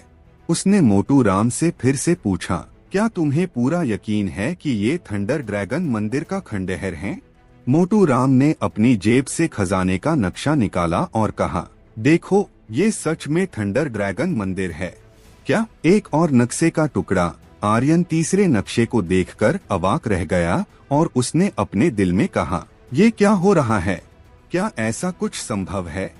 उसने मोटू राम से फिर से पूछा, क्या तुम्हें पूरा यकीन है कि ये थंडर ड्रैगन मंदिर का खंडहर है? मोटू राम ने अपनी जेब से खजाने का नक्शा निकाला और कहा, देखो, ये सच में थंडर ड्रैगन मंदिर है। क्या? एक और नक्शे का टुकड़ा। आर्यन तीसरे नक्शे को देखकर अवाक रह गया और उसने अपने दिल में कहा, ये क्या हो रहा है? क्या ऐसा कुछ संभव है?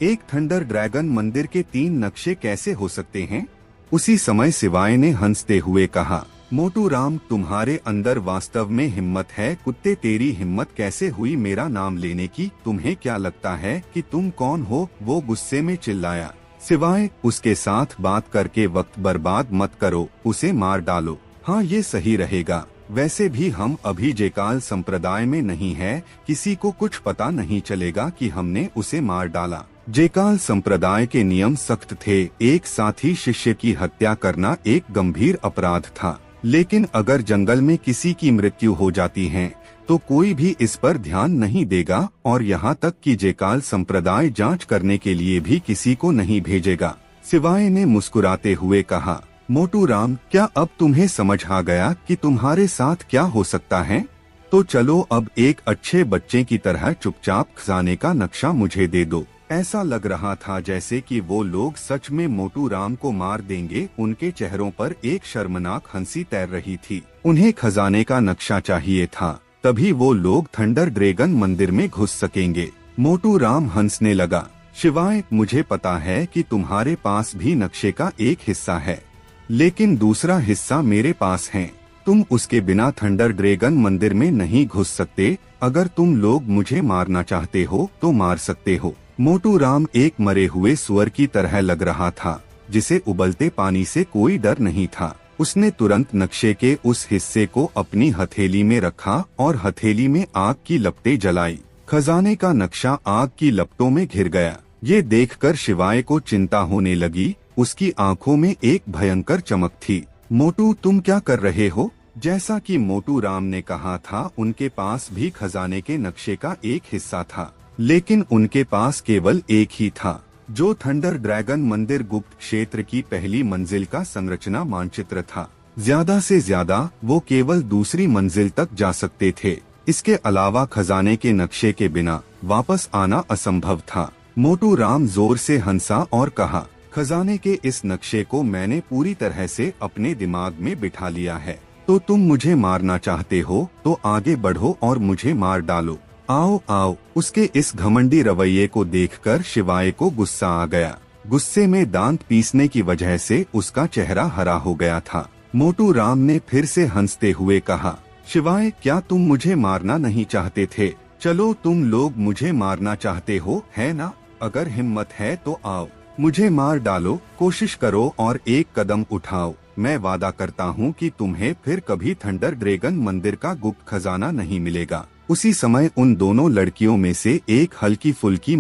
एक थंडर ड्रैगन मंदिर के 3 नक्शे कैसे हो सकते हैं? उसी समय शिवाय ने हंसते हुए कहा, मोटू राम, तुम्हारे अंदर वास्तव में हिम्मत है। कुत्ते, तेरी हिम्मत कैसे हुई मेरा नाम लेने की? तुम्हें क्या लगता है कि तुम कौन हो? वो गुस्से में चिल्लाया। शिवाय, उसके साथ बात करके वक्त बर्बाद मत करो, उसे मार डालो। हाँ, ये सही रहेगा। वैसे भी हम अभी जेकाल संप्रदाय में नहीं है, किसी को कुछ पता नहीं चलेगा कि हमने उसे मार डाला। जेकाल संप्रदाय के नियम सख्त थे। एक साथी शिष्य की हत्या करना एक गंभीर अपराध था। लेकिन अगर जंगल में किसी की मृत्यु हो जाती है तो कोई भी इस पर ध्यान नहीं देगा और यहाँ तक कि जेकाल संप्रदाय जांच करने के लिए भी किसी को नहीं भेजेगा। सिवाय ने मुस्कुराते हुए कहा, मोटू राम, क्या अब तुम्हें समझ आ गया कि तुम्हारे साथ क्या हो सकता है? तो चलो अब एक अच्छे बच्चे की तरह चुपचाप खजाने का नक्शा मुझे दे दो। ऐसा लग रहा था जैसे कि वो लोग सच में मोटू राम को मार देंगे। उनके चेहरों पर एक शर्मनाक हंसी तैर रही थी। उन्हें खजाने का नक्शा चाहिए था, तभी वो लोग थंडर ड्रैगन मंदिर में घुस सकेंगे। मोटू राम हंसने लगा। शिवाय, मुझे पता है कि तुम्हारे पास भी नक्शे का एक हिस्सा है, लेकिन दूसरा हिस्सा मेरे पास है। तुम उसके बिना थंडर ड्रैगन मंदिर में नहीं घुस सकते। अगर तुम लोग मुझे मारना चाहते हो तो मार सकते हो। मोटू राम एक मरे हुए सुअर की तरह लग रहा था, जिसे उबलते पानी से कोई डर नहीं था। उसने तुरंत नक्शे के उस हिस्से को अपनी हथेली में रखा और हथेली में आग की लपटें जलाई। खजाने का नक्शा आग की लपटों में घिर गया। ये देखकर शिवाय को चिंता होने लगी। उसकी आंखों में एक भयंकर चमक थी। मोटू, तुम क्या कर रहे हो? जैसा कि मोटू राम ने कहा था, उनके पास भी खजाने के नक्शे का एक हिस्सा था, लेकिन उनके पास केवल एक ही था, जो थंडर ड्रैगन मंदिर गुप्त क्षेत्र की पहली मंजिल का संरचना मानचित्र था। ज्यादा से ज्यादा वो केवल दूसरी मंजिल तक जा सकते थे। इसके अलावा खजाने के नक्शे के बिना वापस आना असंभव था। मोटू राम जोर से हंसा और कहा, खजाने के इस नक्शे को मैंने पूरी तरह से अपने दिमाग में बिठा लिया है। तो तुम मुझे मारना चाहते हो तो आगे बढ़ो और मुझे मार डालो। आओ आओ। उसके इस घमंडी रवैये को देखकर शिवाय को गुस्सा आ गया। गुस्से में दांत पीसने की वजह से उसका चेहरा हरा हो गया था। मोटू राम ने फिर से हंसते हुए कहा, शिवाय, क्या तुम मुझे मारना नहीं चाहते थे? चलो, तुम लोग मुझे मारना चाहते हो, है ना? अगर हिम्मत है तो आओ, मुझे मार डालो। कोशिश करो और एक कदम उठाओ। मैं वादा करता हूँ कि तुम्हें फिर कभी थंडर ड्रैगन मंदिर का गुप्त खजाना नहीं मिलेगा। उसी समय उन दोनों लड़कियों में से एक हल्की फुल्की